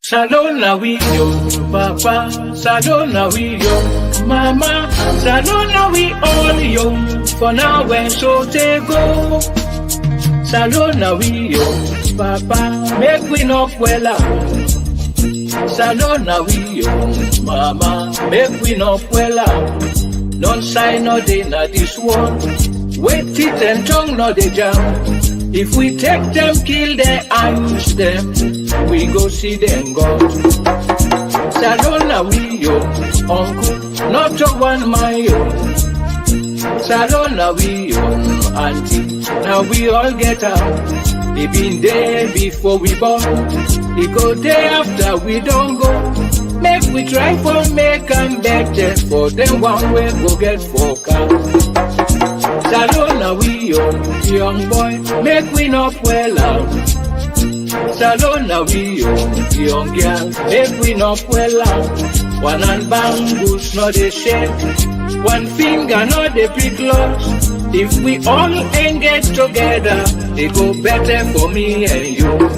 Salona we yo, papa, salona we yo, mama, salona we all yo, for now when so they go. Salona we yo, papa, make we not well out. Salona we yo, mama, make we not well out. Don't sign no day na this one, wait teeth and tongue no they jam. If we take them, kill them, and use them, we go see them go. Salona we yo, uncle, not a one my yo. Salona we yo, auntie, now we all get out. They been there before we born, they go there after we don't go. Make we try for make them better, for them one way go get focused. Salona we yo, young boy, make we not well out. Salona we yo, young girl, make we not well out. One hand bangles not they shake, one finger not they pick close. If we all engage together, they go better for me and you.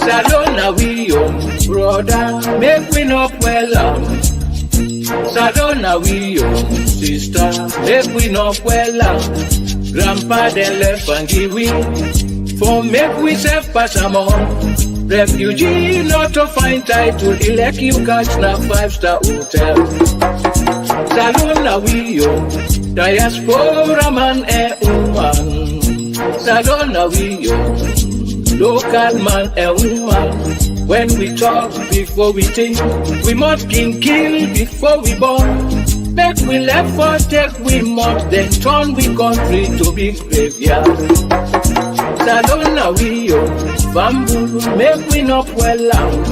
Salona we yo, brother, make we not well out. Salona we yo, sister, make we not well out. Grandpa they left and give we, for make we self pass am on. Refugee not to find title, elect you catch na 5-star hotel. Salona we yo, diaspora man and woman. Salona we yo, local man and woman. When we talk before we think, we must kill before we born. Make we left for take we must, then turn we country to be graveyard. Salona we yo, bamboo, make we not well out.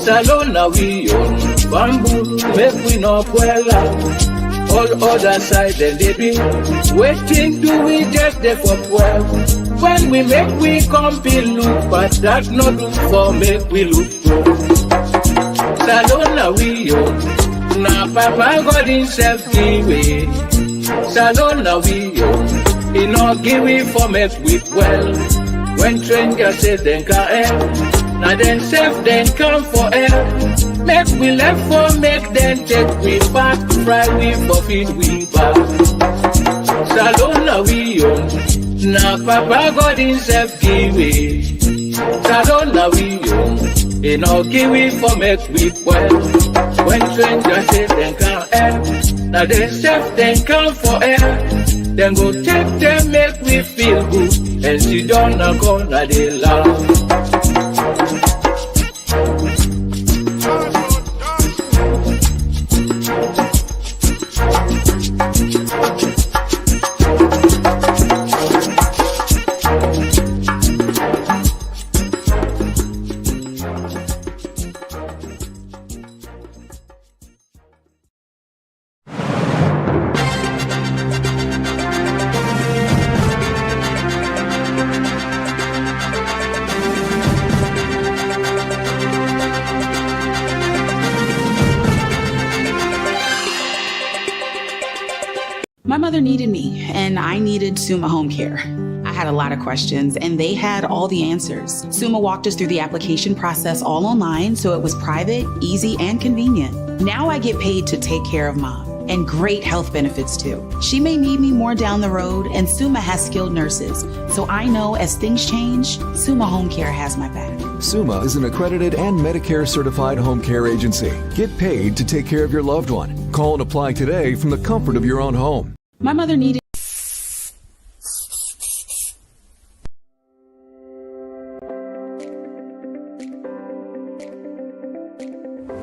Salona we yo, bamboo, make we not well out. All other side then they be waiting, do we just there for 12? When we make we come be look, but that not look for make we look good. Salona we yo, na papa God himself give way. Salona we yo, he not give we for make we well. When strangers say then can help, now then self then come for help. Make we left for make them take we back, fry we for feed we back. Salona we yo, na papa God himself give way. Salona we yo, he no give we for make we well. When strangers say them can't help, now they self then come for help. Then go take them make we feel good, and sit down and corner they laugh. My mother needed me, and I needed Summa Home Care. I had a lot of questions, and they had all the answers. Summa walked us through the application process all online, so it was private, easy, and convenient. Now I get paid to take care of Mom, and great health benefits too. She may need me more down the road, and Summa has skilled nurses, so I know as things change, Summa Home Care has my back. Summa is an accredited and Medicare certified home care agency. Get paid to take care of your loved one. Call and apply today from the comfort of your own home. My mother needed...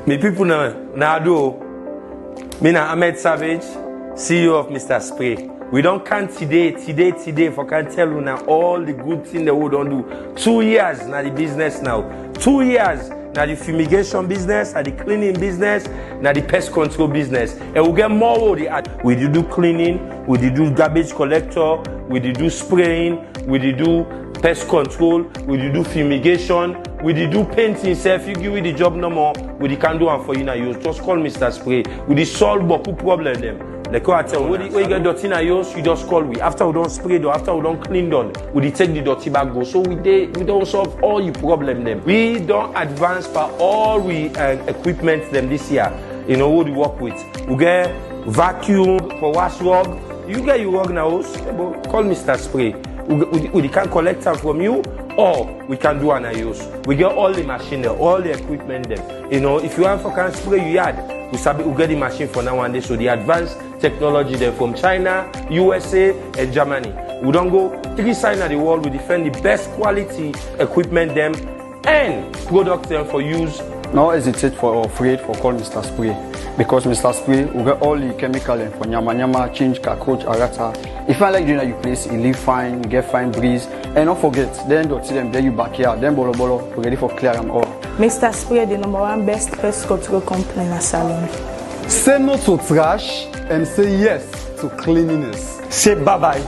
Me people now do. Me na Ahmed Savage, CEO of Mr. Spray. We don't count today, for can tell you now all the good things that we don't do. 2 years now the business now. 2 years now the fumigation business, now the cleaning business, now the pest control business. And we get more of the art. We do cleaning, we do garbage collector, we do spraying, we do pest control, we do fumigation, we do painting. So if you give me the job no more, we can do one for you now. You just call Mr. Spray. We solve boku problem them. Like I tell when you get dirty in a house, you just call we. After we don't spray though, after we don't clean done, we take the dirty back go. So we don't solve all your problem them. We don't advance for all we equipment them this year. You know what we work with. We get vacuum for wash rug. You get your rug now, call Mr. Spray. We can collect them from you, or we can do an use. We get all the machine there, all the equipment there. You know, if you want for can spray your yard, we get the machine for now and then. So the advanced technology there from China, USA, and Germany. We don't go 3 sides of the world. We defend the best quality equipment them and product them for use. No hesitate for afraid for call Mr. Spray, because Mr. Spray will get all the chemical for nyama, change, cockroach, arata. If I like doing that, you place, you live fine, you get fine breeze, and don't forget, then don't see them, then you backyard, then bolo, we're ready for clear them all. Mr. Spray, the #1 best pest control company in a salon. Say no to trash and say yes to cleanliness. Say bye-bye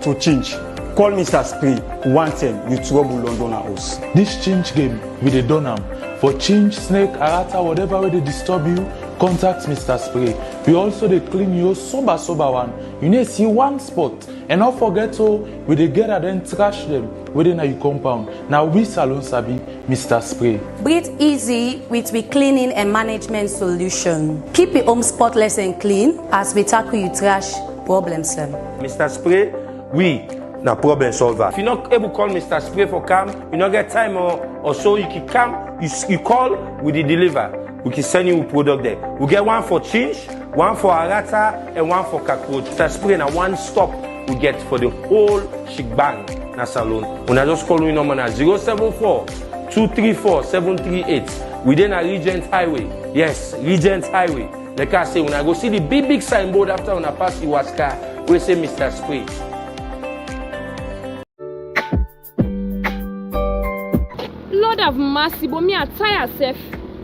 to change. Call Mr. Spray, one time you trouble London house. This change game with the Donham. For change, snake, arata, whatever way they disturb you, contact Mr. Spray. We also they clean you sober one. You need to see one spot. And not forget we they get and then trash them within your compound. Now we salon sabi Mr. Spray. Breathe easy with we cleaning and management solution. Keep your home spotless and clean as we tackle your trash problems. Mr. Spray, we na problem solver. If you're not able to call Mr. Spray for come, you not get time or so, you can come, you call, we deliver. We can send you a product there. We get one for change, one for arata, and one for cockroach. Mr. Spray na one stop we get for the whole shebang na salon. When I just call you number na 074-234-738 within a Regent Highway. Yes, Regent Highway. Like I say, when I go see the big signboard after when I pass Iwaska, we say Mr. Spray. Lord have mercy, but me I tire self.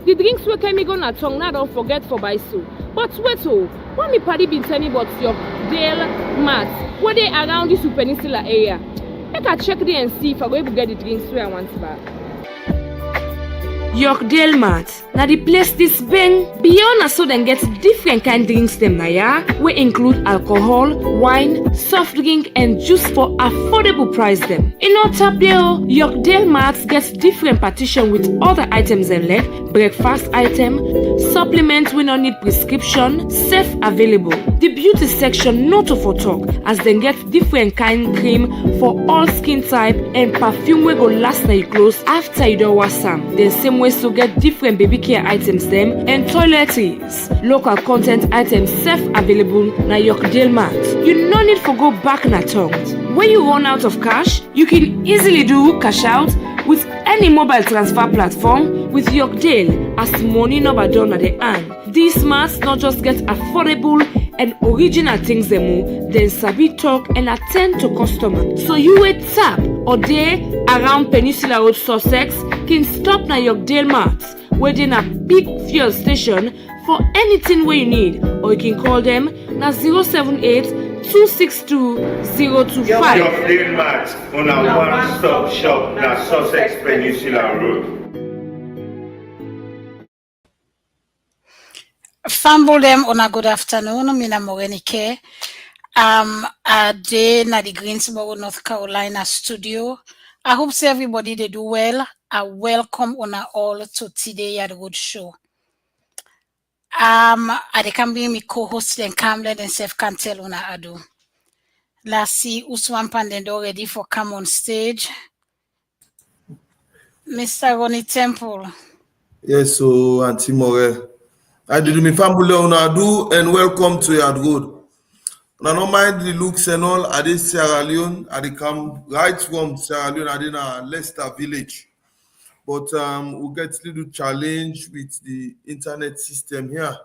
The drinks we can me go na tongue now don't forget for buy so. But wait what me party been telling me about Yorkdale Mart, where they around this peninsula area. Make I check there and see if I go able to get the drinks where I want back. Yorkdale Mart. Now the place this bang beyond so then get different kind drinks them na ya. We include alcohol, wine, soft drink and juice for affordable price them. In our top there, Yorkdale Mart gets different partition with other items and like breakfast item, supplements we don't need prescription, safe available. The beauty section not for talk as they get different kind cream for all skin type and perfume we go last night close after you don't wash some. The same way to get different baby care items them and toiletries. Local content items safe available na Yorkdale Mart. You no need for go back na tongues. When you run out of cash, you can easily do cash out with any mobile transfer platform with Yorkdale as money number done at the end. These marts not just get affordable and original things then sabi talk and attend to customers. So you wait tap or there around Peninsula Road Sussex can stop na Yorkdale Mart where they a big fuel station for anything where you need, or you can call them na 078-262-025. Yorkdale Mart on a one-stop shop na Sussex Peninsula Road. Famble them on a good afternoon. Mina Morenike. A day na the Greensboro, North Carolina studio. I hope so everybody they do well. I welcome on all to today at the good show. I can be my co-host and Camlet and Self can tell on Adu. Let's see Usman Pandendo ready for come on stage. Mr. Ronnie Temple. Yes, so Auntie More. I did me family on Adu and welcome to your good. I don't mind the looks and all. I did Sierra Leone. I did come right from Sierra Leone. I did Leicester village. But we get a little challenge with the internet system here.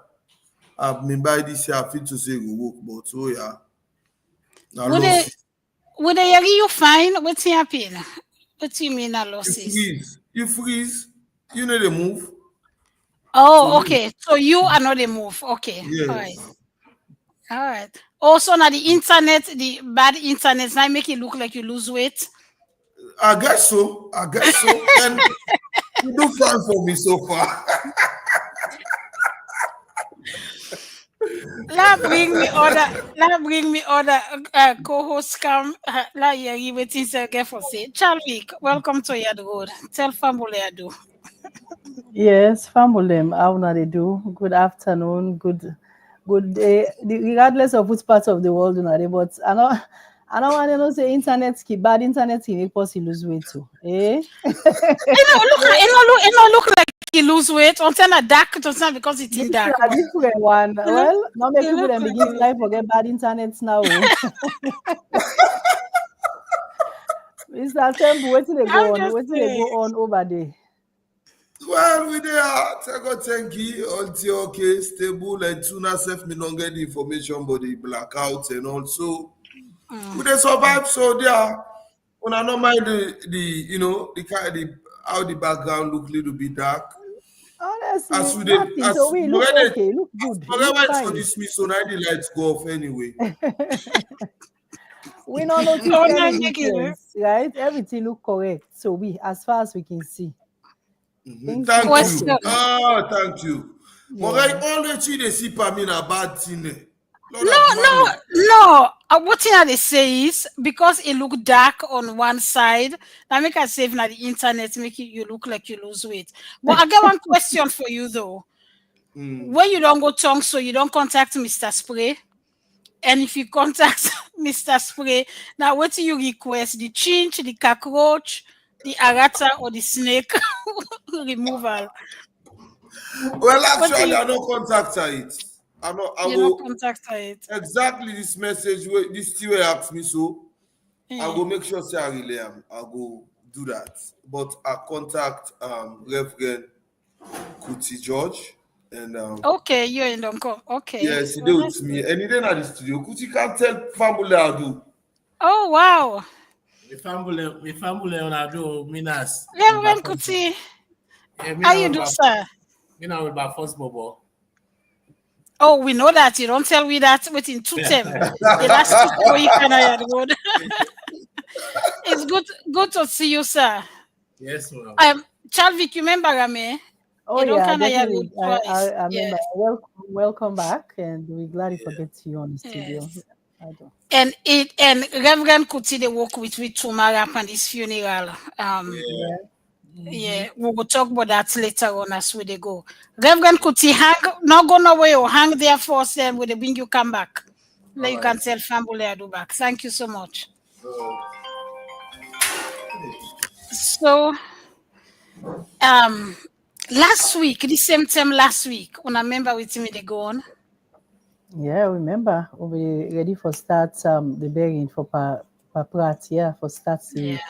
I've been by this year, I feel to say we work, but so yeah. Would they you fine? What's happening? What do you mean a losses? You freeze. You know the move. Oh, okay. So you are not the move. Okay. Yes. All right. Also, now the internet, the bad internet, now make it look like you lose weight. I guess so. And you do fine for me so far. bring me other co-host come. La you waiting to get for say. Chalvik, welcome to Yard Road. Tell family I do. Yes, family, how na they do? Good afternoon, good day, regardless of which part of the world you know. But I don't want to say internet bad internet can make us lose weight too. Eh? It no look like he lose weight. On turn a dark to sound because it's in dark. A different one. Well, not many people then begin life forget bad internet now. Mr. Temple, waiting they go on? Waiting they go on over there? Well, we there. Thank you. Until okay, stable and tuna self me don't get the information, but the blackout and also we they survive. So there, when I don't mind the you know the kind the how the background look little bit dark. Honestly, As we nothing. as So we look when okay, look good, Whenever look I fine. introduce me, so now the lights go off anyway. We don't notice any difference, right? Everything look correct. So we, as far as we can see. Thank you. Oh, thank you. But I always see the see per me a bad thing. No. What thing they say is because it look dark on one side, that make us save na the internet, make you look like you lose weight. But I got one question for you though. When you don't go tongue, so you don't contact Mr. Spray. And if you contact Mr. Spray, now what do you request? The chinch, the cockroach, the arata, or the snake removal? Well, actually, I don't contact it. I don't contact it. Exactly this message, this thing where ask me so. I go make sure say I relay am. I go do that. But I contact Reverend Kuti George. And okay, you're in Donko. Okay. Yes, he did with me. And he didn't at the studio. Kuti can't tell family I do. Oh wow. The family on I do Minas. Reverend Kuti. How you do, sir? You know with my first bubble. Oh, we know that. You don't tell me that within 2 terms. The last 2 weeks can I road. It's good to see you, sir. Yes, ma'am. Chalvik, you remember me? Oh, yeah, definitely. I remember. Welcome back, and we're glad to get you on the studio. Yes. And Reverend Kuti they work with tomorrow on this funeral. Yeah, we will talk about that later on as we go. Reverend Kuti, not go nowhere or hang there for us, then when you come back. Then you can tell family I do back. Thank you so much. So, last week, the same time last week, when I remember with me they go on. Yeah, remember we'll be ready for start the bearing for Prat, for start the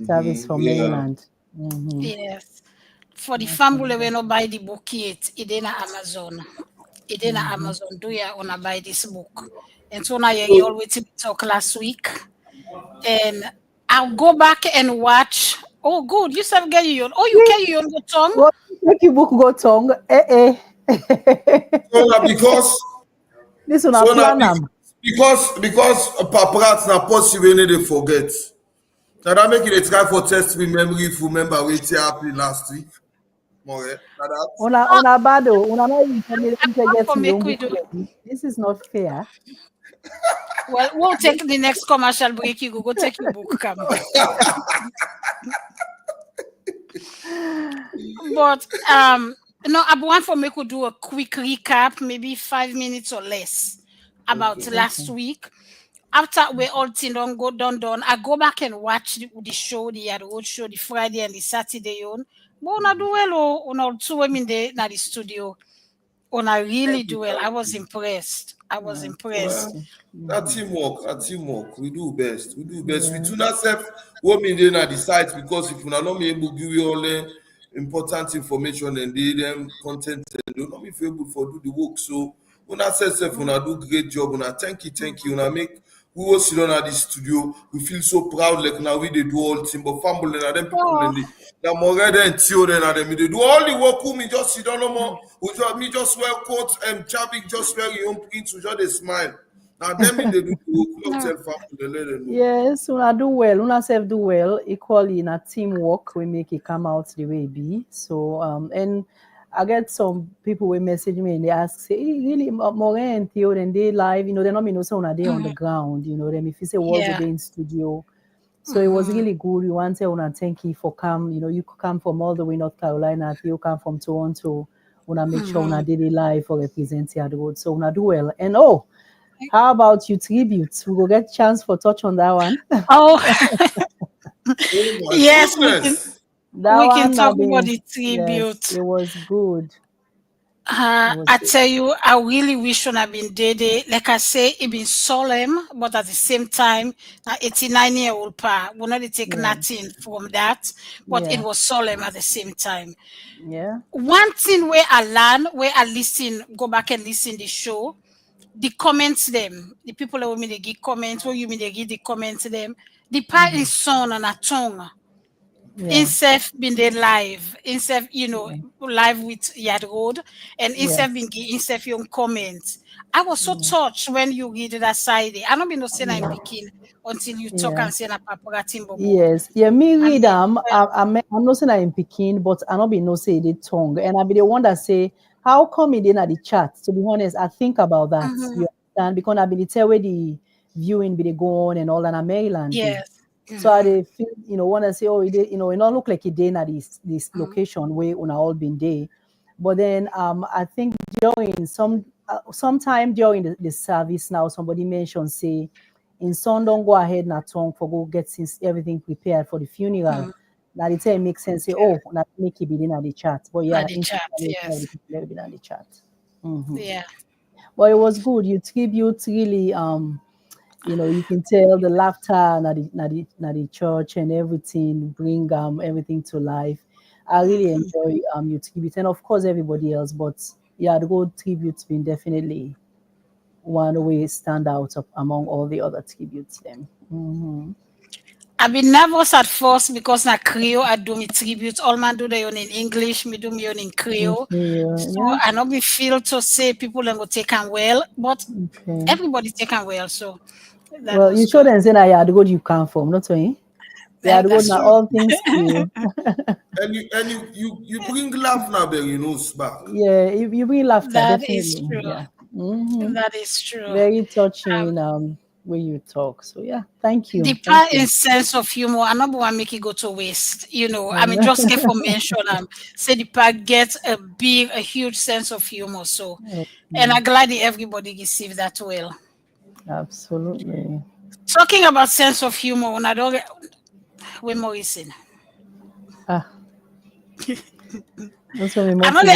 service for mainland. Yes. For the family when I buy the book yet, it in Amazon. It in Amazon. Do you wanna buy this book? And so now you always talk last week. And I'll go back and watch. Oh good, you have get your you can your go tongue. Make your book go tongue. Because this one plan because paparazzi na possible they forget. Now that make it a try for test me memory if you remember what happened last week. More. Una bado, una this is not fair. Well, we'll take the next commercial break. You go take your book, come. But I want for me to do a quick recap, maybe 5 minutes or less, about last week. After we all done, I go back and watch the show, the road show, the Friday and the Saturday on. But I do well on 2 women there in the studio. I really do well. I was impressed. That teamwork. We do best. We do not self women there at the site because if we are not able to give you all the important information and them content, and not be able to do the work. So when I say self, when I do great job, when I thank you, when I make. We will sit down at the studio. We feel so proud, like now we they do all things. But family and them people in the more than children and them they do all the work. Who me just sit down no more. Me just wear coat and Chavik just wear your own print to just smile. Now them they do the work. Tell family they let them know. Yes, una do well. Una self do well. Equally in a teamwork, we make it come out the way it be. So and I get some people will message me and they ask, say, hey, really, More and Theo, then they live, they're not me no sound they on the ground, them if you say was Yeah. they in studio. So it was really good. You want to thank you for come, you could come from all the way North Carolina, Theo come from Toronto, wanna make sure una daily life for represent the road. So una do well. And how about you tributes? We will get chance for touch on that one. Oh, Oh yes, we can talk about the tribute. Yes, it was good. I tell you, I really wish on have been dead. Like I say, it been solemn, but at the same time, 89-year-old pa, we not take nothing from that, but it was solemn at the same time. Yeah. One thing where I learn, where I listen, go back and listen the show, the comments them, the people that me they give comments, where you mean they give the comments them, the part is son and a tongue. Insef been there live, Insef, live with Yard Road, and Insef been give Insef your comments. I was so touched when you read that side. I don't be no saying I'm picking until you talk and say na paparazzi. Yes, me read I'm not saying I'm picking, but I not be no say the tongue, and I be the one that say how come it in at the chat. To be honest, I think about that. You understand? Because I be the tell where the viewing be the go on and all that in Maryland. Yes. So I feel, want to say, it not look like it day at this location where we all been there. But then I think during sometime during the service now, somebody mentioned say, in son don't go ahead na tongue for go get since everything prepared for the funeral. Now it makes sense say, not make it be in at the chat. But yeah, the chat, yes. The chat. Yeah. But it was good. You tribute really you can tell the laughter na the church and everything bring everything to life. I really enjoy your tribute, and of course everybody else. But yeah, the good tribute's been definitely one way stand out among all the other tributes. Them. I've been nervous at first because na Creole I do me tribute. All man do their own in English, me do me own in Creole. So I not be feel to say people then go take and well, but everybody take and well. So well, you show them say that yeah, the good you come from, not so. Yeah, the good now all things Creole. and you bring laugh now, back. Yeah, you bring laughter. That definitely. is true. Yeah. That is true. Very touching when you talk. So yeah, thank you. The part in sense of humor, I not want to make it go to waste. I mean, just get for mention say the part gets a huge sense of humor. So, and I'm glad that everybody received that well. Absolutely. Talking about sense of humor, when I don't get with Morrison. That's what we I know they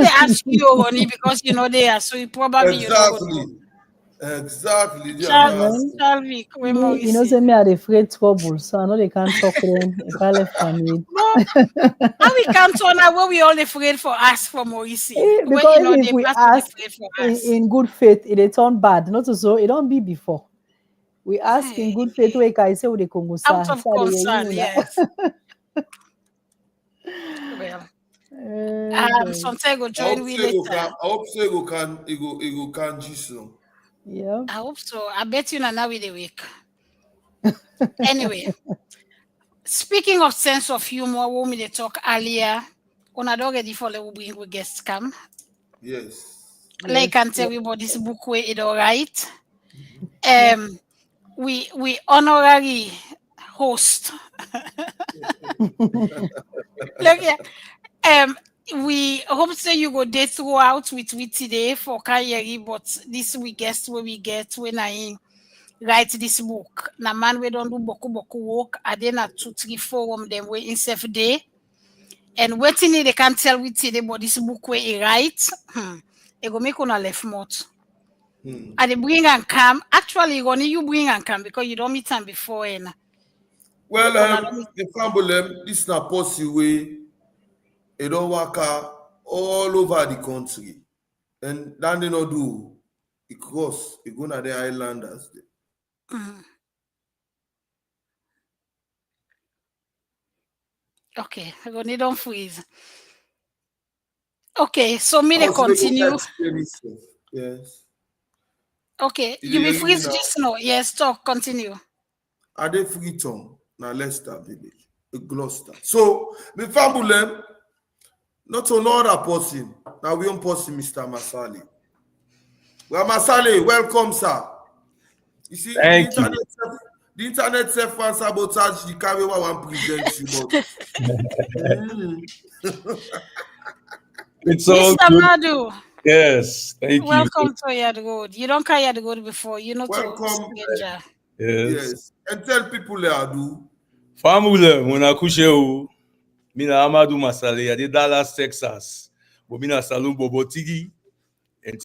ask you, honey, because they are so you probably Exactly. Say me are afraid trouble, so I know they can't talk them. They can't left for me. How we can't turn out what we all afraid for us for Morrison? Because if we ask in good faith, it turn bad. Not so it don't be before. We ask in good faith, we can say the Congo out of concern, yes. Well, sometimes go join we later. I hope so. You can just so. Yeah. I hope so. I bet you now with the week. Anyway, speaking of sense of humor, when we talk earlier, on a dog ready for the bring we guests come. Yes. Like I can tell you about this book where it all right. We honorary host. Look here. We hope say you go day throughout with today for Kayeri, but this we guess where we get when I write this book. Na man we don't do boku work. I then at 2, 3, 4 of them we in self day. And waiting they can tell we today about this book where he write. It go make on a left mouth. And they bring and come. Actually, only you bring and come because you don't meet them before. Well, the family, this is not possible. It don't work out all over the country. And that they not do. It cross. It go to the islanders. Okay, I'm gonna don't freeze. Okay, so me they continue. Yes. Okay, you be freeze just now. Yes, talk, continue. Are they Freetown? Now Leicester Village, Gloucester. So the family, Not another person. Now we don't person, Mr. Massally. Well, Massally, welcome, sir. You see, Thank you. The internet self and sabotage the carry one present you, but It's all Mr. good. Madu, Yes, thank you. welcome to Yard Road. You don't carry Yard Road before, you know, to welcome. stranger. Yes. And tell people they are do. Famule, muna kushe o. Mina Amadu Massally, I did Dallas, Texas. But mina Salon Bobotigi. And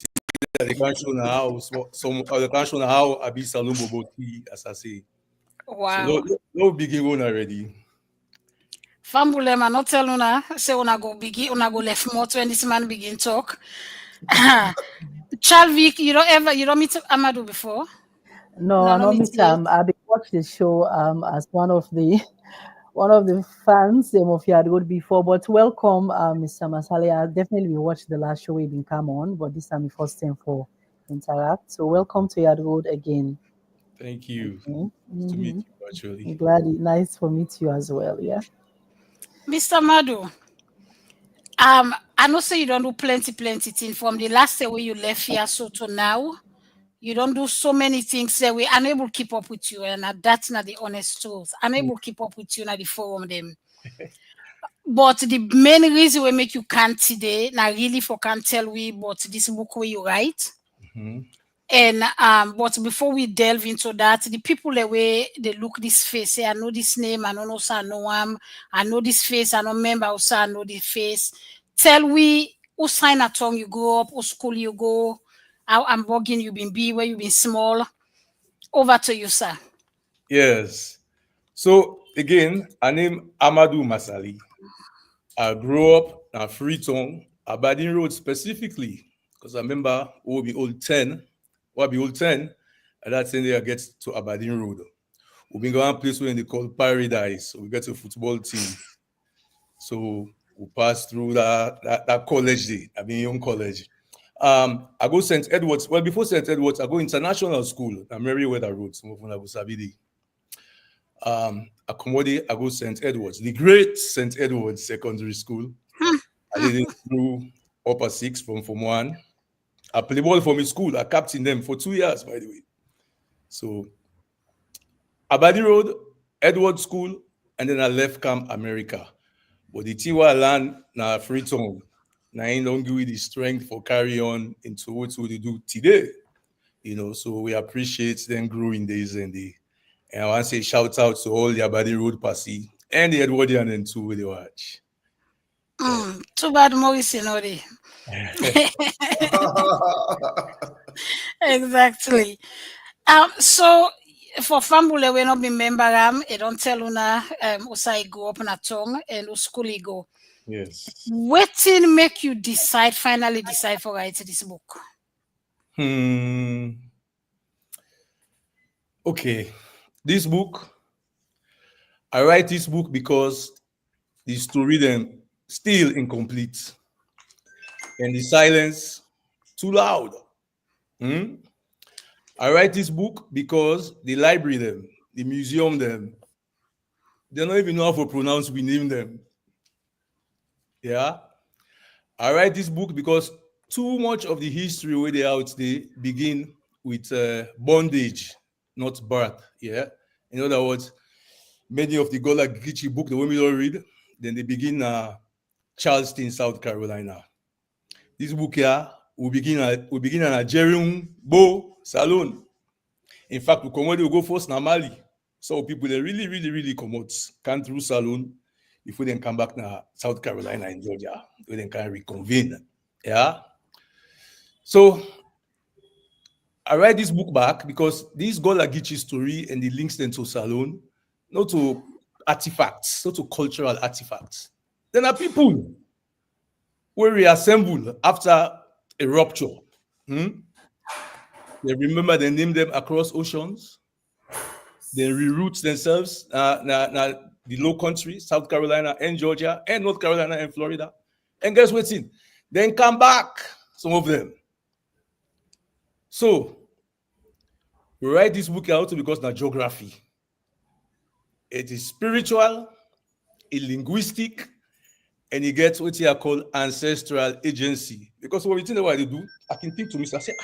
they can't show now how some they can't show now how I be Salon Bobotigi, as I say. Wow. So no begin one already. Fambule man, not tell una, say una go begin, una go left more when this man begin talk. Chalvik, you don't meet Amadu before? No, I don't meet I been watched the show as one of the fans of Yard Road before. But welcome, Mr. Massally. I definitely watched the last show we been come on, but this time the first time for interact. So welcome to Yard Road again. Thank you. Okay. To meet you virtually. I'm glad nice to meet you as well. Yeah. Mr. Madu, I know say you don't do plenty things from the last day where you left here so to now. You don't do so many things that we unable to keep up with you, and that's not the honest truth. Unable to keep up with you, not the forum them. But the main reason we make you can't today, now really for can't tell we but this book where you write. And but before we delve into that, the people the way they look this face, say I know this name, I don't know so I know I know this face, I don't remember also I know the face. Tell we who sign a tongue you go up, who school you go, how I'm bugging you been be, where you been small. Over to you, sir. Yes. So again, I name Amadu Massally. I grew up in Freetown, Aberdeen Road specifically, because I remember we'll be old 10, and that's when they get to Aberdeen Road. We've been going to a place where they call Paradise. So we get a football team. So we pass through that college day. I mean, young college. I go St. Edward's. Well, before St. Edward's, I go international school at Merriweather Road. Some of them have Sabidi. Accommodate, I go St. Edward's, the great St. Edward's Secondary School. I did it through upper six from Form 1. I play ball for my school. I captained them for 2 years, by the way. So, Abadi Road, Edward School, and then I left Camp America. But the thing I learned na Freetown, now I don't give you the strength for carry on into what we do today. You know, so we appreciate them growing days and day. And I want to say shout out to all the Abadi Road Passy and the Edwardian and two with the watch. Too bad Maurice Inori. Exactly. So for Fambule, we not be member it don't tell una usai go up on a tongue and school go. Yes. What make you finally decide for write this book? Okay. This book, I write this book because the story then still incomplete. And the silence too loud. I write this book because the library them, the museum them, they don't even know how to pronounce we name them. Yeah. I write this book because too much of the history where they out there begin with bondage, not birth. Yeah. In other words, many of the Gullah Gichi book, the women don't read, then they begin Charleston, South Carolina. This book here will begin at Nigerian Bo Salon. In fact, we go first na Mali. So people they really come out, come through Salon before they come back to South Carolina and Georgia, where they can reconvene. Yeah. So I write this book back because this Gullah Gichi story and the links them to Salon, not to artifacts, not to cultural artifacts. Then are people who reassemble after a rupture. They remember they name them across oceans. They reroute themselves the low country, South Carolina and Georgia and North Carolina and Florida. And guess what's in? Then come back, some of them. So we write this book out because of geography. It is spiritual, a linguistic, and he gets what he called Ancestral Agency. Because when we think about what they do, I can think to me, I say,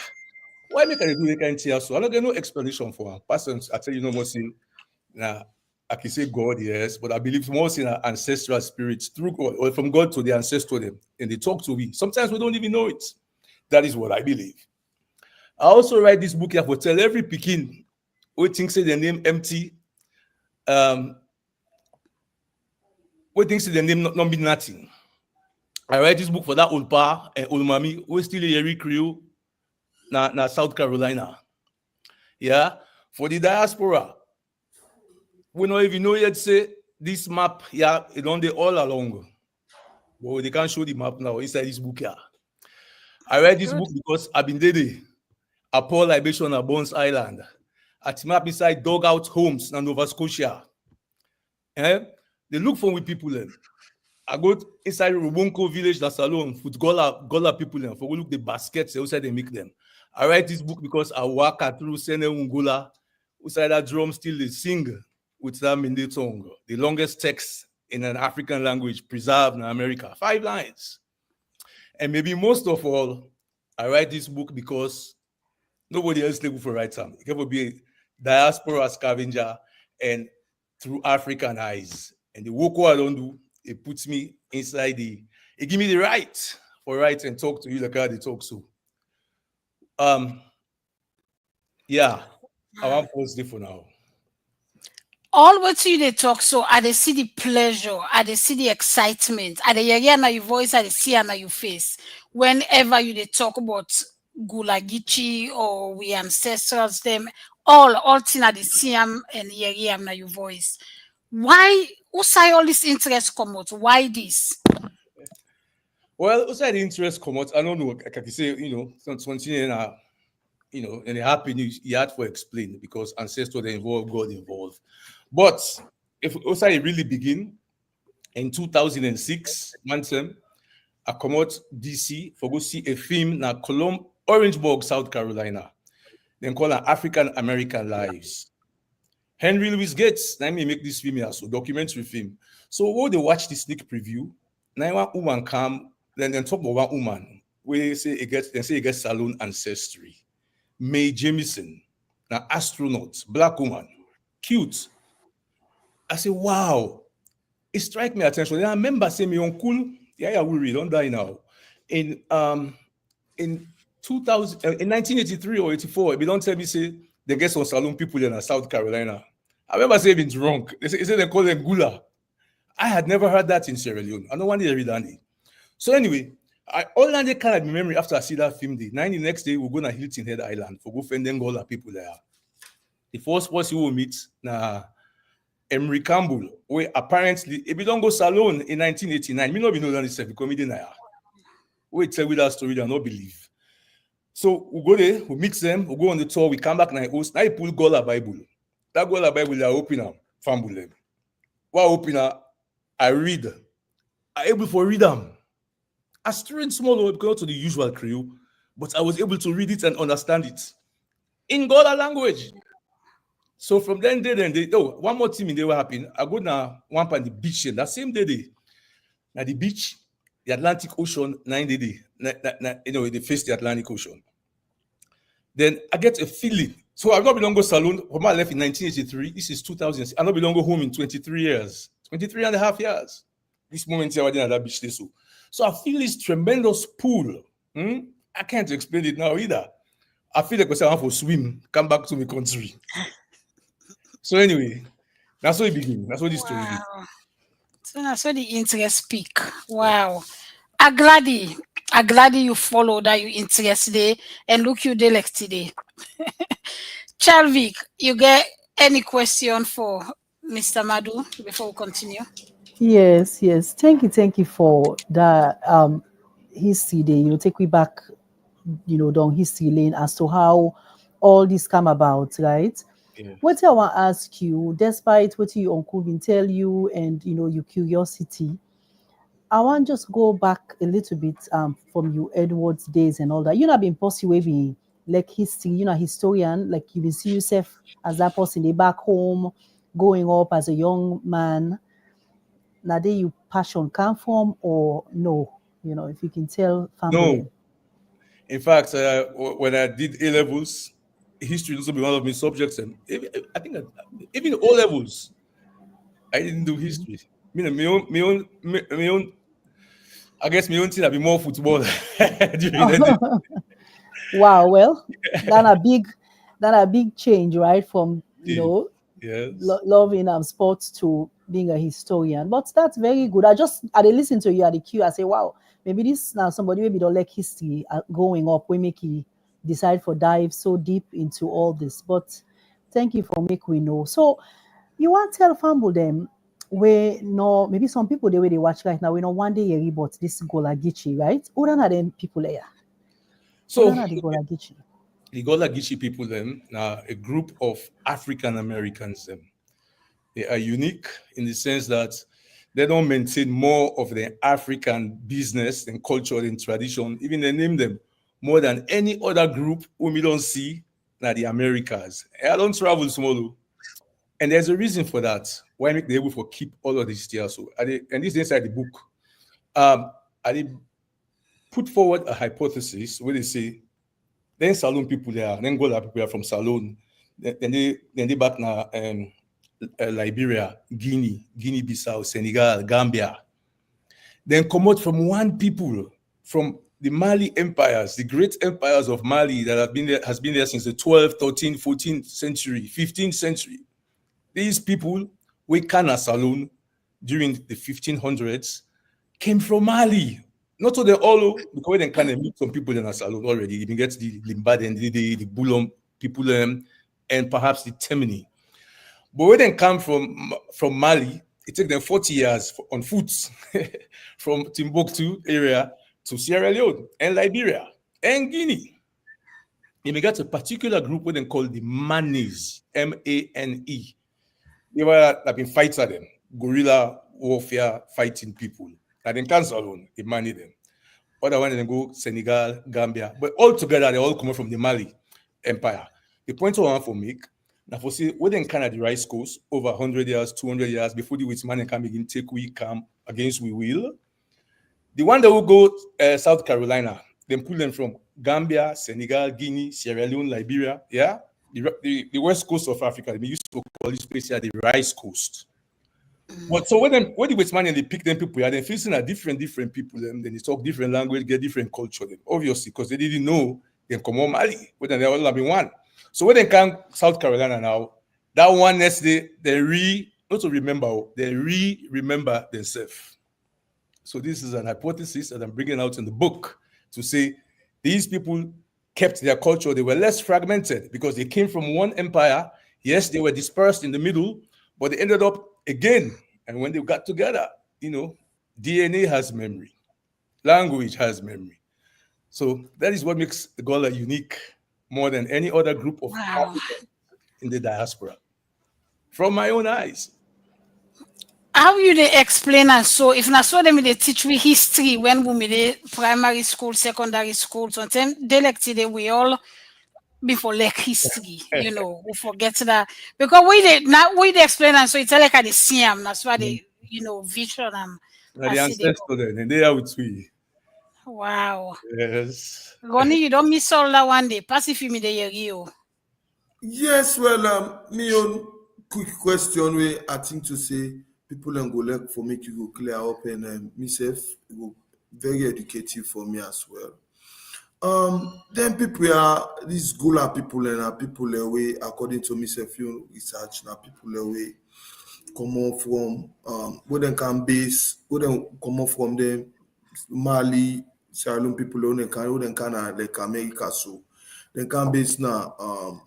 why make I do that kind of thing? So I don't get no explanation for him. Persons, I tell you no more saying, now I can say God, yes, but I believe more in ancestral spirits through God, or from God to the ancestor them, and they talk to me. Sometimes we don't even know it. That is what I believe. I also write this book here for tell every Pekin who thinks the name empty, who thinks the name not be nothing. I write this book for that old pa and old mommy who is still a Yeri Creole na South Carolina. Yeah, for the diaspora, we don't even know yet say this map, yeah, it on the all along. But they can't show the map now inside this book here. I read this book because I've been there. A poor libation at Bones Island. At map inside dugout homes in Nova Scotia. They look for with people. I go inside Rubonko village, that's alone, with Gullah people for go look the baskets outside they make them. I write this book because I walk through Seminole Gullah, outside that drum still they sing with that Mende tongue, the longest text in an African language preserved in America. 5 lines. And maybe most of all, I write this book because nobody else able to write something. It can be a diaspora scavenger and through African eyes. And the work what I don't do, it puts me inside it gives me the right for write and talk to you like how they talk so. Yeah, I want to pause there for now. All what you they talk so, I they see the pleasure, I they see the excitement, I they hear na your voice, I they see na your face. Whenever you they talk about Gullah Gichi or we ancestors, them all thing I they see and hear na your voice. Why? Who say all this interest come out? Why this? Well, who say the interest come out? I don't know. I can say, something in a happy news, you had to explain because ancestors they involved, God involved. But if also it really begin in 2006, I come out DC for go see a film na Orangeburg, South Carolina. Then call it African American Lives. Henry Louis Gates, let me make this film here, so documentary film. So when they watch the sneak preview, now one woman come, then talk about one woman. We say it gets salon ancestry. Mae Jemison, an astronaut, black woman, cute. I say, wow, it strike me attention. Then I remember saying, my uncle, we don't die now. In 1983 or 84, they don't tell me say they get some salon people in South Carolina. I remember saying it's wrong. They say they call them Gullah. I had never heard that in Sierra Leone. I don't want to read that. So anyway, all that they kind of memory after I see that film day. The next day, we're going to Hilton Head Island for go find them Gullah people there. The first person we will meet na Emery Campbell, where apparently if you don't go salon in 1989, me not be know that it's a comedian there. We tell you that story, they not believe. So we go there, we mix them, we go on the tour, we come back and I host. Now I pull Gullah Bible. That Gullah Bible, I open up, fumble them. While open up, I read. I able to read them. I still small because to the usual Creole, but I was able to read it and understand it in Gullah language. So from then one more thing in there will happen. I go now one on the beach and that same day. Now the beach, the Atlantic Ocean, 9 day. They face the Atlantic Ocean. Then I get a feeling. So I've not been long go salon. When I left in 1983, this is 2000. I've not been long go home in 23 years, 23 and a half years. This moment here, I didn't have that beach there. So I feel this tremendous pull. I can't explain it now either. I feel like I want to swim, come back to my country. So anyway, that's how it begins. That's what this story is. So that's where the interest peak. Wow. I'm glad you follow that you interest today and look you there like today. Chalvik, you get any question for Mr. Madu before we continue? Yes. Thank you for that history day. Take me back, down history lane as to how all this come about, right? Yeah. What I want to ask you, despite what your uncle been tell you and your curiosity, I want to just go back a little bit from you Edward's days and all that. You know, been possible be like history, historian, like you will see yourself as that person they back home, growing up as a young man. Now you passion come from, or no? You know, if you can tell family. No. In fact, when I did A levels, history also be one of my subjects, and I think even O levels, I didn't do history. My own. I guess my own thing I be more football during the day. Wow, well, that a big change, right? From Yes. loving sports to being a historian. But that's very good. I listen to you at the queue. I say, wow, maybe this now somebody maybe don't like history growing up. We make you decide for dive so deep into all this. But thank you for make we know. So you want to tell family them where no maybe some people the way they watch right now we know one day you but this Gullah Geechee, right? Who are them people there? So the Gullah Geechee? The Gullah Geechee people them now a group of African Americans them. They are unique in the sense that they don't maintain more of the African business and culture and tradition. Even they name them more than any other group whom we don't see now the Americas. I don't travel small. And there's a reason for that. Why make they able to keep all of this here? So and this is inside the book. I did put forward a hypothesis where they say then Saloon people there, then Gullah people are from Saloon, then they back now Liberia, Guinea-Bissau, Senegal, Gambia. Then come out from one people from the Mali empires, the great empires of Mali that has been there since the 12th, 13th, 14th century, 15th century. These people, we Kana Saloon during the 1500s, came from Mali. Not so they all, because they can meet some people in a Saloon already. You can get the Limbaden, the Bulom people, and perhaps the Temini. But when they come from Mali, it took them 40 years on foot from Timbuktu area to Sierra Leone and Liberia and Guinea. You may get a particular group where they call the Manes, M-A-N-E. They were have been fights at them, guerrilla warfare fighting people. And in Kansas alone, they manage them. Other one then go Senegal, Gambia, but all together they all come from the Mali Empire. The point I want to make now for see when in Canada the rice coast over 100 years, 200 years before the white man can begin take we come against we will. The one that will go South Carolina, then pull them from Gambia, Senegal, Guinea, Sierra Leone, Liberia, yeah. The west coast of Africa, they used to call this place here the rice coast. But so when the white man and they pick them people, they're facing a different people, then they talk different language, get different culture, then obviously, because they didn't know they come on Mali, but then they all have been one. So when they come South Carolina now, that one next day, they remember themselves. So this is an hypothesis that I'm bringing out in the book to say these people kept their culture. They were less fragmented because they came from one empire. Yes, they were dispersed in the middle, but they ended up again. And when they got together, DNA has memory. Language has memory. So that is what makes the Gullah unique more than any other group of Africans in the diaspora. From my own eyes. How you they explain and so if not so them they teach me history when we made primary school, secondary school, sometimes they like today we all before like history, we forget that because we they explain and so it's like the same. That's why they vision them. The ancestral then they are with we. Wow. Yes. Ronnie, you don't miss all that one day. Pass if you me the year. Yes, well, me on quick question where I think to say people and go like for make you go clear up and myself it go very educative for me as well. Then people are these Gullah people and people away according to myself research now people away come on from where they can base where they come on from them Mali, Sierra Leone people who they can like America so they can base now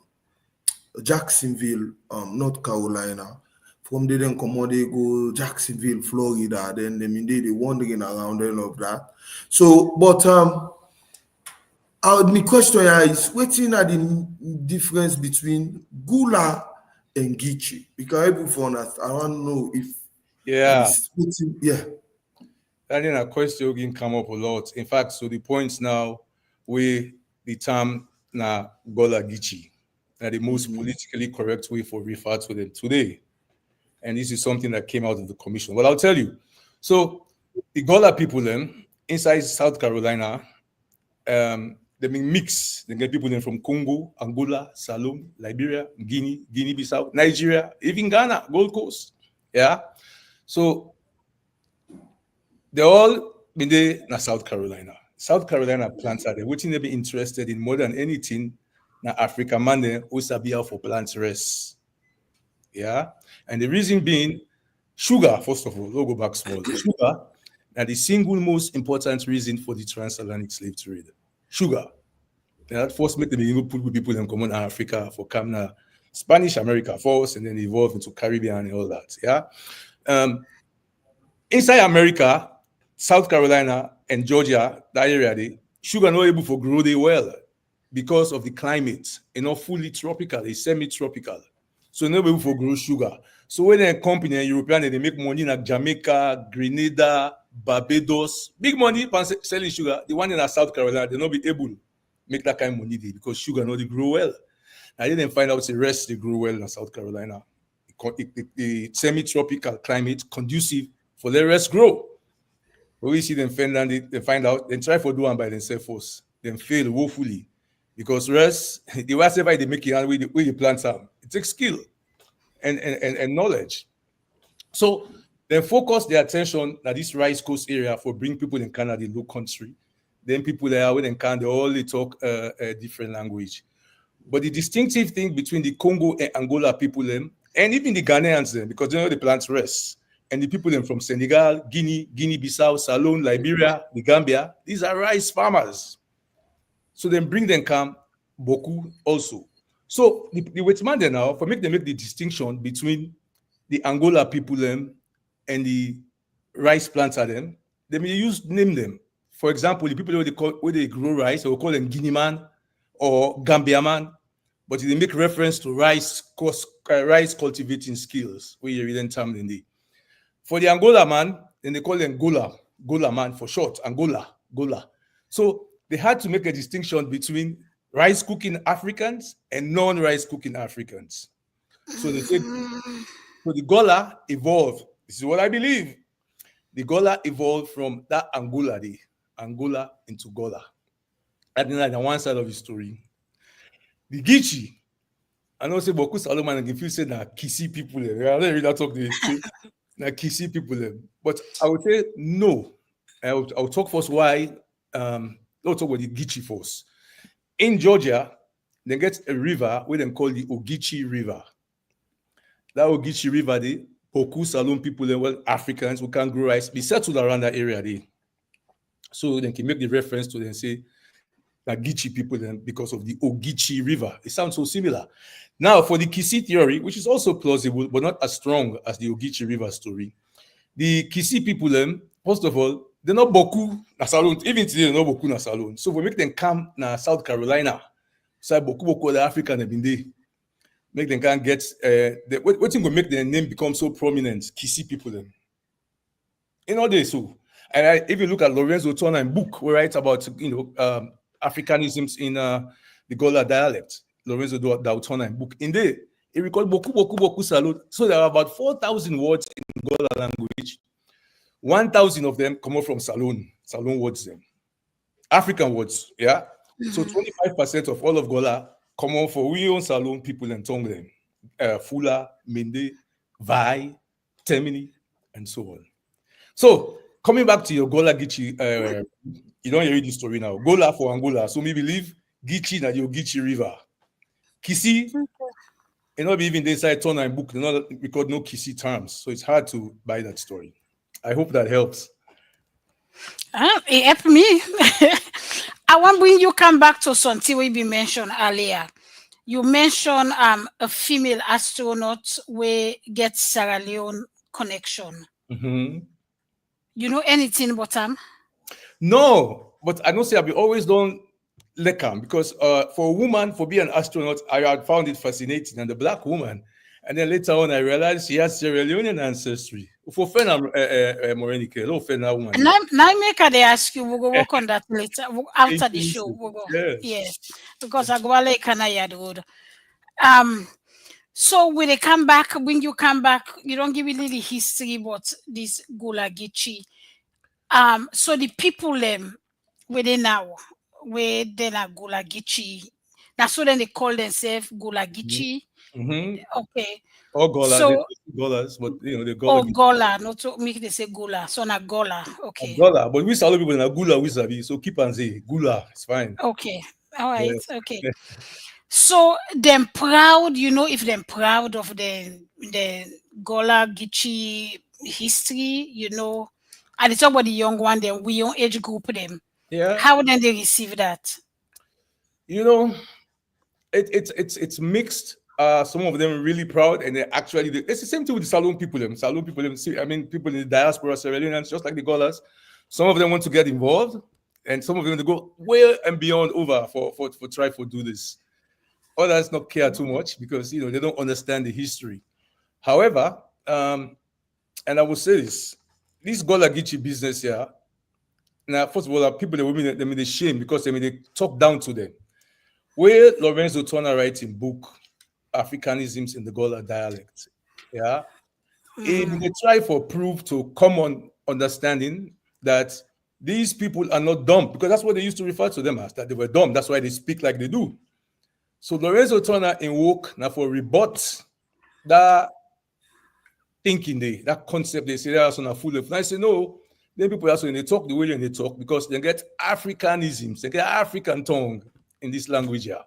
Jacksonville, North Carolina. From there, then come on, they go Jacksonville, Florida. Then they wandering around and all of that. So, but my question is, what is the difference between Gullah and Geechee? Because everyone has, I want to know if That question come up a lot. In fact, so the points now we the term na Gullah Geechee. The most politically correct way for refer to them today. And this is something that came out of the commission. Well, I'll tell you. So the Gullah people then inside South Carolina, they been mix. They get people then from Congo, Angola, Salome, Liberia, Guinea-Bissau, Nigeria, even Ghana, Gold Coast. Yeah. So they all been there in South Carolina. South Carolina plants are there, which they be interested in more than anything. Now Africa man there who sabi how for plants rest. Yeah. And the reason being sugar, first of all, we'll go back small. Sugar, now the single most important reason for the transatlantic slave trade. Sugar. And that first make the put people in common in Africa for come Spanish America first, and then evolve into Caribbean and all that. Yeah. Inside America, South Carolina and Georgia, that area, they sugar not able to grow there well because of the climate. Not fully tropical, it's semi-tropical. So not able to grow sugar. So when a company and European they make money in Jamaica, Grenada, Barbados, big money selling sugar. The one in South Carolina, they not be able to make that kind of money there because sugar not they grow well. I didn't find out the rest they grow well in South Carolina. The semi-tropical climate conducive for the rest grow. But we see them find out, then try for do one by themselves first, then fail woefully. Because rest, the whatever they make it with the plants are, it takes skill and knowledge. So then focus their attention at this rice coast area for bring people in Canada, the low country. Then people there with in Canada, they all talk a different language. But the distinctive thing between the Congo and Angola people and even the Ghanaians because they know the plants rest. And the people from Senegal, Guinea-Bissau, Salome, Liberia, the Gambia, these are rice farmers. So then bring them come, Boku also. So the Wetman there now, for make them make the distinction between the Angola people and the rice planter them, they may name them. For example, the people where they grow rice, they will call them Guinea man or Gambia man, but they make reference to rice cultivating skills, where you read them term in the. For the Angola man, then they call them Gullah man for short, Angola. So they had to make a distinction between rice cooking Africans and non-rice cooking Africans. So they said, so the Gullah evolved. This is what I believe. The Gullah evolved from that Angola into Gullah. That's on one side of the story. The Gichi, I know say Boku Solomon and if you say that Kisi people, I don't really talk the now Kisi people, but I would say no. I'll talk first why. I'll talk about the Gichi first. In Georgia, they get a river where they call the Ogeechee River. That Ogeechee River, the Boku Salon people, well, Africans who can grow rice, be settled around that area. So they can make the reference to them say that Gichi people then because of the Ogeechee River. It sounds so similar. Now, for the Kisi theory, which is also plausible, but not as strong as the Ogeechee River story, the Kisi people then, first of all, they're not Boku na Salon. Even today, they're not Boku na Salon. So we make them come na South Carolina. So Boku the African have been there. Make them can get what thing will make their name become so prominent? Kisi people then. In all this, so. And if you look at Lorenzo Turner book, we write about Africanisms in the Gullah dialect. Lorenzo Turner book. In there, he recalled Boku Salon. So there are about 4,000 words in Gullah language. 1,000 of them come out from Salon words. Them. African words, yeah. So 25% of all of Gullah come out for we own Salon people and tongue them. Fula, Mende, Vai, Temini, and so on. So coming back to your Gullah Gichi, you don't read the story now. Gullah for Angola. So maybe leave Gichi na the Ogeechee River. Kisi, you know, even they say Turner and book, they not record no Kisi terms. So it's hard to buy that story. I hope that helps. It helped me. I want when you come back to something we mentioned earlier. You mentioned a female astronaut where get Sierra Leone connection. Mm-hmm. You know anything about them? No, but I know say I've always done lekam because for a woman, for being an astronaut, I had found it fascinating. And the black woman, and then later on I realized she has Sierra Leonean ancestry. For Fena Morenike, no Fena woman. Now make they ask you, we'll go work on that later after the show. We'll go. Yes, because I go like Road. So when they come back, when you come back, you don't give a little history about this Gullah Geechee. So the people where they now, where they are Gullah Geechee. That's what then they call themselves Gullah Geechee. Okay. Or Gullah, So Gullahs, but the Gullah. Gullah, not to make they say Gullah. So not Gullah. Okay. Gullah, but we Salon people in Gullah we sabi, so keep and say Gullah, it's fine. Okay. All right. Yes. Okay. So them proud, if them proud of the Gullah Geechee history, and it's about the young one, then we young age group them. Yeah. How then they receive that? It's mixed. Some of them are really proud, and they actually it's the same thing with the Salon people. People in the diaspora, Sierra Leoneans, just like the Gullahs. Some of them want to get involved, and some of them they go way and beyond over for try to do this. Others not care too much because they don't understand the history. However, and I will say this Gullah Geechee business here. Now, first of all, people they shame because they talk down to them. Where Lorenzo Turner writing book Africanisms in the Gullah dialect, yeah, they try for proof to common understanding that these people are not dumb, because that's what they used to refer to them as, that they were dumb. That's why they speak like they do. So Lorenzo Turner invoke now for rebut that thinking that concept. They say that's on a full of. I say no. Then people also when they talk the way they talk because they get Africanisms, they get African tongue in this language here.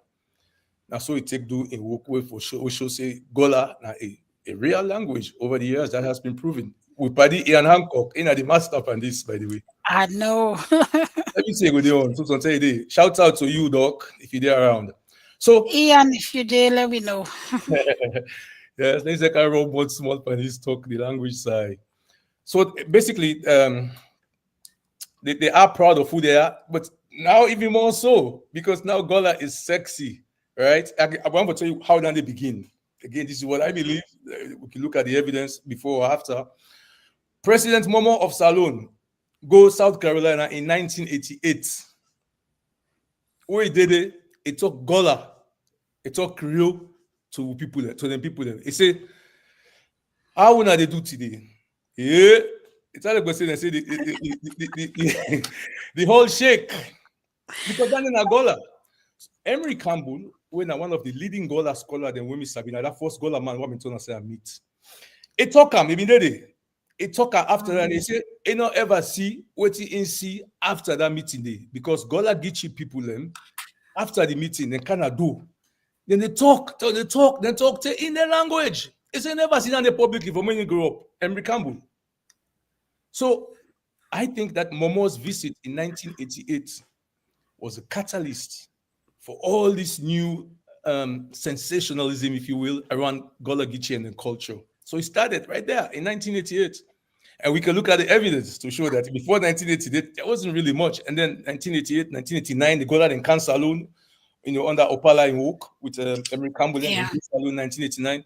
Now so it take do in work way for sure. We should say Gullah now a real language over the years that has been proven. We party Ian Hancock in the master on this, by the way. I know. Let me say good day on. So say shout out to you, Doc, if you're there around. So Ian, if you're there, let me know. Yes, let's take a robot small Chinese talk the language side. So basically, they are proud of who they are, but now even more so because now Gullah is sexy, right? I want to tell you how did they begin. Again, this is what I believe. We can look at the evidence before or after. President Momo of Salon go South Carolina in 1988. Where he did it, he took Gullah, he took Creole to people, to them people. He said, "How will they do today?" Yeah, it's all the say the whole shake because then in Gullah, Emery Campbell, when one of the leading Gullah scholars, then women Sabina, that first Gullah man, what me told us say meet. It took him, even there. It took her after that. They say, "You not ever see what he see after that meeting day because Gullah Geechee people them after the meeting they cannot do." Then they talk in their language. It's never seen in the public from when you grow up. Emery Campbell. So I think that Momo's visit in 1988 was a catalyst for all this new sensationalism, if you will, around Gullah Geechee and the culture. So it started right there in 1988. And we can look at the evidence to show that before 1988, there wasn't really much. And then 1988, 1989, the Gullah and Can Saloon, under Opala in Woke with Emery Campbell in Saloon 1989.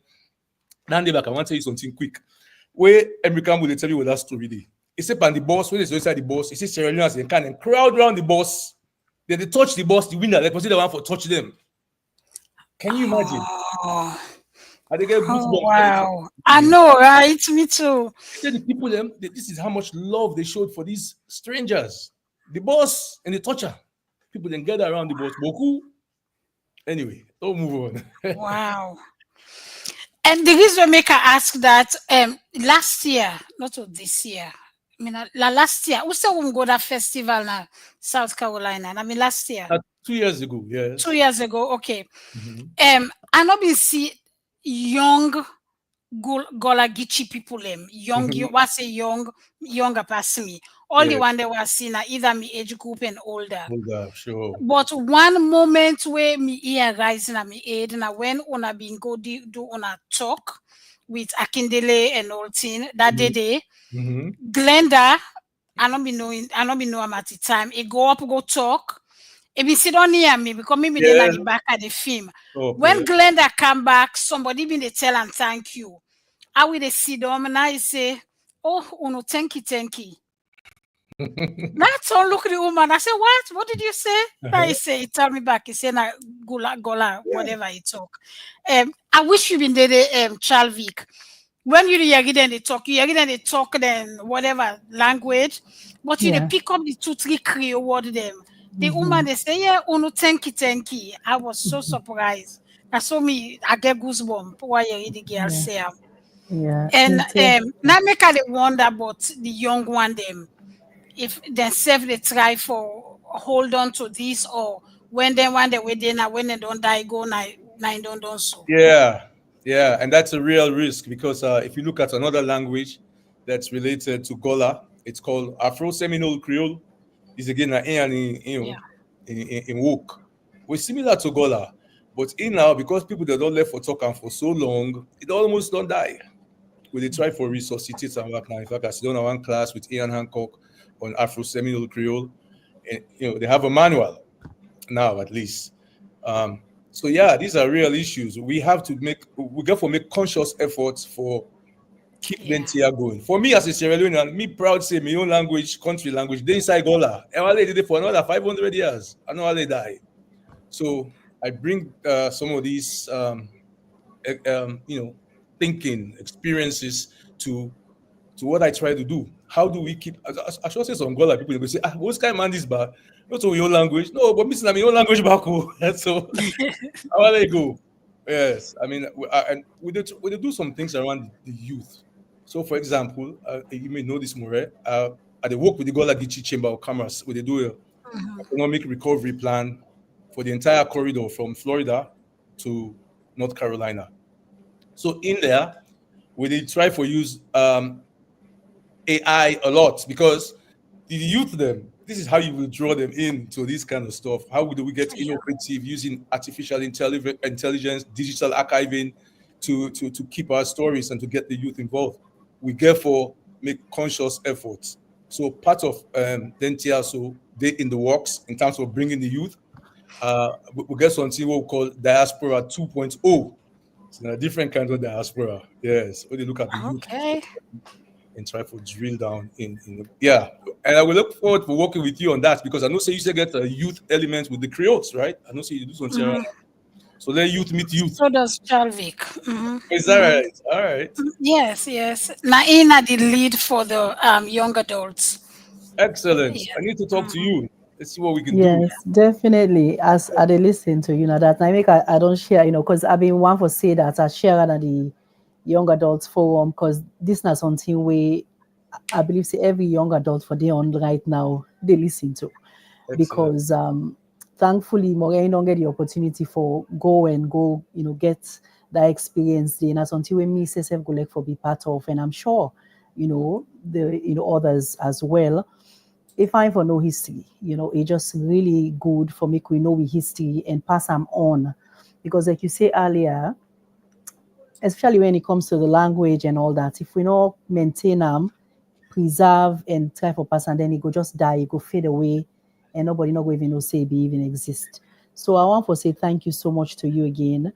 Now, I want to tell you something quick. Where Emery Campbell, they tell you what that story is. He said, and the boss, when they inside the boss, he said, Sierra Leoneans, they can crowd around the boss. Then they touch the boss, the winner, like, was the one for touch them. Can you imagine? And they get goosebumps. Wow. I know, right? Me too. The people, this is how much love they showed for these strangers. The boss and the toucher. People then gather around the boss. Boku. Anyway, don't move on. Wow. And the reason make I ask that last year, not this year. I mean, last year, we saw we go that festival now, South Carolina. I mean, last year. 2 years ago, yes. 2 years ago, okay. I know we see young Gullah Geechee people, young, you was say younger past me. All the one that was seen either me age group and older. Sure. But one moment where me ear rising at me head, and when una been go do una talk with Akindele and all thing that day, Glenda, I don't be knowing him at the time. He go talk. He be sit down near me because maybe they at the back of the film. When Glenda come back, somebody been they tell him thank you. I will they sit down and I say, "Oh, uno thank you." That's all. Look at the woman. I said, what? What did you say? I say, tell me back. He said, nah, Gullah, whatever he talk. I wish you been there, Chalvik. When you hear them, they talk, then whatever language, but you they pick up the 2-3 Creole word them. The woman, they say, yeah, unu thank you. I was so surprised. I saw me, I get goosebumps while you hear the girl say, Yeah. and Me too. now make I dey wonder about the young one them. If themselves they try for hold on to this, or when they want the way they now when they don't die go nine don't so. Yeah, yeah, and that's a real risk because if you look at another language that's related to Gullah, it's called Afro-Seminole Creole. Is again in work. We're similar to Gullah, but in now because people they don't left for talking for so long, it almost don't die. When they try for resuscitate and whatnot. In fact, I sit on one class with Ian Hancock on Afro-Seminole Creole, and they have a manual now at least. So yeah, these are real issues. We have to make conscious efforts for keep them here going. For me as a Sierra Leonean, me proud to say my own language, country language, they inside Gullah. And I did it for another 500 years. I know how they die. So I bring some of these thinking experiences to what I try to do. How do we keep? I should say some Gullah people will say, "What's kind of man this bad? Not to your language, no, but missing my own language back." So how they go? Yes, I mean, and we do some things around the youth. So, for example, you may know this more. I work with the Gullah Gichi Chamber of Commerce, where they do an economic recovery plan for the entire corridor from Florida to North Carolina. So in there, we did try for use AI a lot because the youth this is how you will draw them into this kind of stuff. How do we get innovative using artificial intelligence, digital archiving to keep our stories and to get the youth involved? We therefore make conscious efforts. So part of Dentia, so they in the works in terms of bringing the youth. We get something what we call Diaspora 2.0. So a different kind of diaspora. Yes, when you look at the youth and try to drill down in and I will look forward to working with you on that because I know say you say get a youth element with the Creoles, right? I know say you do something around that. So let youth meet youth. So does Chalvik. Is that right? All right. Yes. Naina the lead for the young adults. Excellent. I need to talk to you. Let's see what we can do. Yes, definitely. As I dey listen to that, I don't share, because I've been one for say that I share at the young adults forum because this is something where I believe say every young adult for they on right now they listen to. Excellent. Because thankfully Maureen don't get the opportunity for go, get that experience. Then that's something when me self go like for be part of, and I'm sure the others as well. If I for no history, it's just really good for me we know we history and pass them on. Because like you say earlier, especially when it comes to the language and all that, if we not maintain them, preserve and try for pass and then it go just die, it go fade away, and nobody not going to even know say it even exist. So I want to say thank you so much to you again.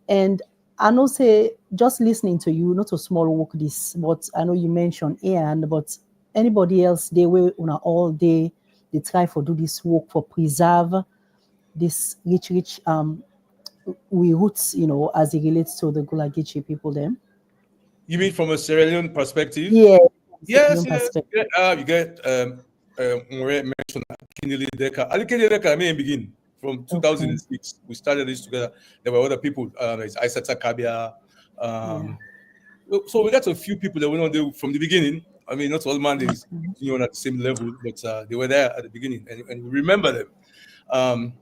And I know say just listening to you, not a small work this, but I know you mentioned Ian, but anybody else they will all day they try for do this work for preserve this rich we roots as it relates to the Gullah Geechee people them. You mean from a Sierra Leone perspective? Yeah. Yes. You get mentioned Kinili Deka. Kinili Deka may begin from 2006. We started this together. There were other people, it's Aisata Kabia. So we got a few people that went on there from the beginning. I mean, not all Mondays on at the same level, but they were there at the beginning, and we remember them.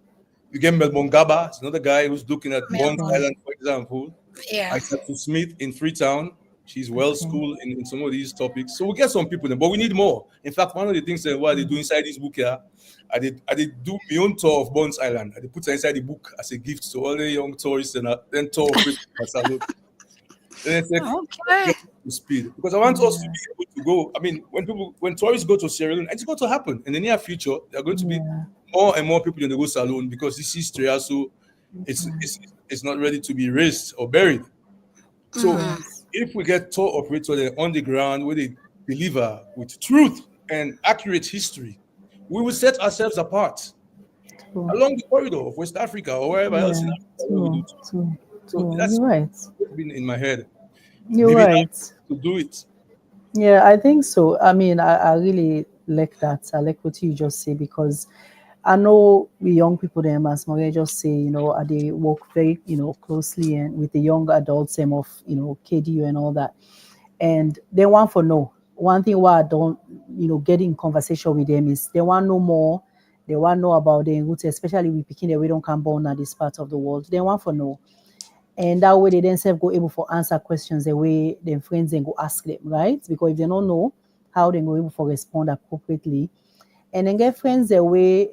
You get Melbourne Gaba, it's another guy who's looking at Bones Island, for example. Yeah. Aisatu Smith in Freetown. She's well schooled in some of these topics. So we get some people there, but we need more. In fact, one of the things that what they do inside this book here, I did do my own tour of Bones Island. I did put it inside the book as a gift to all the young tourists and then tour of it. Okay. To speed because I want us to be able to go. I mean, when tourists go to Sierra Leone, it's going to happen in the near future. There are going to be more and more people in the Go Saloon because this history also it's not ready to be erased or buried. So if we get tour operators on the ground where they deliver with truth and accurate history, we will set ourselves apart along the corridor of West Africa or wherever else in Africa where we do. So that's You're right. been in my head. You're right. To do it. Yeah, I think so. I mean, I really like that. I like what you just say because I know we young people, them as Maria just say, they work very, closely and with the young adults, them of, KDU and all that. And they want to know. One thing why I don't, get in conversation with them is they want to know more. They want to know about their roots, especially we picking that we don't come born at this part of the world. They want to know. And that way they themselves go able to answer questions the way their friends then go ask them, right? Because if they don't know how they go able to respond appropriately. And then get friends the way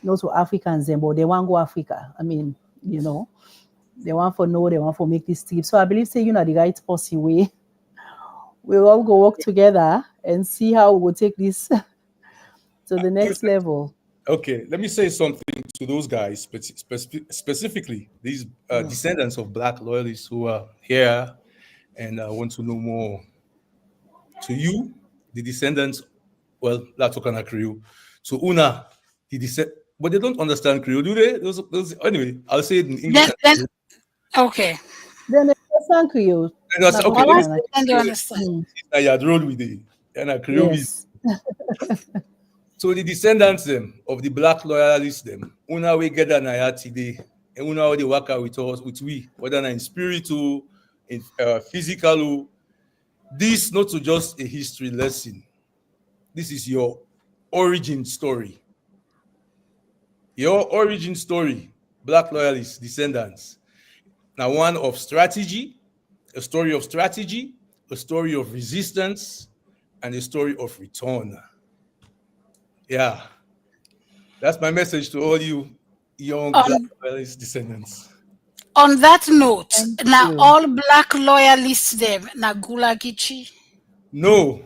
not to Africans, but they want to go Africa. I mean, they want to know, they want to make this trip. So I believe say the right policy way. We'll all go work together and see how we will take this to the next level. Okay, let me say something to those guys, specifically these descendants of Black loyalists who are here and want to know more. To you, the descendants, well, that's Okana Creole. So Una, but they don't understand Creole, do they? Those, anyway, I'll say it in English. Okay. Then they understand Creole. Okay, they understand. I had rolled with it. And Creole. Yes. So the descendants of the Black loyalists una we get an today, and una they work out with us, with we, whether in spiritual, in physical. This not to just a history lesson. This is your origin story. Your origin story, Black loyalists, descendants. Now one of strategy, a story of strategy, a story of resistance, and a story of return. Yeah, that's my message to all you young Black loyalist descendants. On that note, now all Black loyalists them na Gullah Geechee? No,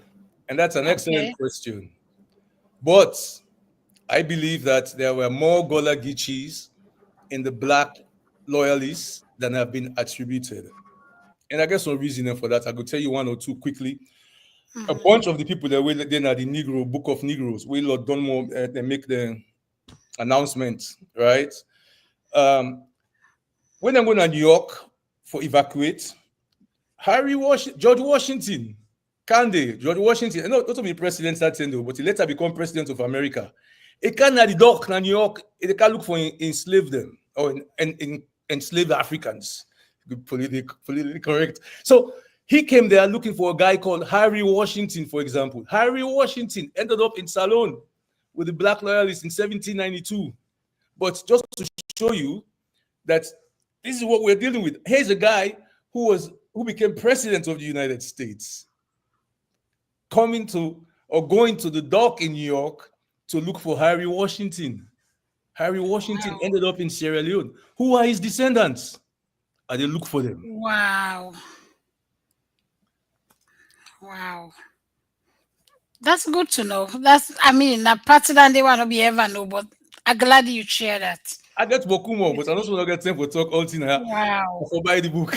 and that's an excellent question. But I believe that there were more Gullah Geechees in the Black loyalists than have been attributed. And I guess some reason for that. I could tell you one or two quickly. A bunch of the people that were then at the Negro Book of Negroes, we Lord Dunmore, they make the announcement, right? When I'm going to New York for evacuate, George Washington, George Washington, not to be president that time, but he later become president of America. He can't at the dock in New York, he can look for enslave them or enslave Africans. Politically correct. So he came there looking for a guy called Harry Washington, for example. Harry Washington ended up in Salon with the Black loyalists in 1792. But just to show you that this is what we're dealing with. Here's a guy who became president of the United States, going to the dock in New York to look for Harry Washington. Harry Washington ended up in Sierra Leone. Who are his descendants? And they look for them. Wow. Wow. That's good to know. A part that they want to be ever know, but I'm glad you share that. I get Bokumo, but I also don't get time for talk all thing. Wow. For buy the book.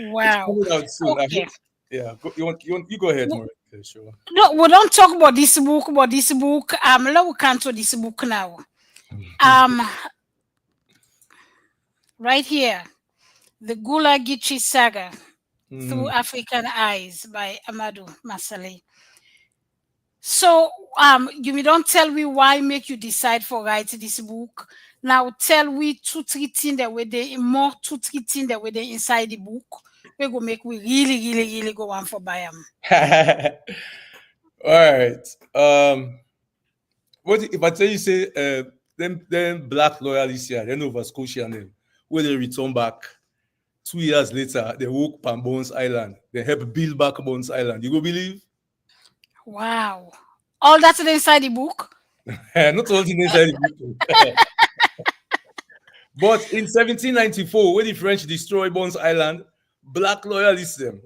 Wow. Okay. Yeah. You go ahead, Maureen. Okay, sure. No, we don't talk about this book, let we come to this book now. Right here, the Gullah Geechee Saga Through African Eyes by Amadu Massally. So you don't tell me why make you decide for write this book. Now tell we two, three things that were there inside the book. We go make we really go on for buy them. All right. What if I tell you say them Black loyalists here, then Nova Scotia and them, when they return back 2 years later, they woke Bones Island. They help build back Bones Island. You go believe? Wow. All that's inside the book? Not all inside the book. But in 1794, when the French destroyed Bones Island, Black loyalists them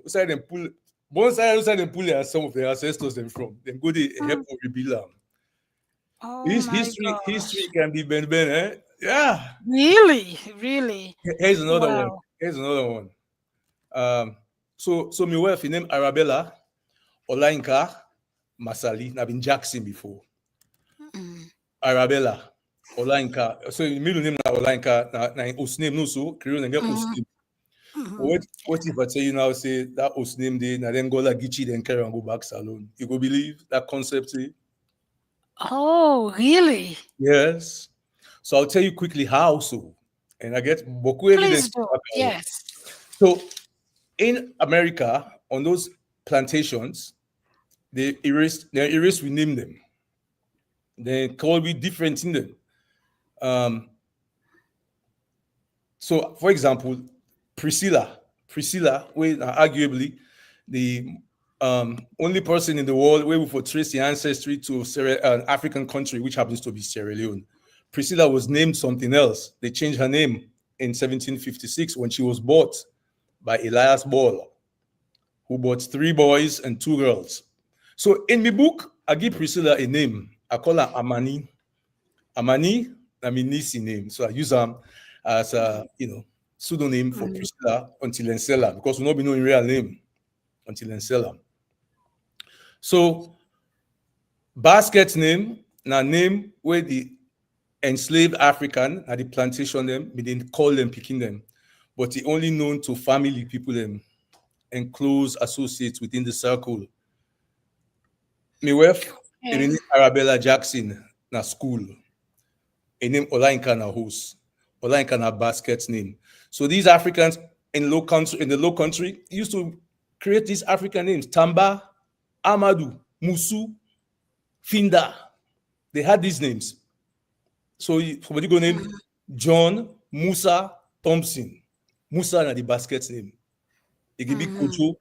pull Bones Island pull some of their ancestors them from. Then go they help to rebuild them. Oh, history can be ben, eh? Yeah. Really? Here's another one. So my wife, named Arabella Olainka, Massally, I've been Jackson before. Arabella, Olainka. So in the middle name now Olainka, na Osname no so Creole and get Osname. What if I tell you now say that Osname day, na then Gullah Gichi then carry and go back salon? You go believe that concept? Oh, really? Yes. So I'll tell you quickly how so. And I get Boku evidence. Please do. Yes. So in America, on those plantations, they erased, we name them. They call me different in them. So for example, Priscilla, where arguably the only person in the world where we for trace the ancestry to an African country, which happens to be Sierra Leone. Priscilla was named something else. They changed her name in 1756 when she was bought by Elias Ball, who bought 3 boys and 2 girls. So in my book, I give Priscilla a name. I call her Amani. Amani, I mean Nisi name. So I use her as a pseudonym for Priscilla until Ensela, because we'll not be knowing real name until Ensela. So basket name, now name where the enslaved African at the plantation them, we didn't call them picking them, but the only known to family people them and close associates within the circle. My wife, her name Arabella Jackson, na school. Her name Olainka na house. Olainka na basket's name. So these Africans in the low country used to create these African names. Tamba, Amadu, Musu, Finda. They had these names. So somebody go name John, Musa, Thompson. Musa na the basket's name. It can be Kojo.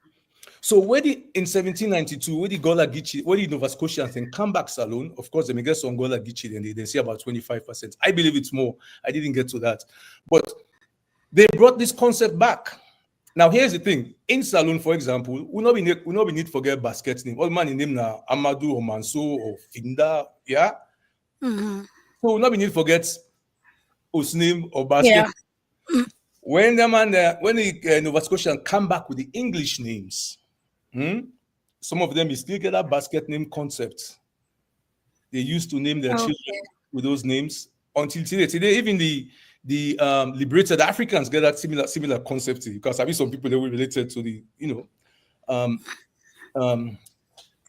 So in 1792, where the Gullah Gichi, where the Nova Scotians and come back salon, of course, they may get some Gullah Gichi, and they say about 25%. I believe it's more. I didn't get to that. But they brought this concept back. Now, here's the thing. In salon, for example, we not be need to forget basket name. All man in name na Amadu or Manso or Finda, yeah? So we not be need to forget Osname or basket. Yeah. When the Nova Scotians come back with the English names, some of them still get that basket name concept. They used to name their children with those names until today. Today, even the liberated Africans get that similar concept, because I mean some people that were related to the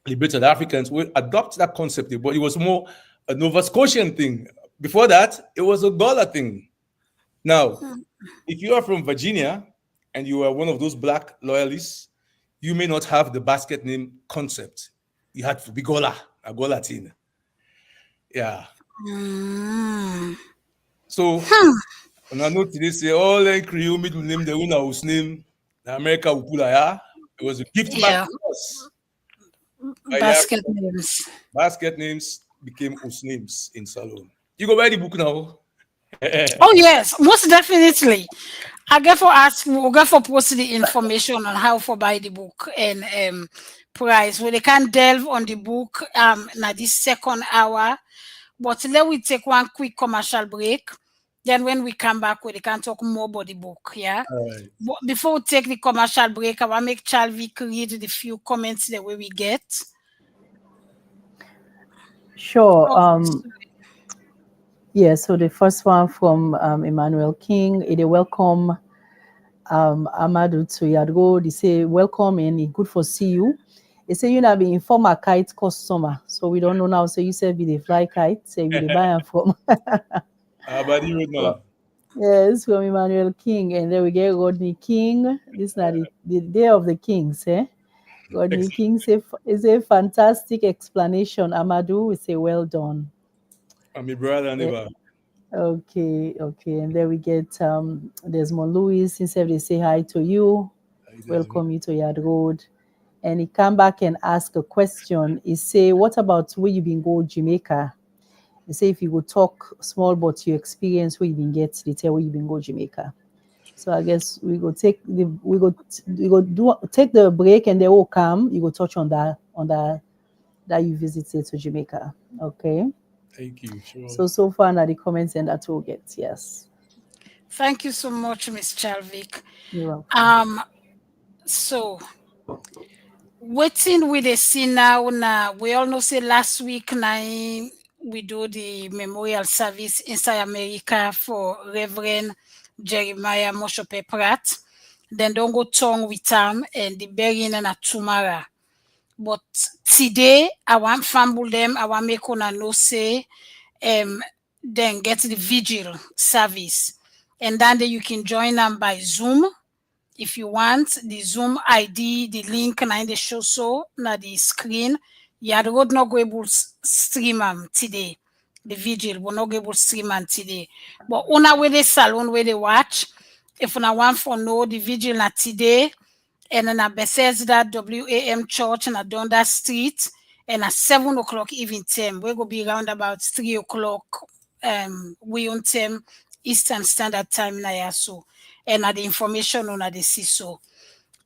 liberated Africans will adopt that concept, but it was more a Nova Scotian thing. Before that, it was a Gullah thing. Now, if you are from Virginia and you are one of those black loyalists, you may not have the basket name concept. You had to be Gullah, a Gullah thing. Yeah. So, when I know today say all the Creole middle name, the winner whose name America Upula, it was a gift back to us. Basket names. Basket names became whose names in salon. You go buy the book now. Oh yes, most definitely. I get for ask, we'll get for post the information on how to buy the book and price. Well, they can delve on the book now this second hour. But let we take one quick commercial break. Then when we come back, we can talk more about the book. Yeah. Right. But before we take the commercial break, I want to make Chalvik read the few comments the way we get. Sure. Yeah, so the first one from Emmanuel King, they welcome Amadu to Yadgo. They say, welcome and good for see you. They say, you know, be inform a kite customer. So we don't know now. So you said, be the fly kite. Say, we the buy and from. Yes, from Emmanuel King. And then we get Rodney King. This is not the day of the kings, eh? Rodney King say, is a fantastic explanation. Amadu, we say, well done. I'm a brother never. Okay. And then we get Desmond Lewis. Instead they say hi to you, welcome you to Yard Road, and he come back and ask a question. He say, what about where you been go Jamaica? He say if you go talk small but your experience where you been get, they tell where you been go Jamaica. So I guess we go take the take the break and they will come. You go touch on that you visited to Jamaica. Okay. Thank you. Sure. So far now the comments and that will get, yes. Thank you so much, Ms. Chalvik. You're welcome. So waiting with the scene now. We all know say last week now we do the memorial service inside America for Reverend Jeremiah Moshope Pratt. Then don't go tongue with him and the burying and a tomorrow. But today I want fumble them. I want make una know say then get the vigil service. And then you can join them by Zoom. If you want the Zoom ID, the link in the show so na the screen. Yeah, the road not go able stream today. The vigil will not go able stream today. But una with the salon where they watch. If una want for know the vigil na today, and then a Bethesda WAM Church and a Donda Street, and at 7 o'clock even time. We go be around about 3 o'clock we on time Eastern Standard Time na so. And at the information on the CISO.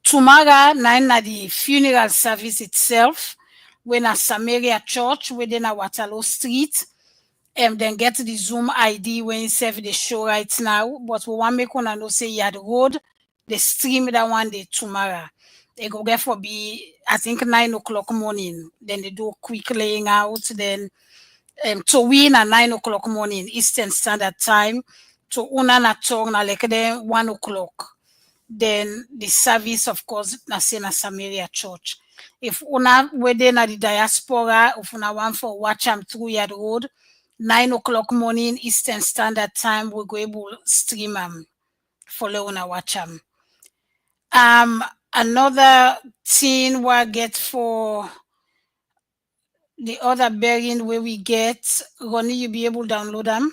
Tomorrow, 9 at the funeral service itself, when a Samaria Church within a Waterloo Street, and then get the Zoom ID when you serve the show right now. But we want to make one know say you had the road, the stream that one day tomorrow. They go get for be, I think 9 o'clock morning. Then they do quick laying out. Then to win at 9 o'clock morning Eastern Standard Time. To una na tongue na like then 1 o'clock. Then the service, of course, na Sena Samaria Church. If una within at the diaspora, if una want for watch them through your road, 9 o'clock morning Eastern Standard Time, we go able stream follow una watch them. Another thing we get for the other bearing where we get, Ronnie, you be able to download them.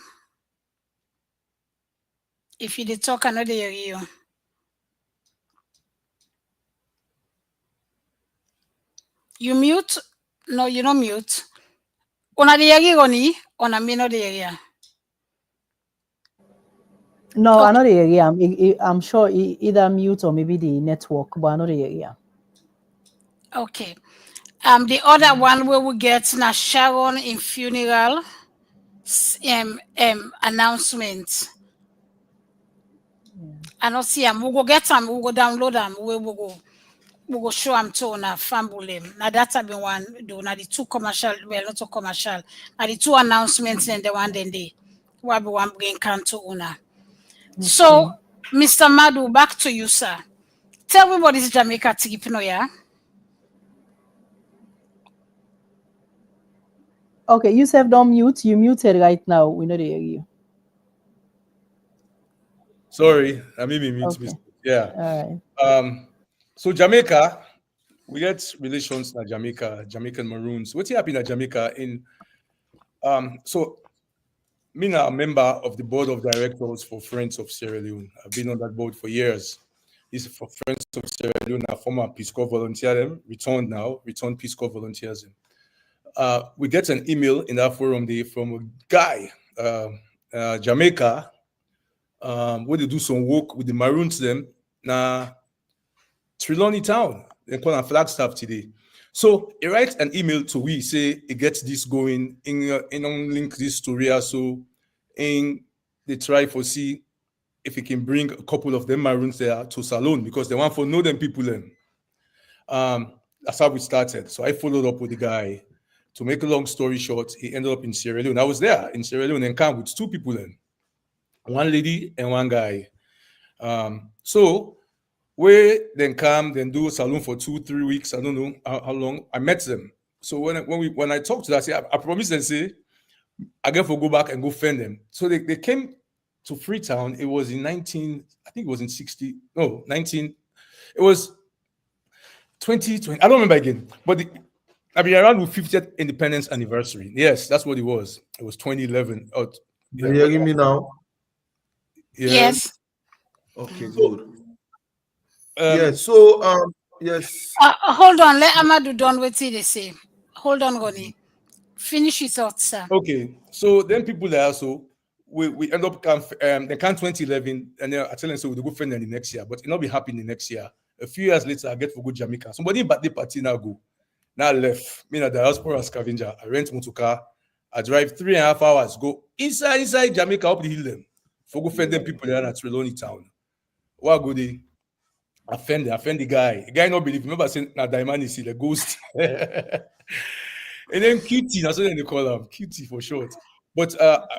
If you did talk, another area. You mute? No, you don't mute. On the area, Ronnie, on a minor area. No, okay. Another area. I'm sure either mute or maybe the network, but another area. Okay. The other one where we get na Sharon in funeral announcement. I don't see them. We go get them. We go download them. We go show them to our family. Now that's been one do. Now the two commercial, well not so commercial. Now the two announcements and the one then they will be one bring can to una. Okay. So, Mr. Madu, back to you, sir. Tell me what is Jamaica trip no yeah. Okay, you said don't mute. You muted right now. We know they hear you. Sorry, I made me mute. Okay. Yeah. All right. So Jamaica, we get relations in Jamaica, Jamaica and Maroons. What's happening in Jamaica? So me now a member of the board of directors for Friends of Sierra Leone. I've been on that board for years. This is for Friends of Sierra Leone, a former Peace Corps volunteer, returned Peace Corps volunteers. We get an email in that forum from a guy, Jamaica, where they do some work with the Maroons them na Trelawney town. They call them Flagstaff today. So he writes an email to we say he gets this going in link this story so in they try for see if he can bring a couple of them Maroons there to Salone because they want for know them people them. That's how we started. So I followed up with the guy. To make a long story short, he ended up in Sierra Leone. I was there in Sierra Leone and camp with two people then. One lady and one guy. So we then come, then do a salon for 2-3 weeks. I don't know how long. I met them. So when I talked to them, I said, I promised and say, I get to go back and go fend them. So they came to Freetown. It was in 19, I think it was in 60, no, 19, it was 2020. I don't remember again, but I mean, around the 50th independence anniversary. Yes, that's what it was. It was 2011. Oh, yeah. You hearing me now? Yes. Okay, good. Yes. So, yes. Hold on. Let Amadu done what they say. Hold on, Ronnie. Finish your thoughts, sir. Okay. So then people there, so we end up they can 2011, and then I tell them so we go friend in the next year, but it not be happening the next year. A few years later, I get for go Jamaica. Somebody but the party now go. Now left. Me na diaspora scavenger. I rent motor car. I drive 3.5 hours. Go inside Jamaica up the hill them. For go find them people there at Trelawney town. What go they? offend the guy. The guy not believe. Remember saying na Daimani see the ghost. And then Cutie, that's what they call him, Cutie for short. But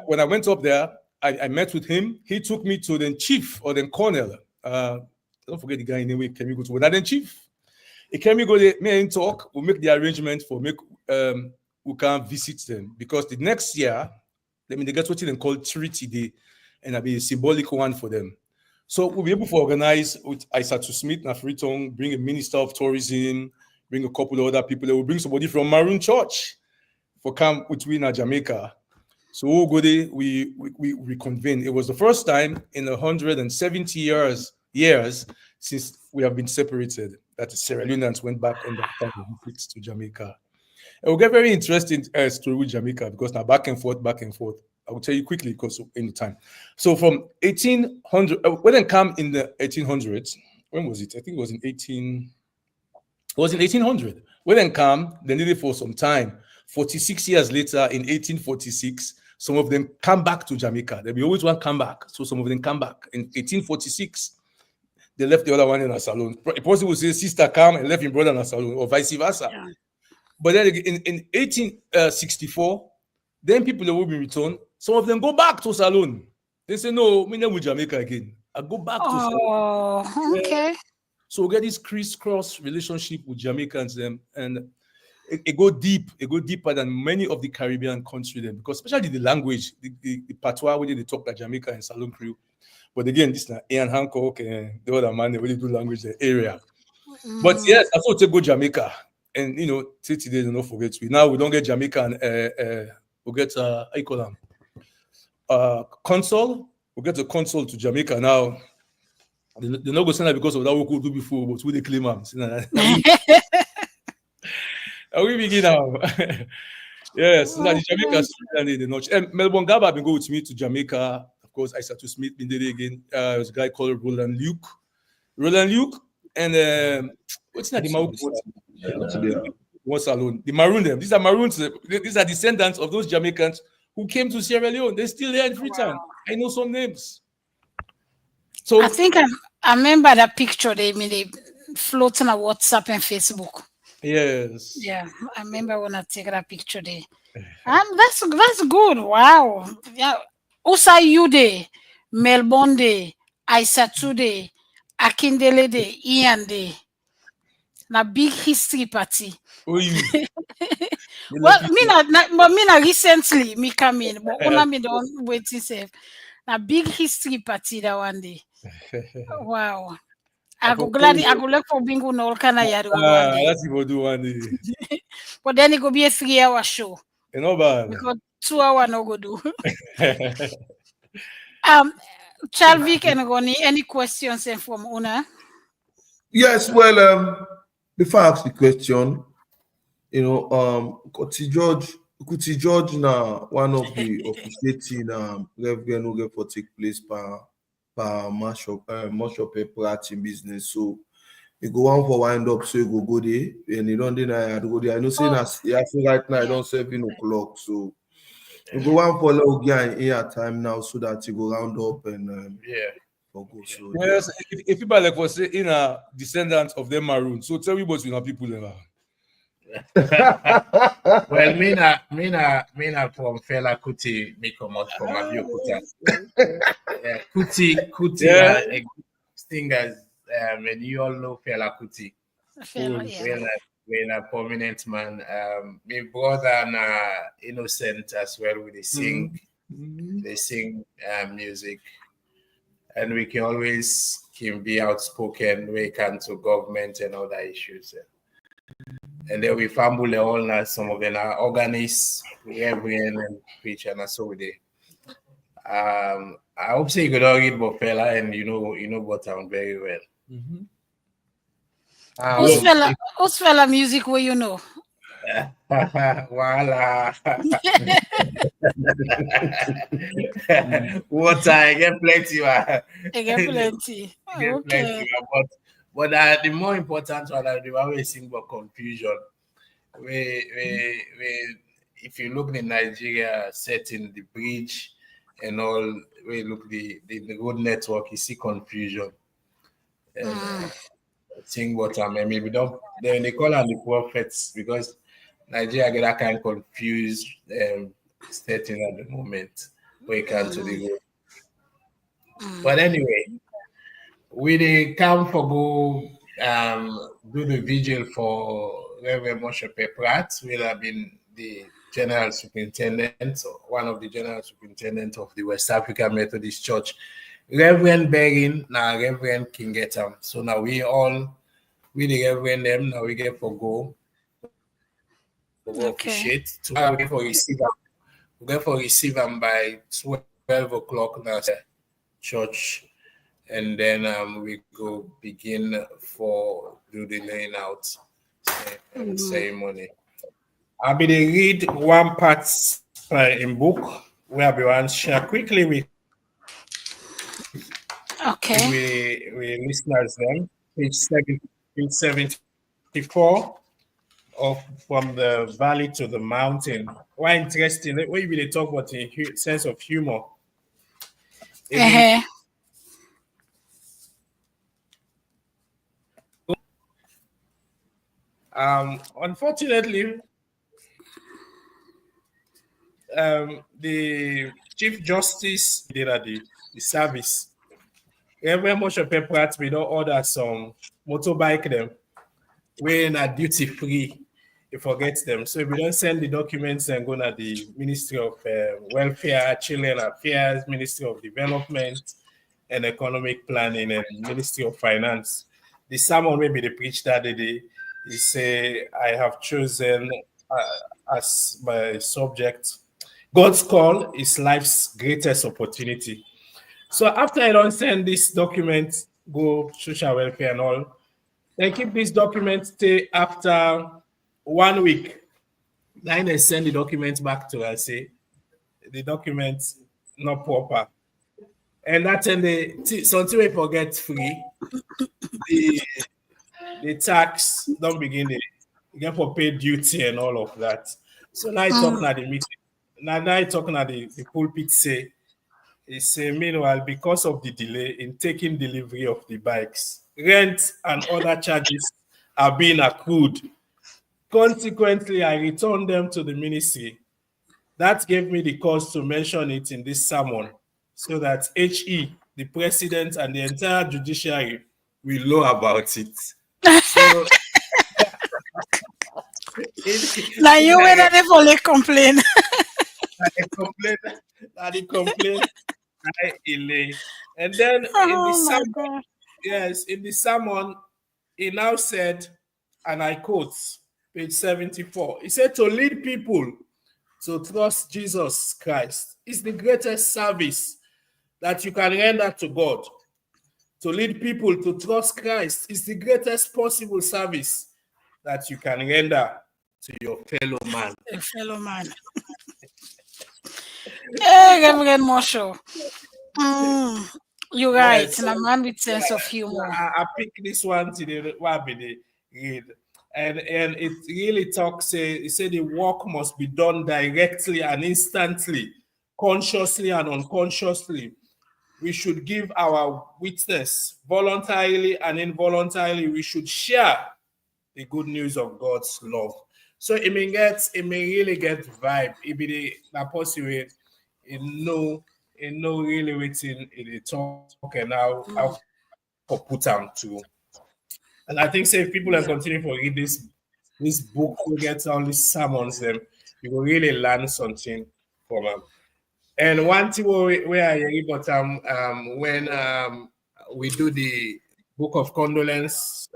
when I went up there, I met with him. He took me to the chief or the colonel. Don't forget the guy anyway. Can we go to then chief? He can we go there, me and talk. We'll make the arrangement for we can visit them because the next year, they get what they call Treaty Day, and it'll be a symbolic one for them. So we'll be able to organize with Isatu Smith, Nafritong, bring a minister of tourism, bring a couple of other people. They will bring somebody from Maroon Church for camp between Jamaica. So we'll go there, we reconvene. It was the first time in 170 years since we have been separated that the Sierra Leoneans went back on that time to Jamaica. It will get very interesting story with Jamaica because now back and forth. I will tell you quickly because of any time. So from 1800, when they come in the 1800s, when was it? I think it was in 1800. When they come, they needed for some time. 46 years later, in 1846, some of them come back to Jamaica. They always want to come back. So some of them come back. In 1846, they left the other one in a salon. A person would say, sister come and left his brother in a salon, or vice versa. Yeah. But then in 1864, then people that will be returned, some of them go back to salon. They say, no, we never Jamaica again. I go back to salon. Oh, okay. So we get this crisscross relationship with Jamaicans, and it go deeper than many of the Caribbean countries, because especially the language, the patois where they talk like Jamaica and Salon Creole. But again, this is Ian Hancock and the other man, they really do language the area. But yes, I thought to go Jamaica. And today, don't forget now we don't get Jamaica and we get how you call them? Consul. We get a consul to Jamaica now. They're not going to send that because of that we could do before, but we they claim them. We begin now. Yes, the Jamaica and the North. Melbourne Gaba been go with me to Jamaica. Of course, Isatu Smith been there again. There's a guy called Roland Luke, and what's that? The Maroon. The Maroon them. These are Maroons. These are descendants of those Jamaicans who came to Sierra Leone. They're still there in Freetown. I know some names. So I think I remember that picture they floating on WhatsApp and Facebook. Yes. Yeah, I remember when I take that picture there. That's good. Wow. Yeah. Osa Yude, Melbourne Day, Aisatu Day, Akindele Day, Ian Day. Na big history party. Oh, you. Well, me not recently me come in, but when me don't wait to say. Na big history party that one day. Wow. I go look for bingo no kind of yard one day. That's what do one day. But then it go be a 3-hour show. No bad. Because 2 hours no go do. Chalvik and Ronnie, any questions from Una? Yes, well, before I ask the question, Kuti George now one of the officiating Reverend who for take place per mashup party business. So you go on for wind up, so you go there, and you don't deny go there. I know saying right now I don't 7 o'clock, so you go on for long here time now so that you go round up and go. So yes, if people like was say in a descendant of them Maroon, so tell me what you know people there. Well, me na from Fela Kuti, me come out from Abiyokuta. Kuti, singers, and you all know Fela Kuti. We're a prominent man. My brother and Innocent as well. They sing music, and we can always be outspoken when it comes to government and other issues. And then we fumble all now. Some of them are organists, reverend and preacher, and so we did. I hope so you could all read about Fela, and you know what town very well. Who's Fela music where you know? Voila. What I get plenty. I get plenty. Okay. But the more important one, I always think about confusion. If you look in Nigeria, setting the bridge and all, we look the road network, you see confusion. thing what I mean we don't then they call them the prophets because Nigeria get that kind of confused setting at the moment where it comes to the road. But anyway, we dey come for go do the vigil for Reverend Moshe Pratt, will have been the general superintendent, or one of the general superintendent of the West African Methodist Church. Reverend Berin, now Reverend Kingetam. So now we the Reverend them, now we get for go. Officiate. Tomorrow we get for receive them. We get for receive them by 12 o'clock now, church. And then we go begin for do the laying out ceremony. I'll be to read one part in book where I'll be one share quickly with we listeners then page 74 of From the Valley to the Mountain. Why interesting? When you really talk about the sense of humor. Unfortunately, the Chief Justice did at the service. Every much of paper we don't order some motorbike them when are duty free. You forget them. So if we don't send the documents and go to the Ministry of Welfare, Children Affairs, Ministry of Development and Economic Planning, and Ministry of Finance. The sermon maybe they preach that day. He say, I have chosen as my subject. God's call is life's greatest opportunity. So after I don't send this document, go social welfare and all, then keep this document till after 1 week. Then they send the document back to us, say, the document not proper. And that's when something we forget free, the tax don't begin it. You get for pay duty and all of that. So now you're talking at the meeting. Now you're talking at the pulpit say, meanwhile, because of the delay in taking delivery of the bikes, rent and other charges are being accrued. Consequently, I returned them to the ministry. That gave me the cause to mention it in this sermon so that HE, the president, and the entire judiciary will know about it. So, now you were not fully complain. I complain. And then in the sermon, he now said, and I quote, page 74, he said, to lead people to trust Jesus Christ is the greatest service that you can render to God. To lead people to trust Christ is the greatest possible service that you can render to your fellow man. A fellow man. Hey, Reverend Moshe. You're right. Yes, And a man with sense of humor. I pick this one to the read. And it really talks, it said the work must be done directly and instantly, consciously and unconsciously. We should give our witness voluntarily and involuntarily. We should share the good news of God's love. So it may really get vibe. It be the possible. It know really waiting in the talk and how put them to. And I think if people are continuing to read this book, we get all these sermons, them you will really learn something from them. And one thing where I read about when we do the book of condolence,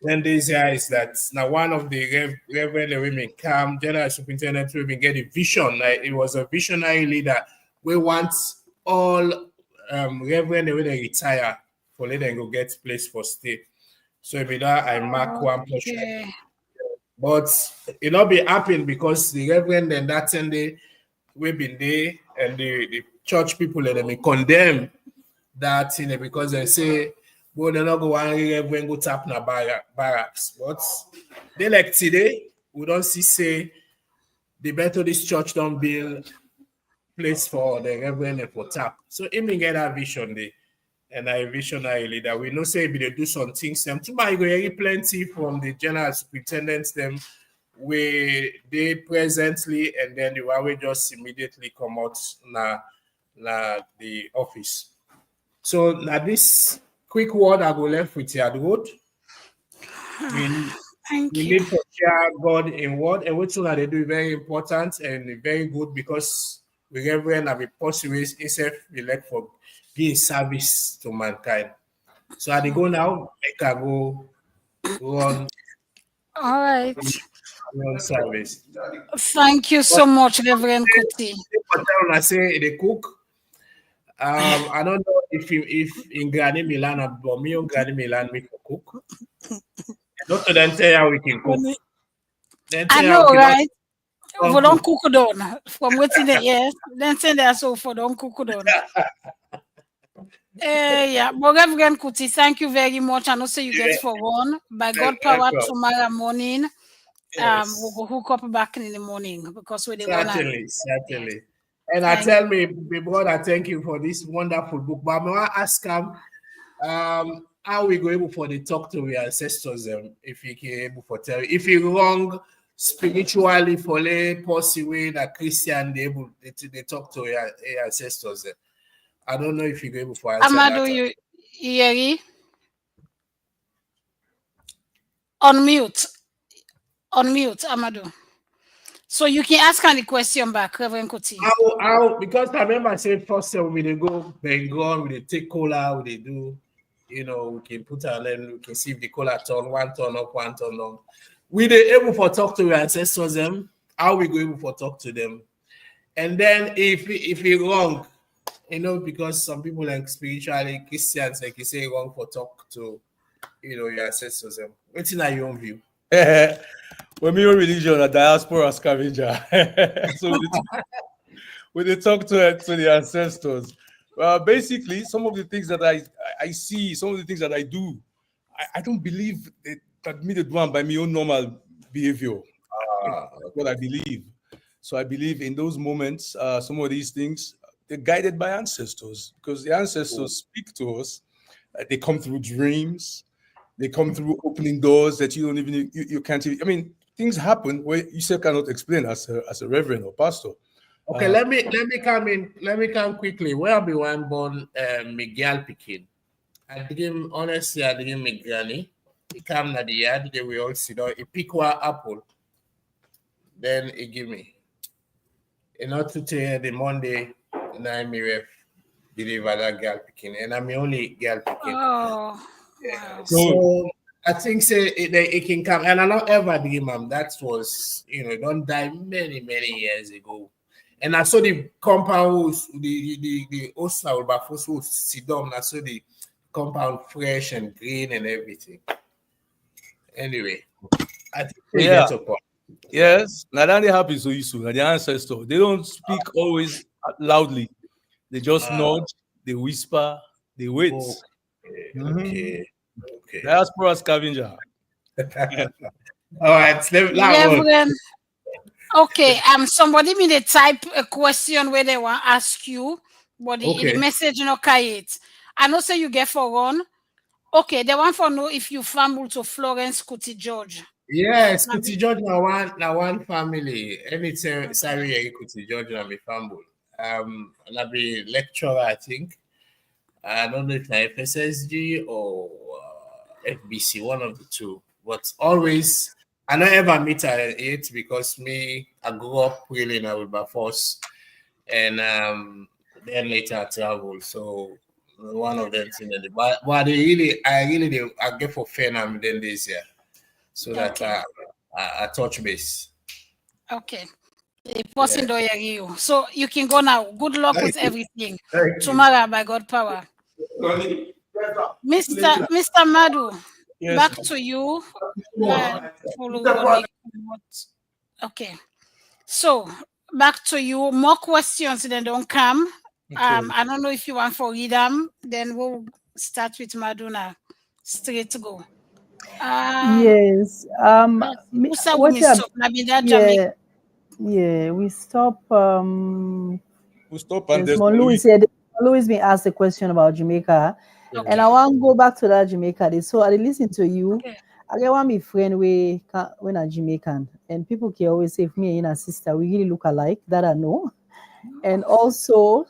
then this year is that now one of the Reverend women come, General Superintendent women get a vision. Like it was a visionary leader. We want all Reverend when they retire for let them go get place for stay. So with that I mark one portion. But it not be happening because the Reverend then that Sunday we've been there and the church people let them condemn that thing because they say, well, they're not going to go tap na barracks. But they like today, we don't say the Methodist church don't build place for the Reverend for tap. So he may get that vision there. and a visionary leader. We know say if they do some things, them tomorrow you go hear plenty from the general superintendents them where they presently, and then the one we just immediately come out na the office. So now this quick word I go left with you, road. We need to share God in word, and which one they do very important and very good because we everyone have a possible itself elect for being service to mankind. So I go now, I can go run. All right. Run service. Thank you so much, Reverend Kuti. I say they cook. I don't know if in Granny Milan, but me on Granny Milan make a cook. Not to then tell how we can cook. I know, right? We don't cook down. From waiting there, yes. Then say there so for don't cook down. Yeah, but Reverend Kuti, thank you very much. I know say you get for one. By God power, tomorrow morning, we'll go hook up back in the morning because we certainly. And I tell me, my brother, thank you for this wonderful book. But I'm gonna ask him, how we go able for the talk to your ancestors? If you can able for tell, if you wrong spiritually for lay possibly that Christian they able they talk to your ancestors. I don't know if you go able for answer Amadu, you hear? Unmute, Amadu. So you can ask any question back, Reverend Kuti. How because I remember I said first time we they go Bengal, we they take cola, we they do, we can put our name, we can see if the cola turn one turn up, one turn down. We they able for talk to your ancestors them, how we go able for talk to them. And then if we wrong, because some people like spiritually Christians like you say wrong for talk to your ancestors them. What's in your own view? When we are religion, a diaspora scavenger. So when they talk to the ancestors, basically some of the things that I see, some of the things that I do, I don't believe that me did one by my own normal behavior. What I believe. So I believe in those moments, some of these things, they're guided by ancestors because the ancestors speak to us. They come through dreams. They come through opening doors that you don't even, you can't even, I mean, things happen where you still cannot explain as a reverend or pastor. Okay, let me come quickly. Where I be one born Miguel Pikin. I dream honestly, I dream my granny. He come to the yard, they will all sit down. He pick one apple, then he give me. Not to tell the Monday, and me ref deliver that girl Pikin, and I'm the only girl Pikin. Oh. Wow. So I think say it can come, and I don't ever dream that was don't die many years ago. And I saw the compound the Osna will first sit down. I saw the compound fresh and green and everything. Anyway, I think we get a point. Yes, now that they happen so useful. The ancestors, they don't speak always loudly. They just nod, they whisper, they wait. Okay. Diaspora scavenger. All right, Reverend. Okay, somebody made a type a question where they want to ask you, but the message no it. I know say you get for one. Okay, they want for know if you family to Florence Kuti George. Yes, Kuti George now one family. Anytime sorry Kuti George na my family. And I be lecturer, I think. I don't know if I FSSG or FBC, one of the two. But always, I don't ever meet her at 8 because I grew up really in Wilberforce, and then later I travel. So one of them things. But I get for Fenam then this year, so that I touch base. Okay. The person don't hear you. So you can go now. Good luck with everything. Tomorrow by God power. Mr. Madu, back to you. Okay. So back to you. More questions then don't come. I don't know if you want to read them. Then we'll start with Maduna. Straight to go. Yes. We stop. We stop and Louis been asked a question about Jamaica, And I want to go back to that Jamaica day. So I listen to you. I get one my friend when I'm Jamaican, and people can always say, if me and a sister, we really look alike. That I know. And also,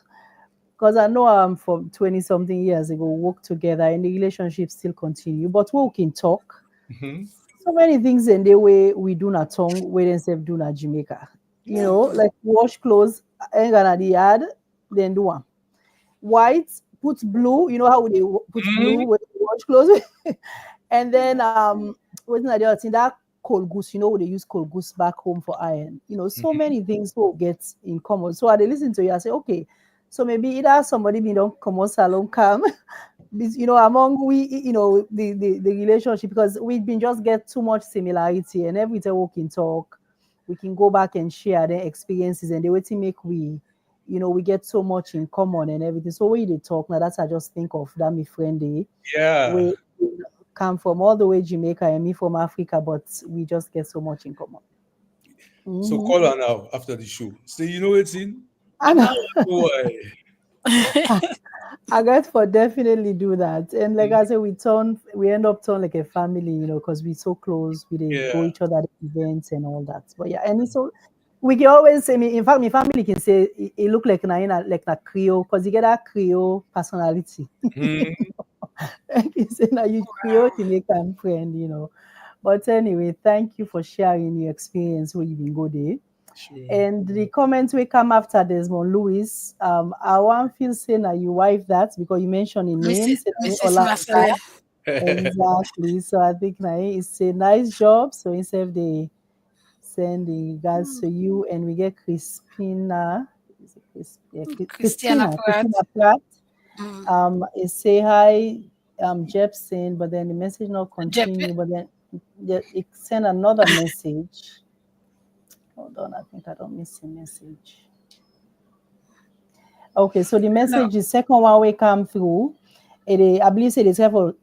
because I know I'm from 20 something years ago, work together, and the relationship still continue. But we can talk. So many things in the way we do not tongue, we themselves do not Jamaica. You know, like wash clothes, hang on the yard, then do one. White, put blue, you know how they put blue when they wash clothes. And then what's the other thing? That cold goose, you know, they use cold goose back home for iron. You know, so many things will get in common. So I listen to you, I say, okay, so maybe either somebody me don't come on salon come. You know, among we, you know, the relationship, because we've been just get too much similarity, and every time we can talk, we can go back and share their experiences, and the way to make we, you know, we get so much in common and everything. So when they talk now, that's I just think of that my friend day. Yeah. We come from all the way Jamaica and me from Africa, but we just get so much in common. So call her now after the show. Say, you know what's in? I know. Boy. I guess for definitely do that. And like I said, we end up turn like a family, you know, because we're so close. We go each other at events and all that. But yeah, and so we can always say me. In fact, my family can say it look like a Creole, because you get that Creole personality. You say now you Creole Jamaican friend, you know. But anyway, thank you for sharing your experience where you been go there. And the comments will come after Desmond Lewis. I want feel say now you wife that because you mentioned in names. Mrs. Massally. Exactly. So I think now it's a nice job. So instead of they send the regards to you, and we get Christina Pratt. It say hi, Jepson, but then the message not continue, but then it send another message. Hold on, I think I don't miss a message. Okay, so the message, the second one will come through. I believe say it's for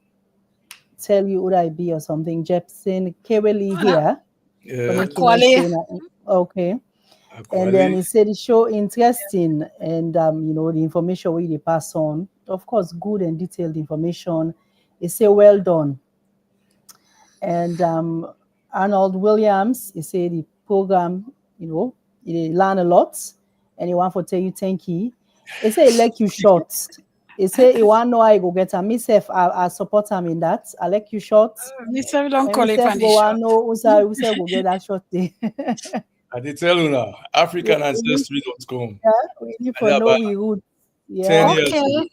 tell you would I be or something. Jepson Keweli here. Okay. And then he said it show interesting, and you know, the information we pass on. Of course, good and detailed information. He say well done. And Arnold Williams, he said the program, you know, he learn a lot, and he want to tell you thank you. He say he like you short. He say he want know how I go get him. Myself, I support him in that. I like you short. Myself don't call it for short. Know who say go get that short day. I did tell you now, African.ancestry.com. Yeah, we need to know we would. Yeah. 10 years ago.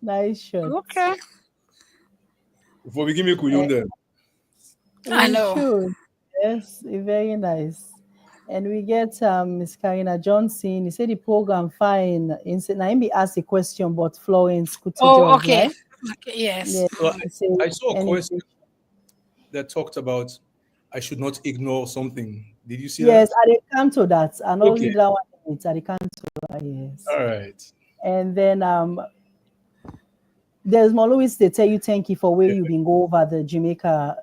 Nice shot. Okay. Before we give me Kuyun then. I know. Should. Yes, very nice. And we get Miss Karina Johnson. He said the program fine. Now he asked a question, but Florence could okay. Right? Okay, yes. Yeah, well, I saw a question that talked about I should not ignore something. Did you see that? Yes, I come to that. I know leave that one. I come to that, yes. All right. And then there's more Louis, they tell you thank you for where you've been go over the Jamaica.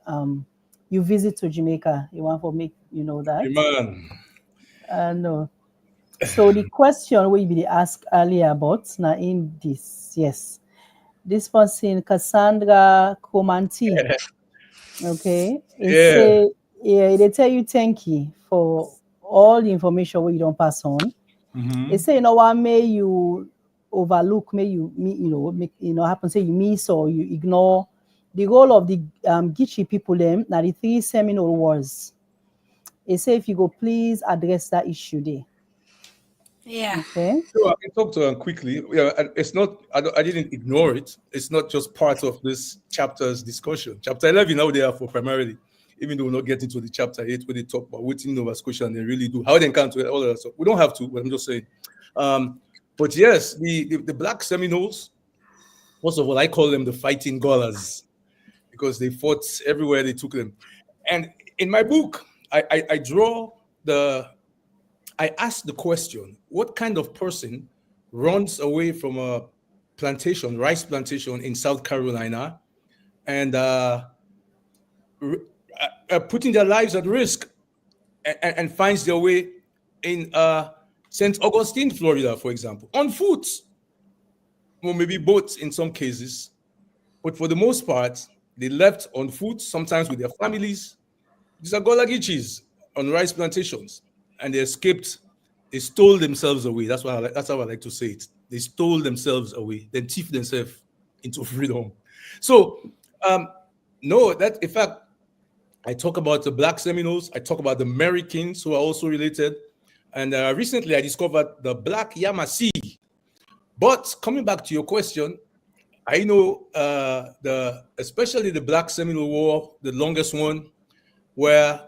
You visit to Jamaica. You want to make you know that? Man. No. So the question we be asked earlier about now in this, yes. This person Cassandra Comanti. Okay. They tell you thank you for all the information where you don't pass on. They say, you know what, may you overlook, may you make, happen, say you miss or you ignore the role of the Gichi people them, now the 3 Seminole Wars. They say if you go please address that issue there. Yeah. Okay. So I can talk to her quickly. Yeah, it's not. I didn't ignore it. It's not just part of this chapter's discussion. Chapter 11 now they are for primarily, even though we're not getting to the chapter 8 where they talk about waiting over question. They really do how they encounter all of that stuff. We don't have to, but I'm just saying. But yes, the Black Seminoles. First of all, I call them the fighting Gullahs because they fought everywhere they took them. And in my book, I asked the question, what kind of person runs away from a plantation, rice plantation in South Carolina and putting their lives at risk and finds their way in St. Augustine, Florida, for example, on foot, or maybe boats in some cases, But for the most part, they left on foot, sometimes with their families. These are Gullah Geechees on rice plantations, and they escaped. They stole themselves away. That's how I like to say it. They stole themselves away, then thieved themselves into freedom. So, no, that in fact, I talk about the Black Seminoles. I talk about the Americans who are also related. And recently, I discovered the Black Yamasee. But coming back to your question, I know especially the Black Seminole War, the longest one, where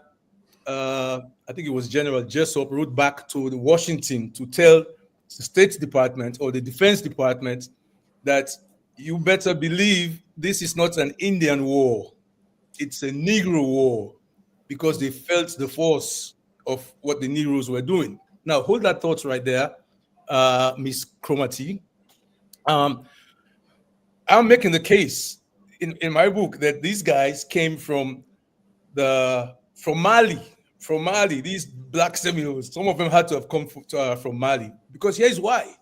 I think it was General Jessup wrote back to Washington to tell the State Department or the Defense Department that you better believe this is not an Indian war. It's a Negro war, because they felt the force of what the Negroes were doing. Now, hold that thought right there, Miss Cromartie. I'm making the case in my book that these guys came from Mali. From Mali, these Black Seminoles, some of them had to have come from Mali. Because here's why.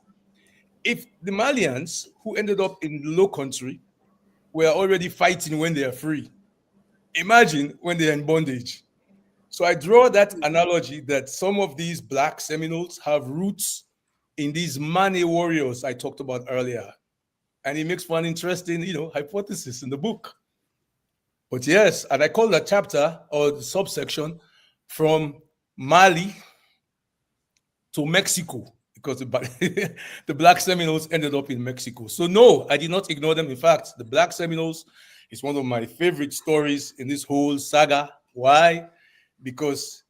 If the Malians, who ended up in the Low Country, were already fighting when they are free, imagine when they're in bondage. So I draw that analogy that some of these Black Seminoles have roots in these Mane warriors I talked about earlier. And it makes for an interesting, hypothesis in the book. But yes, and I call that chapter or the subsection from Mali to Mexico, because the Black Seminoles ended up in Mexico. So no, I did not ignore them. In fact, the Black Seminoles is one of my favorite stories in this whole saga. Why? Because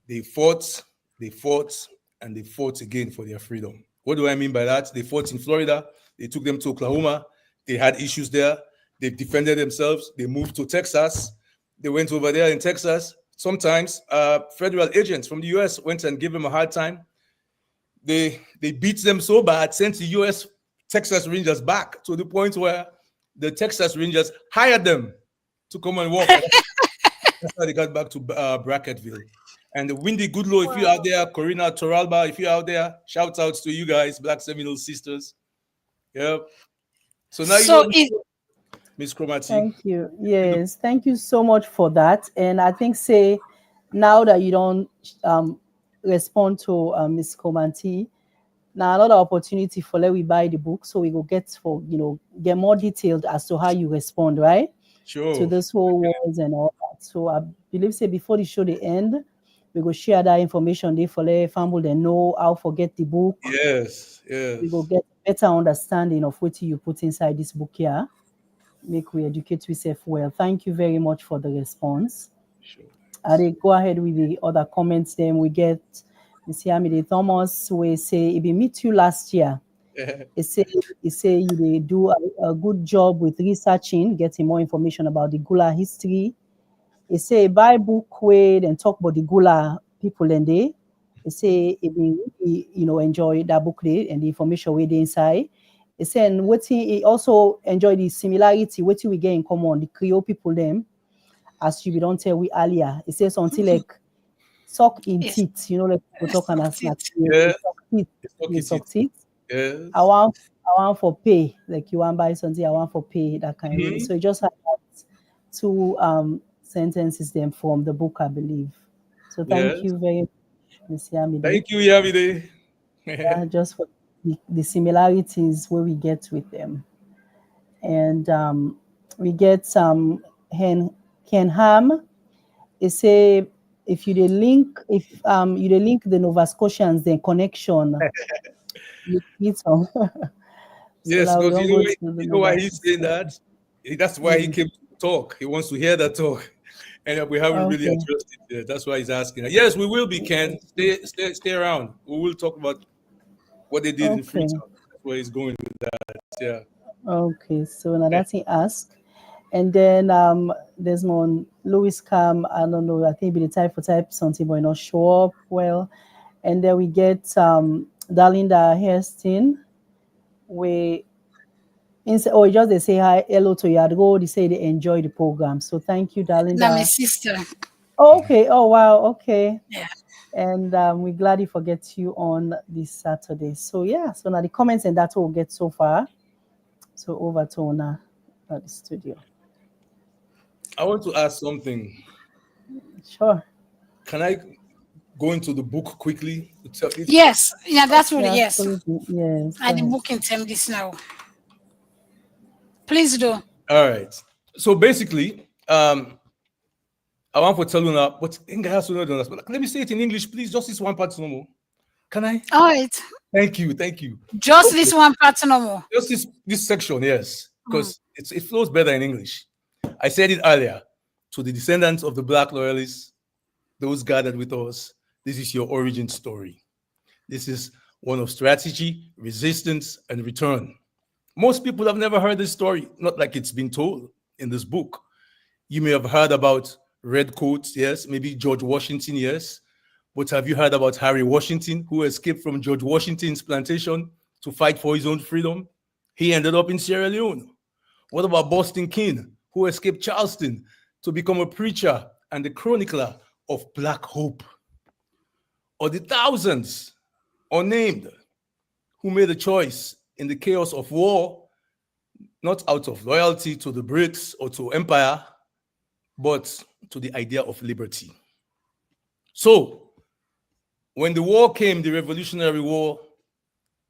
they fought, and they fought again for their freedom. What do I mean by that? They fought in Florida. They took them to Oklahoma. They had issues there. They defended themselves. They moved to Texas. They went over there in Texas. Sometimes federal agents from the U.S. went and gave them a hard time. They beat them so bad, sent the U.S. Texas Rangers back to the point where the Texas Rangers hired them to come and work. That's how they got back to Brackettville. And the Windy Goodlow, if you're out there, Corina Toralba, if you're out there, shout outs to you guys, Black Seminole sisters. Yep. So now Miss Cromartie. Thank you. Yes, thank you so much for that. And I think, now that you don't respond to Miss Cromartie, now another opportunity for let we buy the book, so we go get more detailed as to how you respond, right? Sure. To this whole wars and all that. So I believe before the show they end, we go share that information there for let family they know how forget the book. Yes. We go get better understanding of what you put inside this book here. Make we educate ourselves well. Thank you very much for the response. Sure. I go ahead with the other comments. Then we get Mr. Amide Thomas. We say if we meet you last year, he say you do a good job with researching, getting more information about the Gullah history. He say buy book with and talk about the Gullah people and they. He say if we enjoy that book there and the information we inside. He said he also enjoy the similarity, what we get in common, the Creole people them, as you don't tell we earlier. It says something like suck in teeth, like we talk on us like suck teeth. Yes. I want for pay, like you want buy something, I want for pay, that kind of way. So you just have two sentences them from the book, I believe. So thank you very much, Ms. Yamide. Thank you, Yamide. Just for the similarities where we get with them. And we get some Ken Ham. They say if you link the Nova Scotians, the connection. You need some. Yes, because you know why he's saying that? That's why he came to talk. He wants to hear that talk. And we haven't really addressed it yet. That's why he's asking. Yes, we will be, Ken. Stay around. We will talk about what they did in Freetown. That's where he's going with that. Yeah. Okay, so now that's he asked. And then there's one Louis Cam, I don't know, I think it'll be the type something, but not show up well. And then we get Darlinda Hairston. Just they say hi, hello to Yadgo. They say they enjoy the program. So thank you, Darlinda. That's my sister. Okay. Oh wow. Okay. Yeah. And we're glad he forgets you on this Saturday. So yeah. So now the comments and that's all we'll get so far. So over to Ona. at the studio. I want to ask something. Sure. Can I go into the book quickly? Yes, yeah, that's what. Yeah, Yes, absolutely. Yes. I go the ahead. book in term this now. Please do. All right. So basically, I want to tell you now, but has to know this. But let me say it in English, please. Just this one part no more. Can I? All right. Thank you. Thank you. Just this one part no more. Just this section, yes, because it flows better in English. I said it earlier. To the descendants of the Black loyalists, those gathered with us, this is your origin story. This is one of strategy, resistance, and return. Most people have never heard this story, not like it's been told in this book. You may have heard about redcoats, yes, maybe George Washington, yes, but have you heard about Harry Washington, who escaped from George Washington's plantation to fight for his own freedom? He ended up in Sierra Leone. What about Boston King, who escaped Charleston to become a preacher and the chronicler of Black hope? Or the thousands, unnamed, who made a choice in the chaos of war, not out of loyalty to the Brits or to empire, but to the idea of liberty. So, when the war came, the Revolutionary War,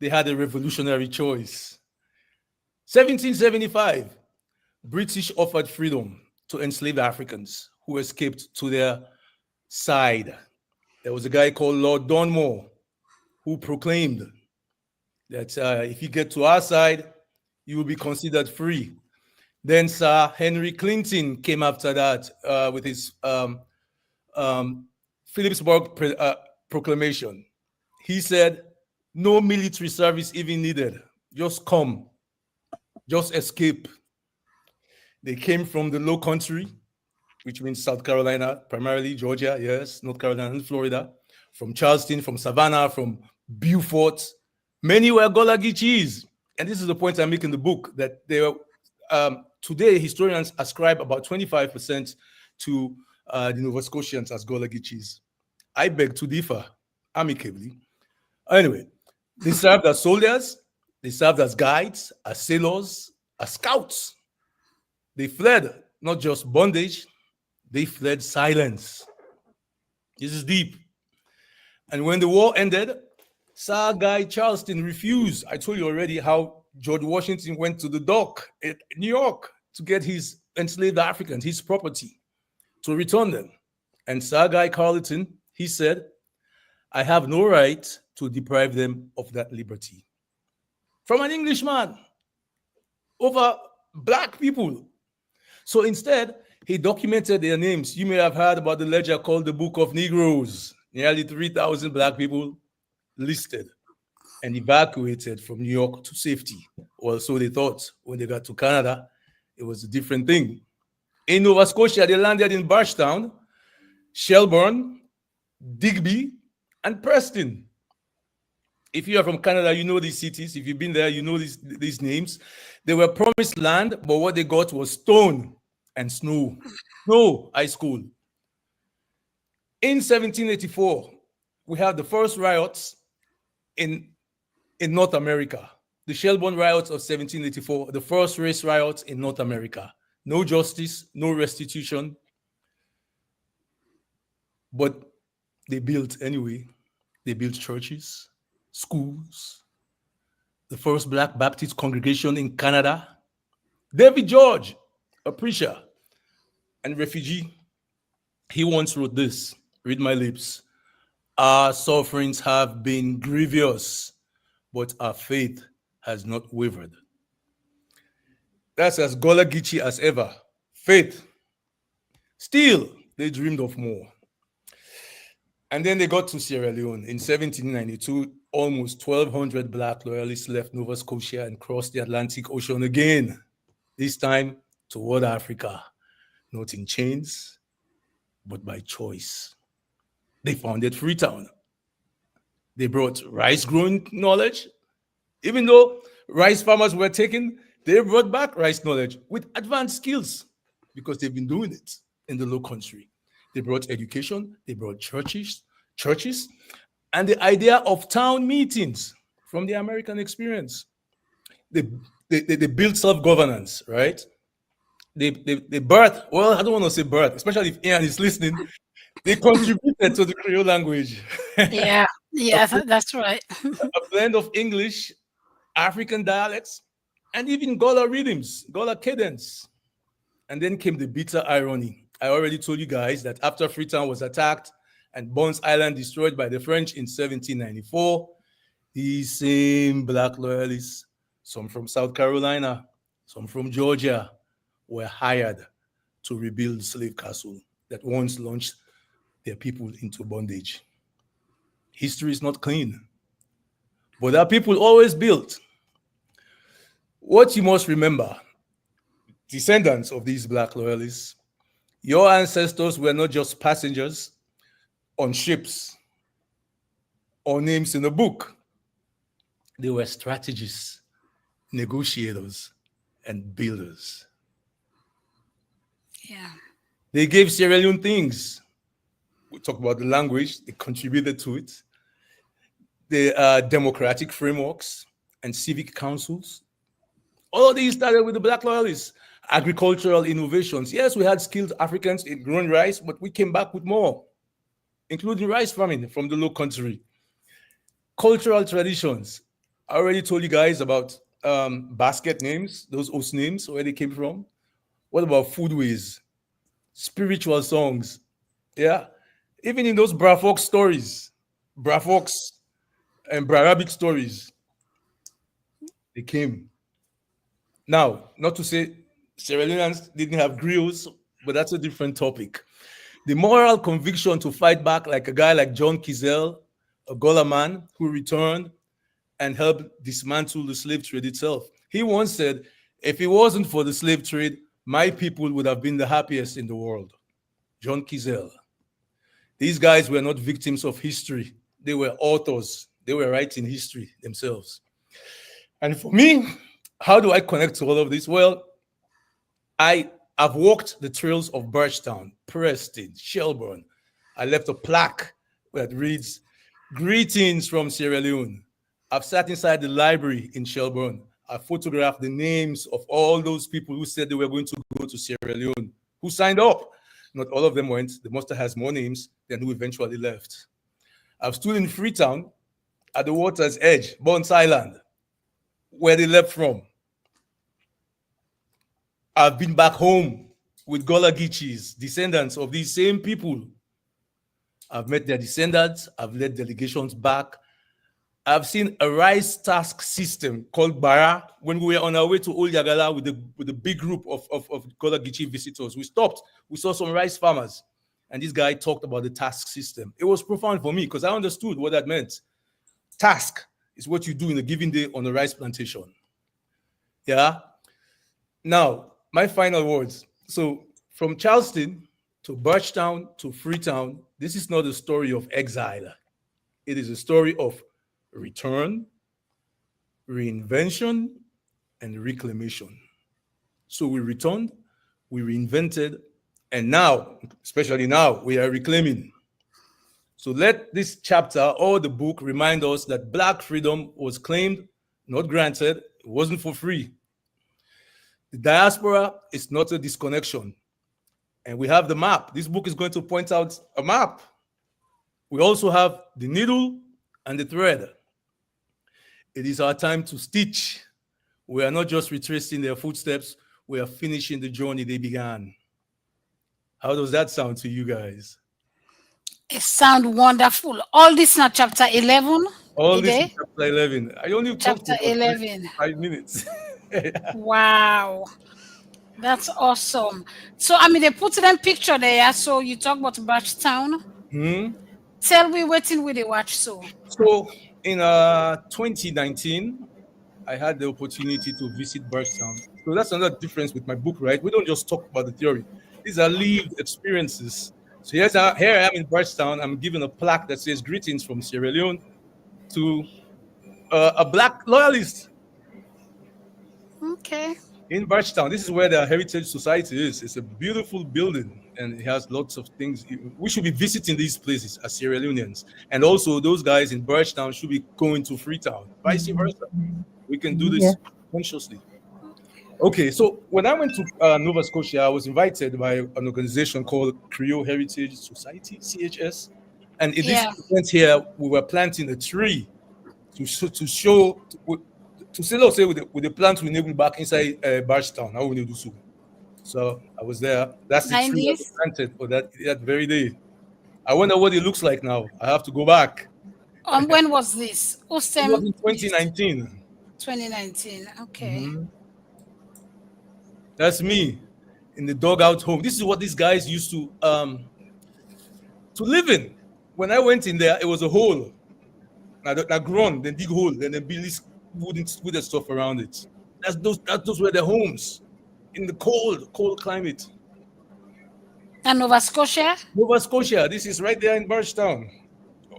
they had a revolutionary choice. 1775, British offered freedom to enslaved Africans who escaped to their side. There was a guy called Lord Dunmore who proclaimed that if you get to our side, you will be considered free. Then Sir Henry Clinton came after that with his Phillipsburg proclamation. He said, no military service even needed. Just come, just escape. They came from the low country, which means South Carolina, primarily Georgia, yes, North Carolina and Florida, from Charleston, from Savannah, from Beaufort. Many were Gullah Geechees. And this is the point I make in the book, that they were, today historians ascribe about 25% to the Nova Scotians as Gullah Geechees. I beg to differ amicably. Anyway, they served as soldiers, they served as guides, as sailors, as scouts. They fled not just bondage, they fled silence. This is deep. And when the war ended, Sir Guy Charleston refused. I told you already how George Washington went to the dock in New York to get his enslaved Africans, his property, to return them. And Sir Guy Carleton, he said, I have no right to deprive them of that liberty. From an Englishman over Black people. So instead, he documented their names. You may have heard about the ledger called the Book of Negroes. Nearly 3,000 Black people listed and evacuated from New York to safety. Or so they thought. When they got to Canada, it was a different thing. In Nova Scotia, they landed in Bardstown, Shelburne, Digby, and Preston. If you are from Canada, you know these cities. If you've been there, you know these names. They were promised land, but what they got was stone and snow. Snow, ice cold. In 1784, we have the first riots in North America. The Shelburne riots of 1784, the first race riots in North America. No justice, no restitution. But they built anyway. They built churches, schools, the first Black Baptist congregation in Canada. David George, a preacher and refugee, he once wrote this, read my lips. Our sufferings have been grievous, but our faith has not wavered. That's as Gullah Geechee as ever. Faith. Still, they dreamed of more. And then they got to Sierra Leone. In 1792, almost 1,200 Black loyalists left Nova Scotia and crossed the Atlantic Ocean again, this time toward Africa, not in chains, but by choice. They founded Freetown. They brought rice-growing knowledge. Even though rice farmers were taken, they brought back rice knowledge with advanced skills because they've been doing it in the low country. They brought education, they brought churches, and the idea of town meetings from the American experience. They built self-governance, right? they birth, well, I don't want to say birth, especially if Ian is listening, they contributed to the Creole language. Yeah, that's right. A blend of English, African dialects, and even Gullah rhythms, Gullah cadence. And then came the bitter irony. I already told you guys that after Freetown was attacked and Bones Island destroyed by the French in 1794, these same black loyalists, some from South Carolina, some from Georgia, were hired to rebuild the slave castle that once launched their people into bondage. History is not clean, but our people always built. What you must remember, descendants of these black loyalists, your ancestors were not just passengers on ships or names in a book. They were strategists, negotiators, and builders. Yeah. They gave Sierra Leone things. We talk about the language, they contributed to it. The democratic frameworks and civic councils. All of these started with the black loyalists. Agricultural innovations. Yes, we had skilled Africans in growing rice, but we came back with more, including rice farming from the low country. Cultural traditions. I already told you guys about basket names, those host names, where they came from. What about foodways? Spiritual songs. Yeah. Even in those Brafox stories, Brafox and Brarabic stories, they came. Now, not to say Sierra Leoneans didn't have griots, but that's a different topic. The moral conviction to fight back, like a guy like John Kizell, a Gullah man who returned and helped dismantle the slave trade itself. He once said, if it wasn't for the slave trade, my people would have been the happiest in the world. John Kizell. These guys were not victims of history. They were authors. They were writing history themselves. And for me, how do I connect to all of this? Well, I've walked the trails of Birchtown, Preston, Shelburne. I left a plaque that reads, "Greetings from Sierra Leone." I've sat inside the library in Shelburne. I photographed the names of all those people who said they were going to go to Sierra Leone, who signed up. Not all of them went. The muster has more names than who eventually left. I've stood in Freetown at the water's edge, Bones Island, where they left from. I've been back home with Gullah Geechees, descendants of these same people. I've met their descendants. I've led delegations back. I've seen a rice task system called Bara. When we were on our way to Old Yagala with a big group of Gullah Geechee visitors, we stopped. We saw some rice farmers, and this guy talked about the task system. It was profound for me because I understood what that meant. Task is what you do in a given day on a rice plantation. Yeah? Now, my final words. So from Charleston to Birchtown to Freetown, this is not a story of exile. It is a story of return, reinvention, and reclamation. So we returned, we reinvented, and now, especially now, we are reclaiming. So let this chapter or the book remind us that Black freedom was claimed, not granted. It wasn't for free. The diaspora is not a disconnection. And we have the map. This book is going to point out a map. We also have the needle and the thread. It is our time to stitch. We are not just retracing their footsteps, we are finishing the journey they began. How does that sound to you guys? It sounds wonderful. All this now chapter 11? All this is chapter 11. I only talked Chapter 11. 5 minutes. Wow. That's awesome. So, I mean, they put them picture there. So you talk about Birchtown. Tell me what in with the watch so. So in 2019, I had the opportunity to visit Birchtown. So that's another difference with my book, right? We don't just talk about the theory. These are lived experiences. So here I am in Birchtown. I'm given a plaque that says "Greetings from Sierra Leone" to a Black loyalist. Okay. In Birchtown, this is where the Heritage Society is. It's a beautiful building, and it has lots of things. We should be visiting these places as Sierra Leoneans. And also, those guys in Birchtown should be going to Freetown, vice versa. We can do this consciously. Okay, so when I went to Nova Scotia, I was invited by an organization called Creole Heritage Society, CHS. And in this Yeah. event here, we were planting a tree to show, to say, let's say, with the plant we neighbor back inside Barstown, how we need to do so. So I was there. That's the tree that we 90s? planted for that very day. I wonder what it looks like now. I have to go back. When was this? It was in 2019. 2019. Okay. That's me in the dugout home. This is what these guys used to live in. When I went in there, it was a hole. Now grown, then dig hole, then they build this wooden stuff around it. Those were their homes in the cold climate. And Nova Scotia? Nova Scotia. This is right there in Barstown.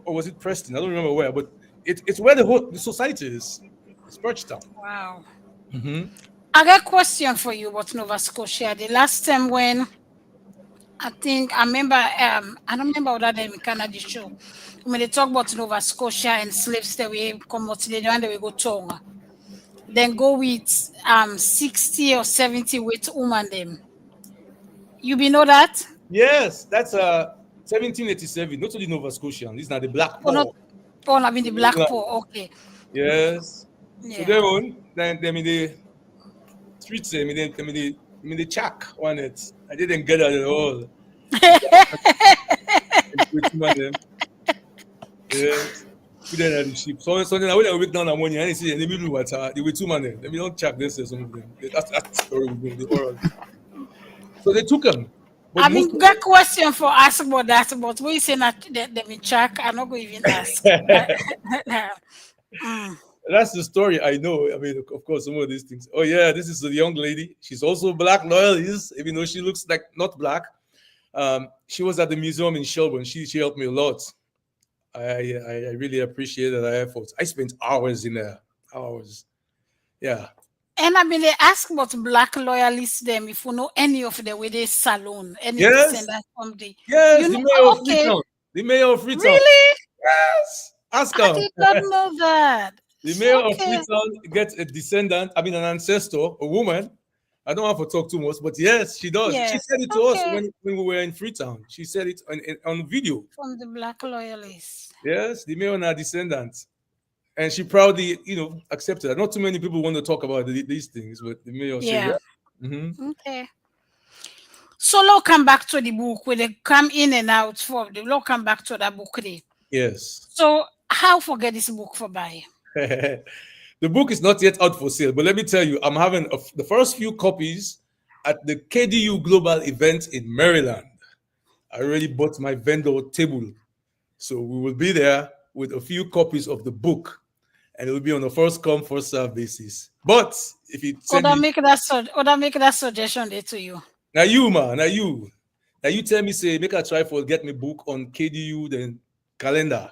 Or was it Preston? I don't remember where, but it's where the society is. It's Barstown. Wow. Mm-hmm. I got a question for you about Nova Scotia. The last time when I remember, I don't remember what in Canada show. When they talk about Nova Scotia and slaves that we come out today, and we go Tonga. Then go with 60 or 70 with woman them. You be know that? Yes, that's 1787. Not only Nova Scotian. This is not the Black Paul. I mean the Black Paul. Okay. Yes. Yeah. So then the streets, the chuck on it. I didn't get that at all. Yes. We didn't have the ship. So then I went and went down the money and I see in the middle of water. There were two men there. Let me don't check this. Some of them. That's the story we're going. So they took them. I mean, good question for us about that. But we say that them in check. I'm not going to even ask. That's the story I know. I mean, of course, some of these things. Oh yeah, this is the young lady. She's also black loyalist, even though she looks like not black. She was at the museum in Shelburne. She helped me a lot. I really appreciated her efforts. I spent hours in there. Hours. Yeah. And I mean, they ask about black loyalists them if you know any of them with a salon, any descendant from the the mayor of Freetown. The mayor of Freetown. Really? Yes. Ask her. I did not know that. The mayor of Freetown gets a descendant, an ancestor, a woman. I don't have to talk too much, but yes, she does. Yes. She said it to us when we were in Freetown. She said it on video. From the black loyalists. Yes, the mayor and her descendants. And she proudly, accepted it. Not too many people want to talk about these things, but the mayor said, yeah. Mm-hmm. Okay. So let's come back to the book where they come in and out for the let's come back to that book there. Yes. So how forget this book for buy? The book is not yet out for sale, but let me tell you, I'm having the first few copies at the KDU Global event in Maryland. I already bought my vendor table. So we will be there with a few copies of the book, and it will be on a first come, first serve basis. But if you make that suggestion there to you. Now you tell me, say, make a try for get me book on KDU, then calendar.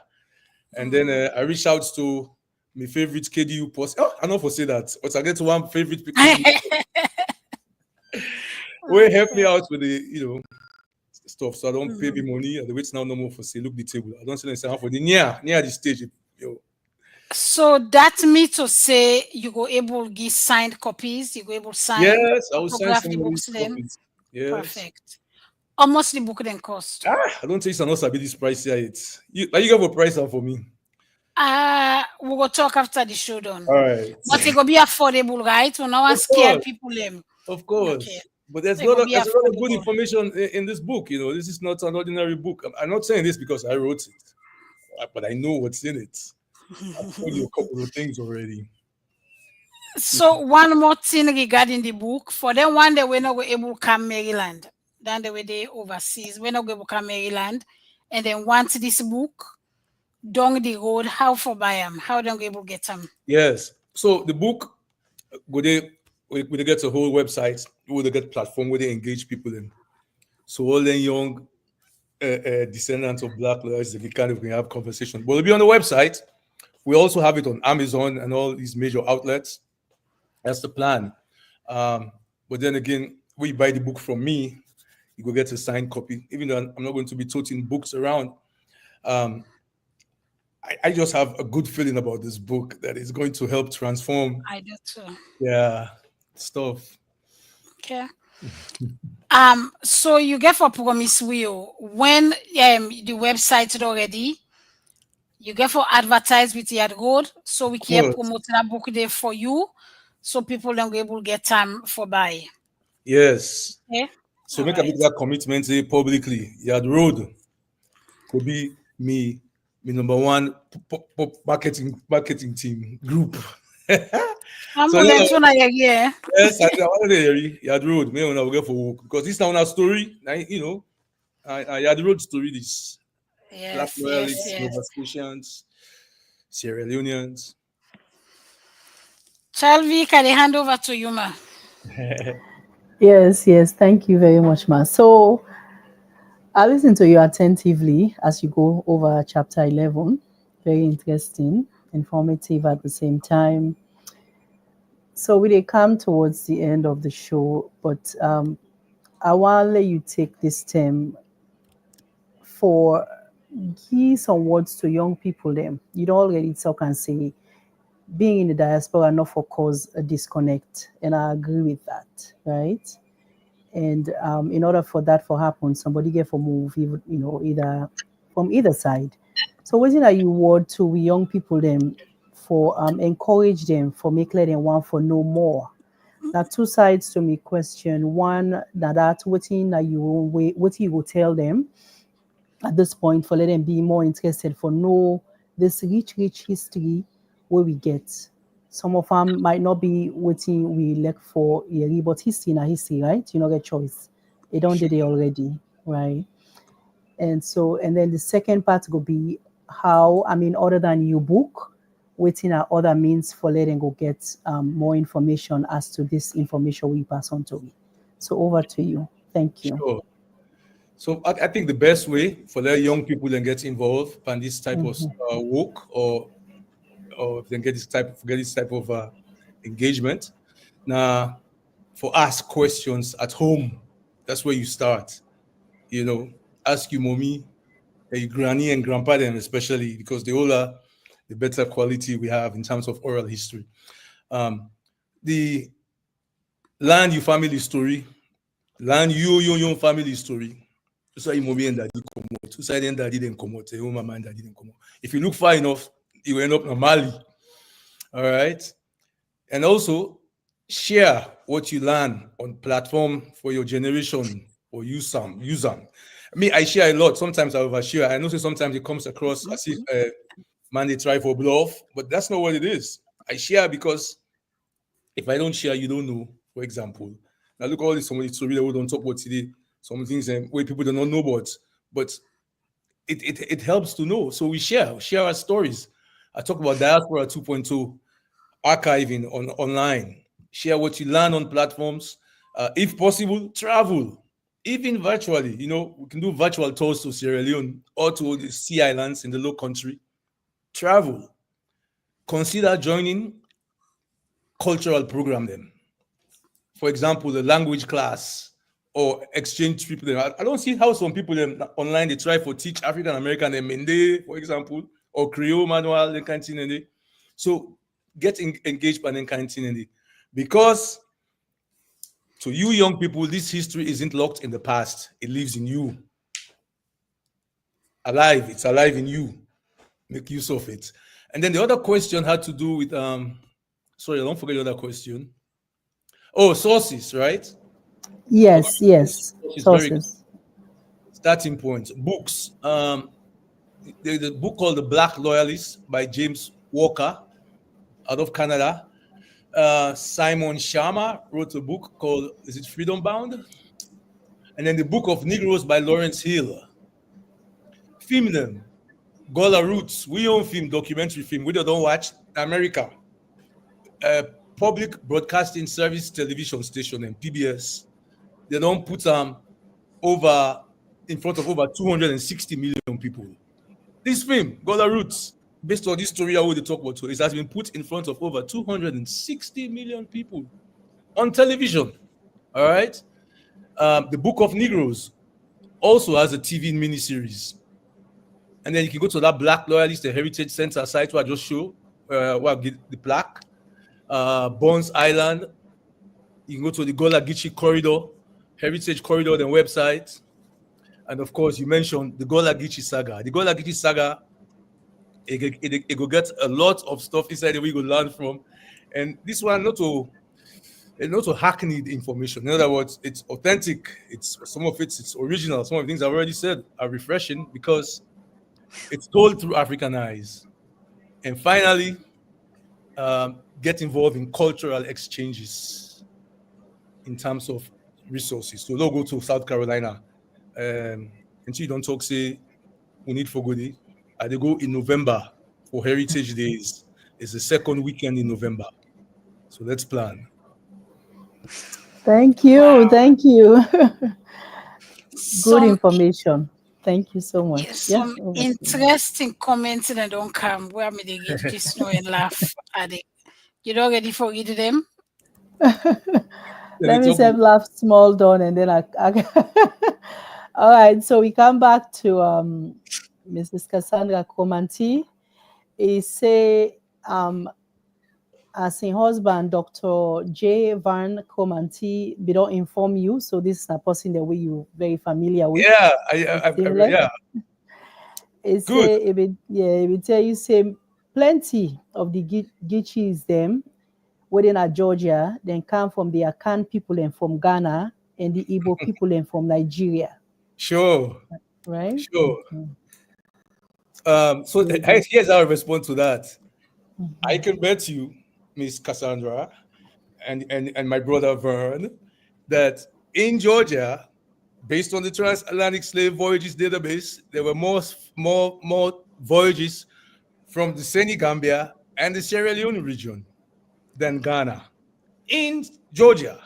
And then I reach out to my favorite KDU post. Oh, I know for say that, but I get one favorite picture. Will help me out with the stuff, so I don't pay me money. And the wait's now no more for say, look the table. I don't say anything for the near the stage. So that means to say you go able to give signed copies. You go able to sign. Yes, I will sign some the books them. Yes. Perfect. How much the book then cost? I don't think it's not be this price here. You have a price for me. We will talk after the show done. All right. But it will be affordable, right? We no one scare people them. Of course. Okay. But there's a lot of good information in this book. This is not an ordinary book. I'm not saying this because I wrote it, but I know what's in it. I've told you a couple of things already. So one more thing regarding the book. For them one day we're not able to come Maryland. Then they were there overseas. We're not able to come Maryland. And then once this book down the road, how for buy them? How don't we able to get them? Yes. So the book, we get a whole website, we get platform where they engage people in. So all the young descendants of black lawyers, they kind of have conversation. But it'll be on the website. We also have it on Amazon and all these major outlets. That's the plan. But then again, when you buy the book from me, you go get a signed copy. Even though I'm not going to be toting books around, I just have a good feeling about this book that is going to help transform. I do too. Yeah, stuff. Okay. So you get for promise will when the website is already, you get for advertise with the ad road, so we can course. promote that book there for you, so people don't be able to get time for buy. Yes. Okay. So All make a right. bit that commitment publicly. Yard Road could be me number one marketing team group. I'm So going to na yeah. yes, I want to Yard Road. Me when I go for work because this now a story. You know, Yard Road story. This Black Yes, loyalists, yes, Nova yes. Scotians, Sierra Leoneans. Chalvi, can I hand over to you, ma? Yes, yes. Thank you very much, ma. So I listen to you attentively as you go over chapter 11. Very interesting, informative at the same time. So we dey come towards the end of the show, but I want to let you take this time for give some words to young people. Them you don't already talk and say being in the diaspora not for cause a disconnect, and I agree with that, right? And in order for that to happen, somebody get for move, either from either side. So what are you word to we young people them for encourage them for make let them want for no more? Now two sides to me question. One that what in you what you will tell them at this point for let them be more interested for know this rich history where we get. Some of them might not be waiting we look for yearly, but history na history, right? You know get choice. They don't did it already, right? And so and then the second part will be how other than you book, waiting at other means for letting go get more information as to this information we pass on to me. So over to you. Thank you. Sure. So I think the best way for the young people then get involved in this type of work or then get this type of engagement. Now, for ask questions at home, that's where you start. You know, ask your mommy, your granny and grandpa them especially because they all are the better quality we have in terms of oral history. The learn your family story, learn your family story. So mommy and daddy come out. So then daddy didn't come out. Your mama and daddy didn't come out. If you look far enough, you end up in Mali. All right. And also share what you learn on platform for your generation or use them. Me, I share a lot. Sometimes I overshare. I know sometimes it comes across as if man, they try for bluff, but that's not what it is. I share because if I don't share, you don't know. For example, now look at all this somebody to really we don't talk about today. Some things where people do not know about, but it helps to know. So we share our stories. I talk about Diaspora 2.0 archiving online. Share what you learn on platforms. If possible, travel, even virtually. You know, we can do virtual tours to Sierra Leone or to the Sea Islands in the Low Country. Travel. Consider joining cultural program then. For example, the language class or exchange trip. I don't see how some people online they try for teach African American and Mende, for example, or Creole manual and canteen. So get engaged by the canteen because to you young people, this history isn't locked in the past. It lives in you. Alive. It's alive in you. Make use of it. And then the other question had to do with sorry, don't forget the other question. Oh, sources, right? Yes. Very good. Sources. Starting point. Books. There's a book called The Black Loyalist by James Walker out of Canada. Simon Sharma wrote a book called, is it Freedom Bound? And then the Book of Negroes by Lawrence Hill. Film them. Gullah Roots. We own film, documentary film. We don't watch America. Public Broadcasting Service television station and PBS. They don't put in front of over 260 million people. This film, Gullah Roots, based on this story I will talk about, so it has been put in front of over 260 million people on television. All right. The Book of Negroes also has a TV miniseries. And then you can go to that Black Loyalist, the Heritage Center site where I just show where I get the plaque. Bones Island, You can go to the Gullah Corridor, Heritage Corridor, the website. And of course, you mentioned the Gullah Saga. The Gullah Saga, it will get a lot of stuff inside that we will learn from. And this one, not to hackneyed information. In other words, it's authentic. It's some of it's original. Some of the things I've already said are refreshing because it's told through African eyes. And finally, get involved in cultural exchanges in terms of resources. So don't go to South Carolina. Until you don't talk, say, we need for goodie. They go in November for Heritage Days. It's the second weekend in November. So let's plan. Thank you. Thank you. Good information. Thank you so much. Yes, some interesting comments and I don't come where me they get this know and laugh at it. You don't ready for read them? Let me say laugh small down and then I all right, so we come back to Mrs. Cassandra Komanti. He say as in husband, Dr. J. Van Komanti, we don't inform you, so this is a person that you're very familiar with. Yeah, yeah. It say, it will tell you, say, plenty of the Gichis them within Georgia, then come from the Akan people and from Ghana, and the Igbo people and from Nigeria. Sure. Right? Sure. So here's our response to that. I can bet you, Miss Cassandra, and my brother Vern, that in Georgia, based on the transatlantic slave voyages database, there were more voyages from the Senegambia and the Sierra Leone region than Ghana. In Georgia,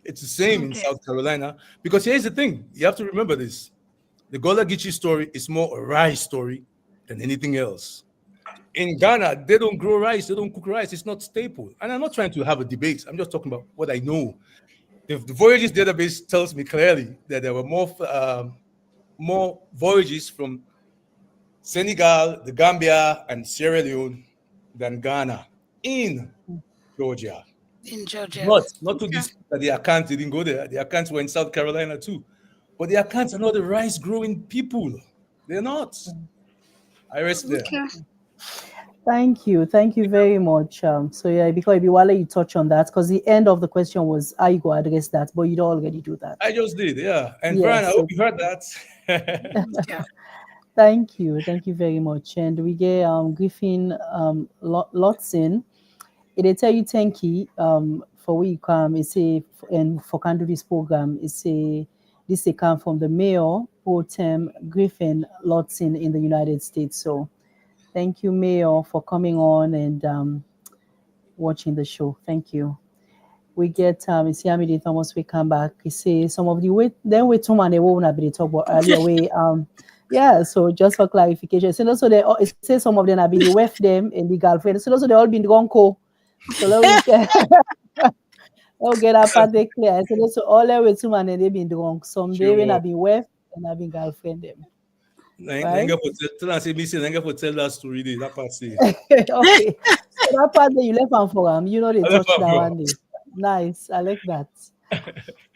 it's the same in South Carolina, because here's the thing, you have to remember this. The Gullah Geechee story is more a rice story than anything else. In Ghana, they don't grow rice, they don't cook rice, it's not staple. And I'm not trying to have a debate, I'm just talking about what I know. The voyages database tells me clearly that there were more voyages from Senegal, the Gambia, and Sierra Leone than Ghana in Georgia. In Georgia. Not to this that the Akans didn't go there. The Akans were in South Carolina too. But the Akans are not the rice-growing people. They're not. I rest there. Thank you very much. So yeah, because Ibiwale, you touch on that because the end of the question was how you go address that, but you don't already do that. I just did, yeah. And Brian, I hope you heard that. Yeah. Thank you very much. And we get Griffin Lotson. It tell you thank you for where you come. It say and for can do this program. It say this come from the Mayor Pro Tem Griffin Lotson in the United States. So thank you, Mayor, for coming on and watching the show. Thank you. We get Amadu Thomas. We come back. He say some of the way then we two man they won't be talk about earlier way. Yeah, so just for clarification. So also they say some of them have been with them and the girlfriend. So also they all been gone co. So let me get that part clear. So also all the way two man and they been drunk. Some they when have been with and have been girlfriend them. Right? Tell that story. That part say. Okay. So that part that you left on for them, you know they touched that one day. Nice, I like that.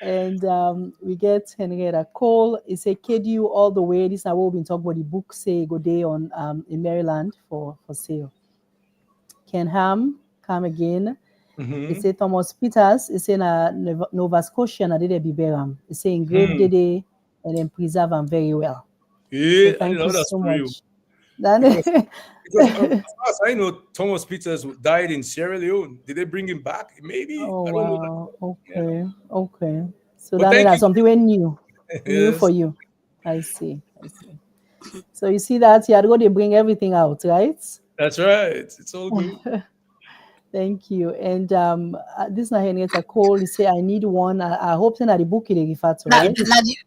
And we get Henrietta Cole. It's a KDU all the way. This is what we've been talking about. The book say go day on in Maryland for sale. Ken Ham, come again. It's a Thomas Peters. It's in Nova Scotia and I did a Biberam. It's a engraved day and then preserve them very well. Yeah, so thank you so much. Because as far as I know, Thomas Peters died in Sierra Leone. Did they bring him back? Maybe. Oh, I don't know that. Okay. So But that is something new Yes. for you. I see. So you see that you are going to bring everything out, right? That's right. It's all good. Thank you. And this is Henrietta Cole. You say I need one. I hope that the book is referred to, right?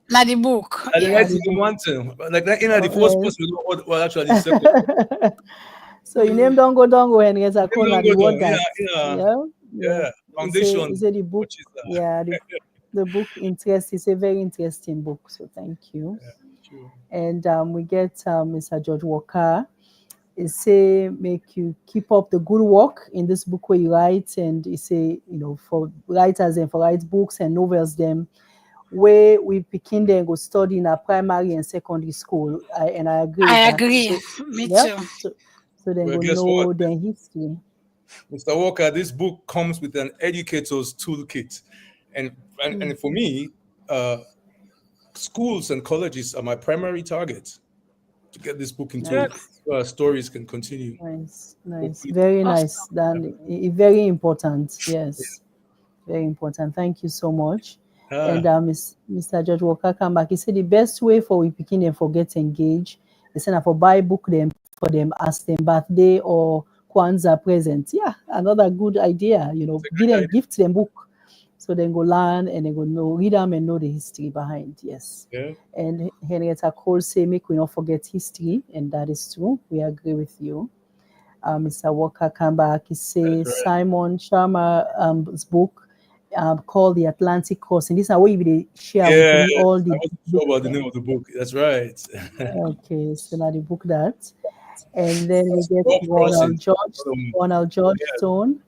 Not the book. I didn't want to. Like that, the first person well actually the second. So your name don't go Henrietta Cole. Yeah. Foundation. Is it the book? Yeah, the book interest is a very interesting book. So thank you. Yeah, sure. And we get Mr. George Walker. It say make you keep up the good work in this book where you write, and it say, you know, for writers and for write books and novels them where we begin then go study in a primary and secondary school. I agree with I that. agree. So, Me yeah. too. So then Well, go guess what, know their history. Mr. Walker? This book comes with an educator's toolkit, and for me, schools and colleges are my primary target to get this book into Nice. stories can continue. Nice. Very nice. Then very important. Yes. Very important. Thank you so much. And Mr. George Walker come back. He said the best way for we picking them for get engaged is for buy book them for them as them birthday or Kwanzaa present. Yeah, another good idea. You know, give them gift them book so then go learn and then go know, read them and know the history behind. Yes. Yeah. And Henrietta Cole say make we not forget history, and that is true. We agree with you. Mr. Walker come back. He says Simon Sharma's book called The Atlantic Crossing. This is how we share with you all the. I wasn't sure about the name of the book. That's right. Okay, so now the book that, and then we get Ronald George Stone.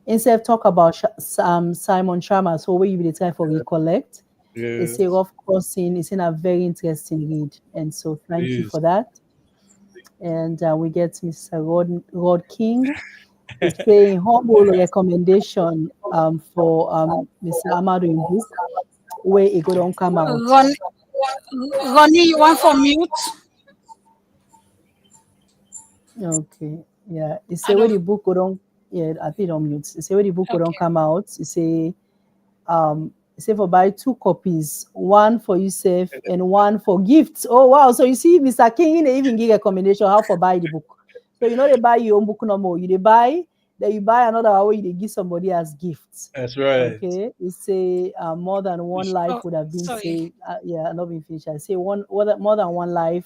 Instead of talk about Simon Sharma, so where you be the time for recollect. It's a rough crossing. It's in a very interesting read, and so thank you for that. And we get Mr. Rod King. It's a humble recommendation for Mr. Amadu in book where it go don't come out. Ronnie, you want for mute? Okay, yeah. It's a way the book go don't. Yeah, I think on mute. It's a way the book go don't come out. It's a for buy 2 copies, one for yourself and one for gifts. Oh wow! So you see, Mr. King they even give a recommendation how for buy the book. So you know they buy your own book no more. You buy another way you give somebody as gifts. That's right. Okay, it's a more than one life would have been say not been finished. I say more than one life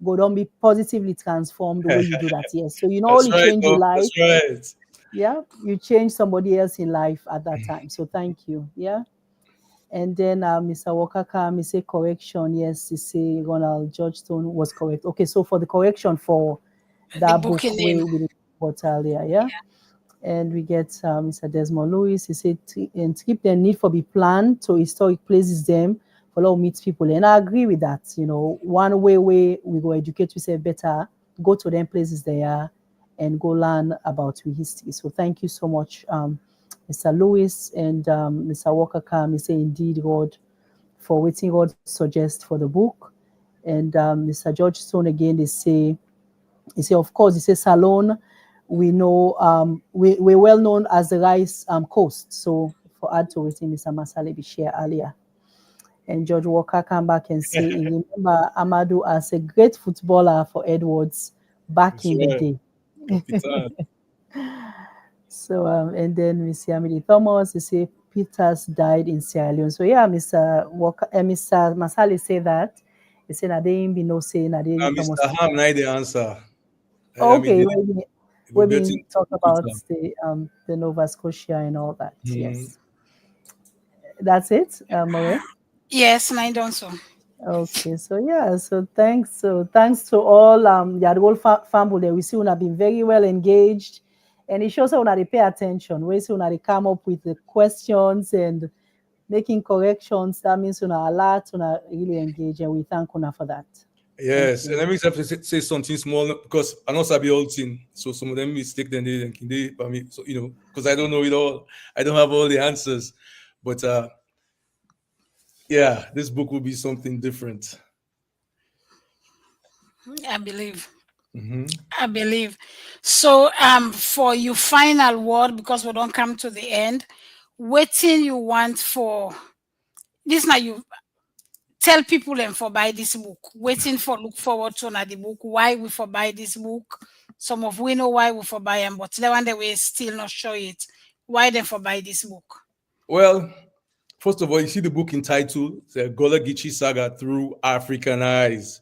go don't be positively transformed the way you do that. Yes, so you not only change your life. That's right. Yeah, you change somebody else in life at that time. So thank you. Yeah. And then Mr. Walker he say correction. Yes, he say Ronald Georgetown was correct. Okay, so for the correction for that book we bought earlier, yeah. And we get Mr. Desmond Lewis. He said and keep the need for be planned to historic places them for all meet people. And I agree with that. You know, one way we go educate yourself better, go to them places they are and go learn about your history. So thank you so much, Mr. Lewis and Mr. Walker Kam. He say indeed, God, for waiting God suggest for the book. And Mr. George Stone again, he say of course, he say Salon. We know we're well known as the rice coast. So for add to waiting, Mr. Massally be shared earlier. And George Walker come back and say he remember Amadu as a great footballer for Edwards back in the day. So and then Mr. Amidi Thomas, he say Peters died in Sierra Leone. So yeah, Mr. Walker, Mr. Massally say that. He said that they ain't be no saying that they Mr. Ham, not the answer. Okay, we been talk about the Nova Scotia and all that. Yes, that's it, Marie. Yes, I don't so. Okay, so yeah, so thanks to all the whole family there. We see una been very well engaged, and it shows how una they pay attention. We see una they come up with the questions and making corrections. That means una alert, una really engage, and we thank una for that. Yes, and let me have to say something small because I know Sabi all thing. So some of them mistake then they by me. So you know, because I don't know it all, I don't have all the answers, but yeah, this book will be something different. I believe. Mm-hmm. I believe. So for your final word, because we don't come to the end, waiting you want for this now you tell people them for buy this book, waiting for look forward to the book, why we for buy this book. Some of we know why we for buy them, but the one that we still not sure it. Why them for buy this book? Well, first of all, you see the book entitled The Gullah Saga Through African Eyes.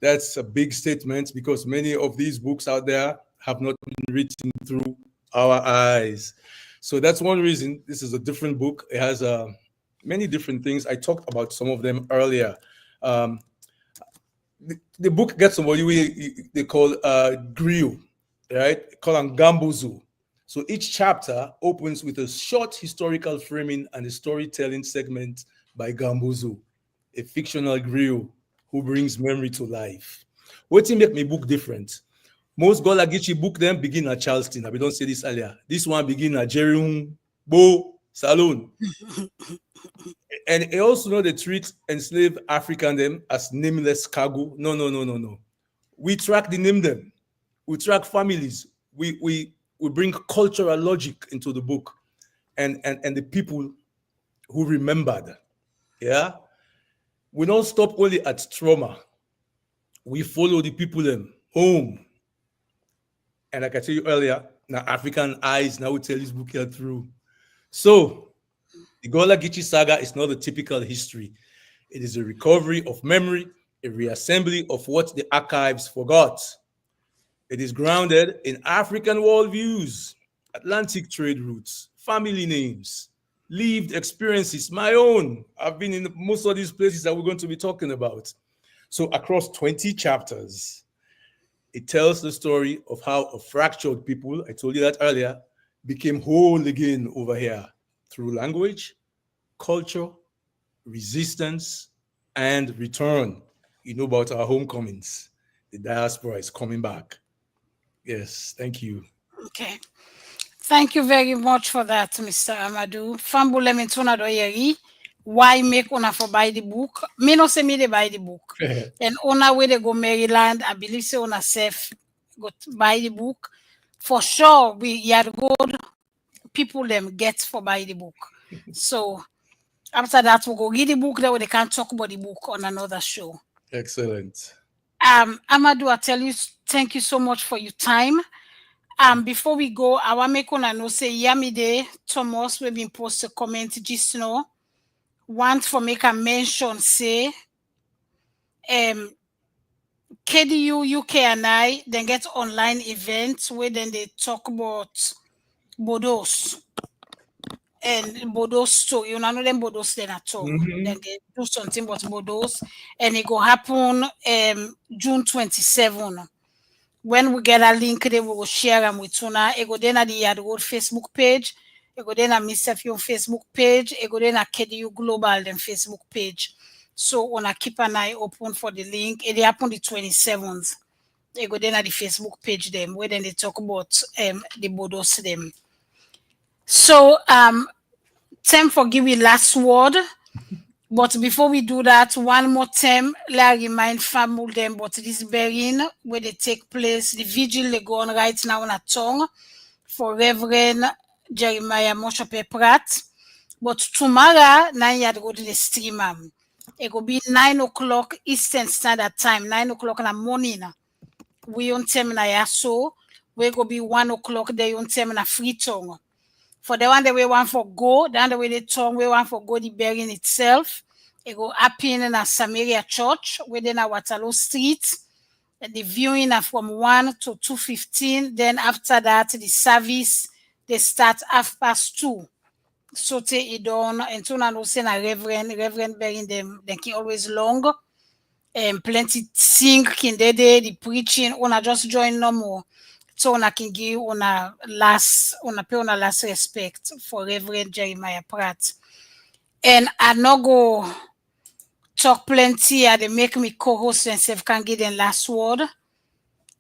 That's a big statement because many of these books out there have not been written through our eyes. So that's one reason this is a different book. It has many different things. I talked about some of them earlier. the book gets somebody they call grill, right? Call them gambozo. So each chapter opens with a short historical framing and a storytelling segment by Gambozo, a fictional griot who brings memory to life. What make me book different? Most Gullah Geechee book them begin at Charleston. We don't say this earlier. This one begin at Jerry Bo Saloon. And I also know they treat enslaved African them as nameless cargo. No. We track the name them. We track families. We bring cultural logic into the book and the people who remembered. Yeah. We don't stop only at trauma. We follow the people them home. And like I tell you earlier, now African eyes now we tell this book here through. So the Gullah Geechee saga is not a typical history. It is a recovery of memory, a reassembly of what the archives forgot. It is grounded in African worldviews, Atlantic trade routes, family names, lived experiences, my own. I've been in most of these places that we're going to be talking about. So across 20 chapters, it tells the story of how a fractured people, I told you that earlier, became whole again over here through language, culture, resistance, and return. You know about our homecomings. The diaspora is coming back. Yes, thank you. Okay. Thank you very much for that, Mr. Amadu. Fambule mituna do yeri. Why make una for buy the book? Me no say me they buy the book. And una way they go Maryland, I believe say una safe go buy the book. For sure, we had good people them get for buy the book. So after that, we'll go get the book, then they can talk about the book on another show. Excellent. Amadu, I tell you, thank you so much for your time. Before we go, I want to make una know say Yamide Thomas will be post a comment just now. Want for make a mention say KDU UK and I then get online events where then they talk about Bodos and Bodos story. You know them Bodos then at all. Then they do something about Bodos and it go happen June 27. When we get a link, they will share them with Tuna. It go then at the Yard Road Facebook page. It go then at Mr. Fion Facebook page. It go then at KDU Global then Facebook page. So wanna keep an eye open for the link. It happen the 27th. It go then at the Facebook page them where then they talk about the Bodos them. So time for give me last word. But before we do that, one more time, let me remind family them about this burying where they take place. The vigil they go on right now on a tongue for Reverend Jeremiah Moshope Pratt. But tomorrow, 9 you go to the stream. It will be 9 o'clock Eastern Standard Time, 9 o'clock in the morning. We on time na yaso. We go be 1 o'clock there on time na free tongue. For the one that we want for go, the other way the tongue we want for go the burying itself. It go happen in a Samaria church within a Waterloo Street. And the viewing are from 1 to 2:15. Then after that, the service they start 2:30. So take it down and so now say a reverend burying them. They can always long. And plenty sing can they the preaching. Una just join no more. So I can give una pay una last respect for Reverend Jeremiah Pratt. And I no go talk plenty. They make me co-host and self can give them last word.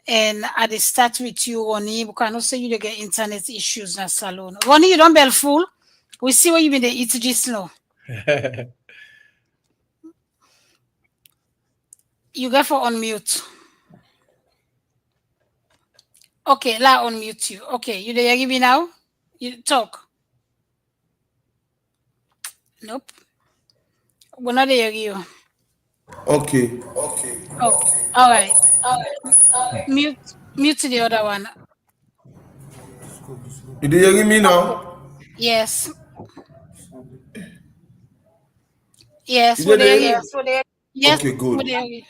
And I they start with you, Ronnie, because I know say you get internet issues in the salon. Ronnie, you don't bell full. We see what you been the eat just now. You get for unmute. Okay, let unmute you. Okay, you there give me now? You talk. Nope. We're not there you. Okay. Okay. All right. Mute the other one. You do hear me now? Yes. Yes, You we're there? there. Yes. Okay, good. We're there.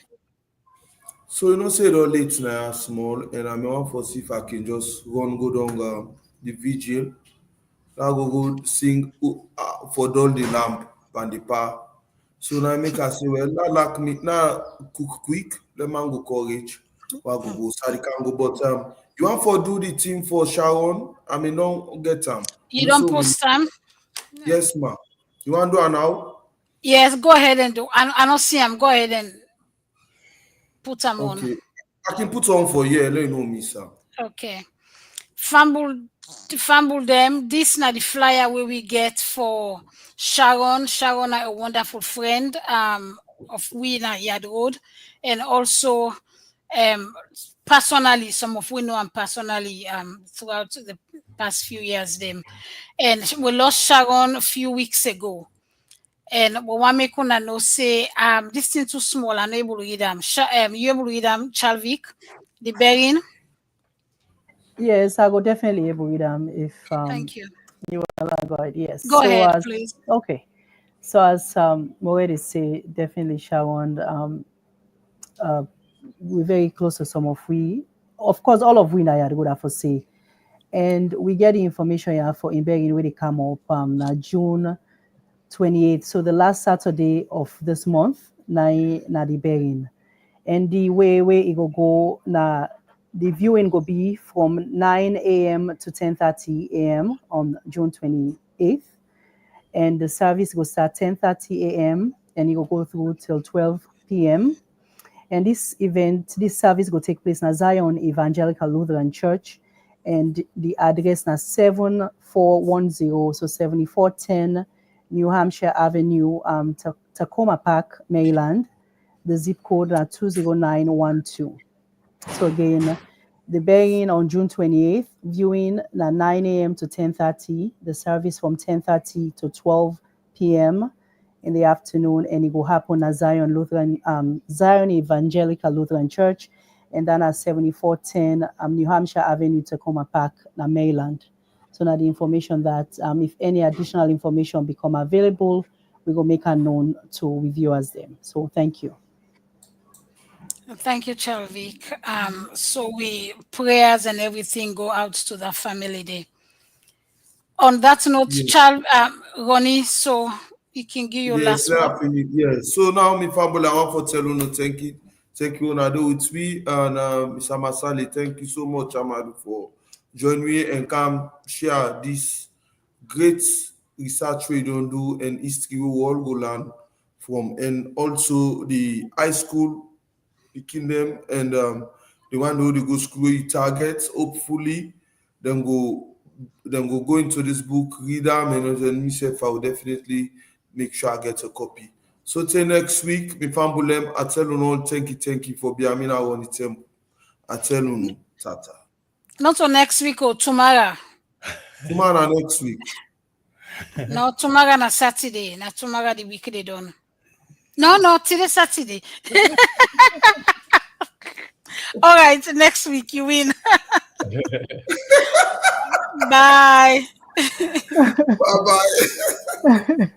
So you know, say it all late now, small, and I'm want for see if I can just go down the vigil. Now go sing for all the lamp and the power. So now make us say, well, not like me now cook quick. let man go courage. Go Sadi can go, but you want for do the thing for Sharon? I mean, don't get You don't post them? Yes, ma. You want to do it now? Yes, go ahead and do. I don't see him. Go ahead and put them on. Okay. I can put on for you. Let you know me, sir. Okay. Fumble them. This is the flyer where we get for Sharon. Sharon, a wonderful friend of we in Yard Road, and also personally, some of we know him personally throughout the past few years. Them, and we lost Sharon a few weeks ago. And we want me to know say this thing too small. I'm able to read them. You able to read them, Chalvik, the bearing. Yes, I will definitely able with them if Thank you. You will go ahead. Yes. Go ahead, please. Okay. So as Moedi say, definitely Sharon, we're very close to some of we. Of course, all of we now good for say. And we get the information here for Imberin where they come up June 28th. So the last Saturday of this month, na the bearing. And the way it go na the viewing will be from 9 a.m. to 10:30 a.m. on June 28th. And the service will start 10:30 a.m. and it will go through till 12 p.m. And this service will take place in Zion Evangelical Lutheran Church. And the address is 7410, so 7410 New Hampshire Avenue, Tacoma Park, Maryland. The zip code is 20912. So again, the bearing on June 28th, viewing at 9 a.m. to 10:30, the service from 10:30 to 12 p.m. in the afternoon, and it will happen at Zion Evangelical Lutheran Church, and then at 7410 New Hampshire Avenue, Tacoma Park, Maryland. So now the information that if any additional information become available, we will make it known to reviewers them. So thank you. Thank you, Chalvik. So prayers and everything go out to the family day. On that note, Ronnie, so you can give your last one. Yes. So now, my family, I want to tell you, thank you. Thank you, Nado, with me and Mr. Massally. Thank you so much, Amadu, for joining me and come share this great research we don't do and history we all go learn from, and also the high school, the kingdom, and the one who they go school you target. Hopefully, then go into this book, read them, and then myself I will definitely make sure I get a copy. So till next week, me fambulem, I tell you all thank you for being I want to I tell you tata. Not on next week or tomorrow. Tomorrow next week. No, tomorrow na Saturday. Na tomorrow the week they done. No, today Saturday. All right, next week you win. Bye. Bye-bye.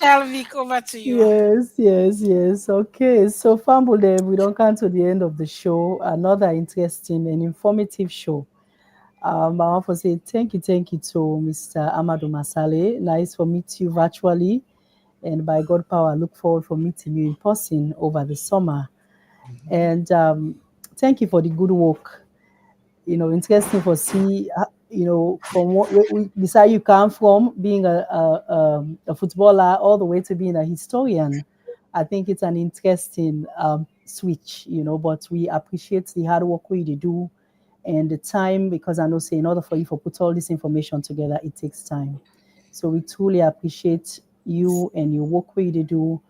Chalvik, over to you. Yes. Okay, so Fumble them, we don't come to the end of the show. Another interesting and informative show. I want to say thank you to Mr. Amadu Massally. Nice to meet you virtually. And by God power, I look forward for meeting you in person over the summer. And thank you for the good work. Interesting for see, from what we decide you come from, being a footballer all the way to being a historian. I think it's an interesting switch, but we appreciate the hard work we do and the time, because I know say in order for you to put all this information together, it takes time. So we truly appreciate you and your work we do,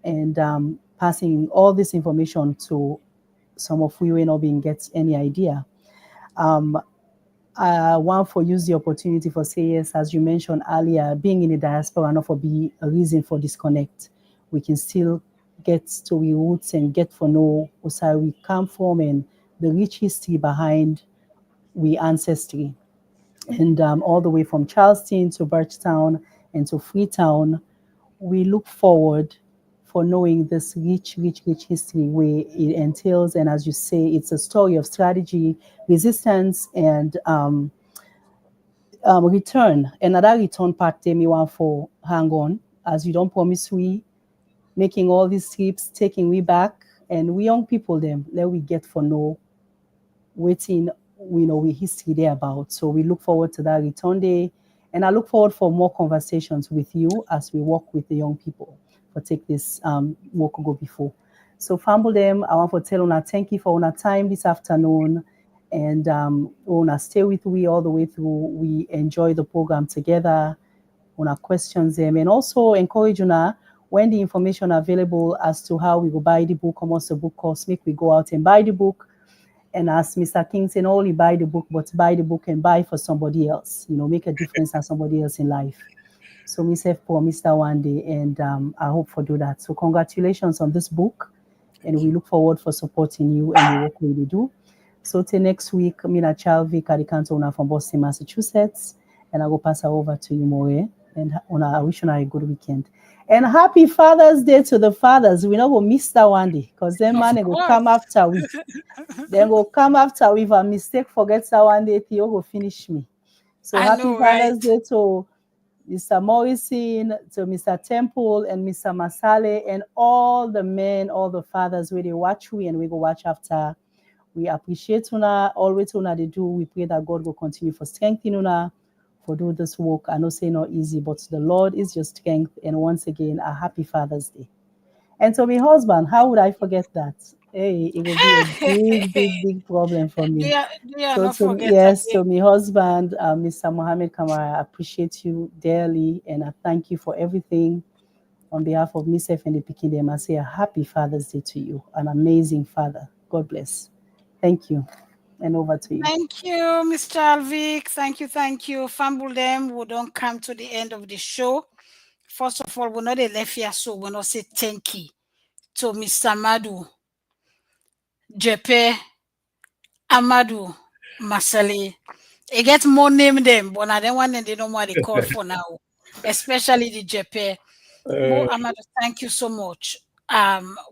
and passing all this information to some of you not being get any idea. I want to use the opportunity for say yes, as you mentioned earlier, being in the diaspora not for be a reason for disconnect. We can still get to the roots and get to know where we come from and the rich history behind we ancestry. And all the way from Charleston to Birchtown and to Freetown, we look forward for knowing this rich history where it entails. And as you say, it's a story of strategy, resistance, and return. Another return part they me want for hang on, as you don't promise we making all these trips, taking we back, And we young people them, let we get for know waiting, we history there about. So we look forward to that return day. And I look forward for more conversations with you as we work with the young people for take this work go before. So famble them, I want to tell una thank you for una time this afternoon. And una stay with we all the way through. We enjoy the program together. Una questions them and also encourage una when the information available as to how we go buy the book, how much the book costs, make we go out and buy the book. And as Mr. King said, not only buy the book, but buy the book and buy for somebody else, make a difference as somebody else in life. So myself promised that one day, and I hope for do that. So congratulations on this book, and we look forward for supporting you and the work we do. So till next week, Mina Chalvik at the Canton from Boston, Massachusetts, and I will pass her over to you, More, and I wish you a good weekend. And happy Father's Day to the fathers. We not go miss that one day, because then man they go come after we. Then go come after we. If a mistake forgets that one day, Theo will finish me. So happy Father's Day to Mr. Morrison, to Mr. Temple and Mr. Massally, and all the men, all the fathers where they watch we and we go watch after. We appreciate una, always una they do. We pray that God will continue for strengthening una for do this work. I know say not easy, but the Lord is your strength. And once again, a happy Father's Day. And to my husband, how would I forget that? Hey, it would be a big problem for me. To my husband, Mr. Mohammed Kamara, I appreciate you dearly, and I thank you for everything. On behalf of myself and the Pekin, I say a happy Father's Day to you, an amazing father. God bless. Thank you. And over to you. Thank you, Mr. Alvik. Thank you. Fumble them. We don't come to the end of the show. First of all, we're not left here, so we're not say thank you to Mr. Amadu Amadu Massally. It gets more name them, but I don't want them. They know what they call for now, especially the Jepe. Amadu, thank you so much.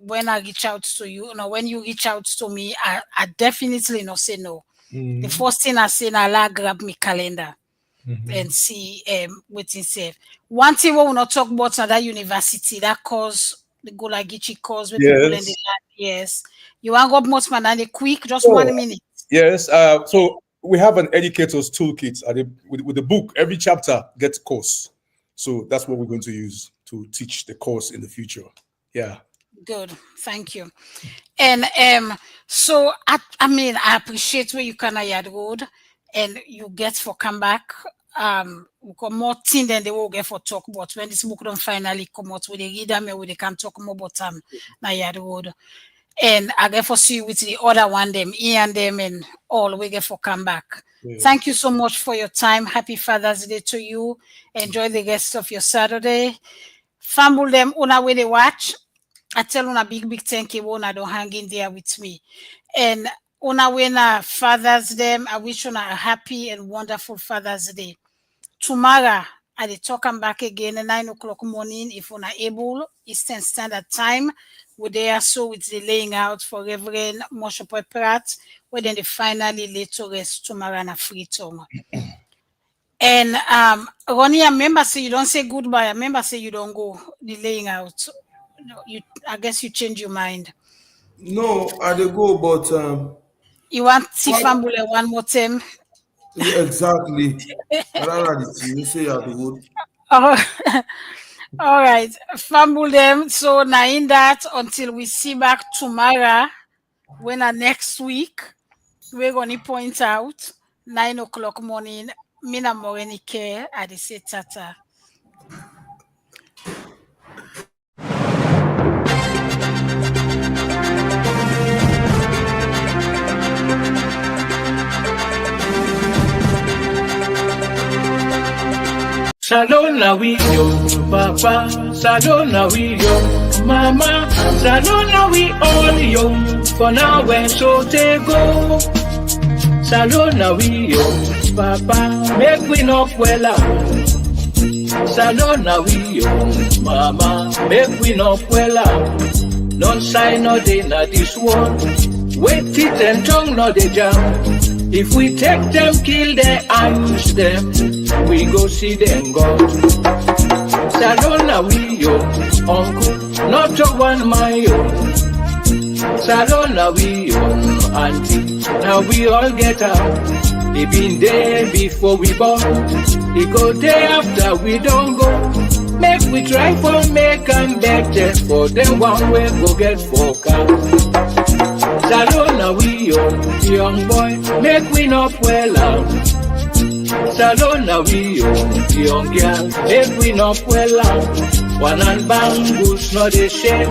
When I reach out to you, when you reach out to me, I definitely not say no. The first thing I say, I'll grab my calendar and see what's in safe. One thing we will not talk about that university, that course, the Gullah course with people in the land. Yes. You want to go much man and quick, just 1 minute. Yes. So we have an educator's toolkit with the book. Every chapter gets a course. So that's what we're going to use to teach the course in the future. Yeah. Good, thank you. And so I appreciate where you can yard road and you get for come back. We got more thing than they will get for talk about when this book don't finally come out with the reader me they can talk more about na yard road. And I get for see you with the other one them, Ian them and all we get for come back. Thank you so much for your time. Happy Father's Day to you. Enjoy the rest of your Saturday. Fumble them una way they watch. I tell una big thank you una don't hang in there with me. And una when Father's Day, I wish una a happy and wonderful Father's Day. Tomorrow I will talk and back again at 9 o'clock morning if una able Eastern Standard Time. We're there so with the laying out for Reverend Moshe Pratt, where then they finally lay to rest tomorrow and a free tongue. And Ronnie, I remember say you don't say goodbye. I remember say you don't go the laying out. No, I guess you change your mind. No, I dey go, but you want Tifambule one more time? Yeah, exactly. You say you have to go. All right, fumble them. So now in that until we see back tomorrow, when next week we're gonna point out 9 o'clock morning. Mina Morenike at the say tata. Salona we yo, papa, salona we yo, mama, salona we all yo, for now when so they go. Salona we yo, papa, make we not well out. Salona we yo, mama, make we not well out. Don't sign no day na this one, wait it and tongue no they jam. If we take them, kill them, ambush them, we go see them go. Salona we yo, uncle, not a one my yo. Salona we own auntie, now we all get out. They been there before we born, they go there after we don't go. Make we try for make and better for them one way go get focused. Salona we own young boy, make we not well out. Salona we own young girl, make we not well out. One hand bangles not a shake,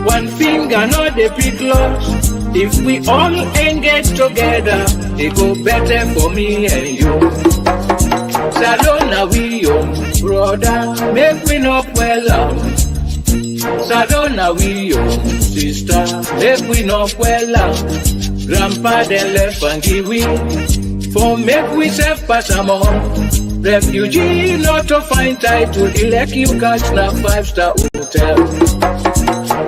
one finger not a big loss. If we all ain't get together, it go better for me and you. Salona we own brother, make we not well out. Salona we own sister, make we not well out. Grandpa then left and give we, for make we self pass am on. Refugee not to find title, elect you catch na 5-star hotel.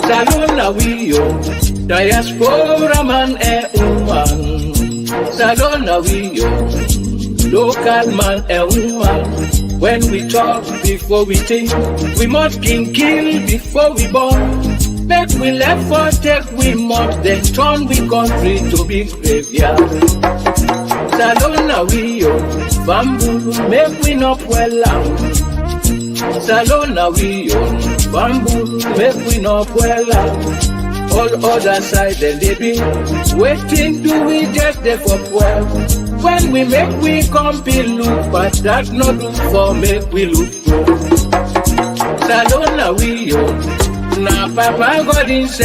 Salona we own diaspora man and woman. Salona we own local man and woman. When we talk before we think, we must kill before we born. Make we left for take we must, then turn we country to be graveyard. Salona we own bamboo, make we not well out. Salona we own bamboo, make we not well out. All other side then they be waiting, do we just there for 12? When we make we compete look, but that not do for make we look good. Salona we own, now Papa God inside.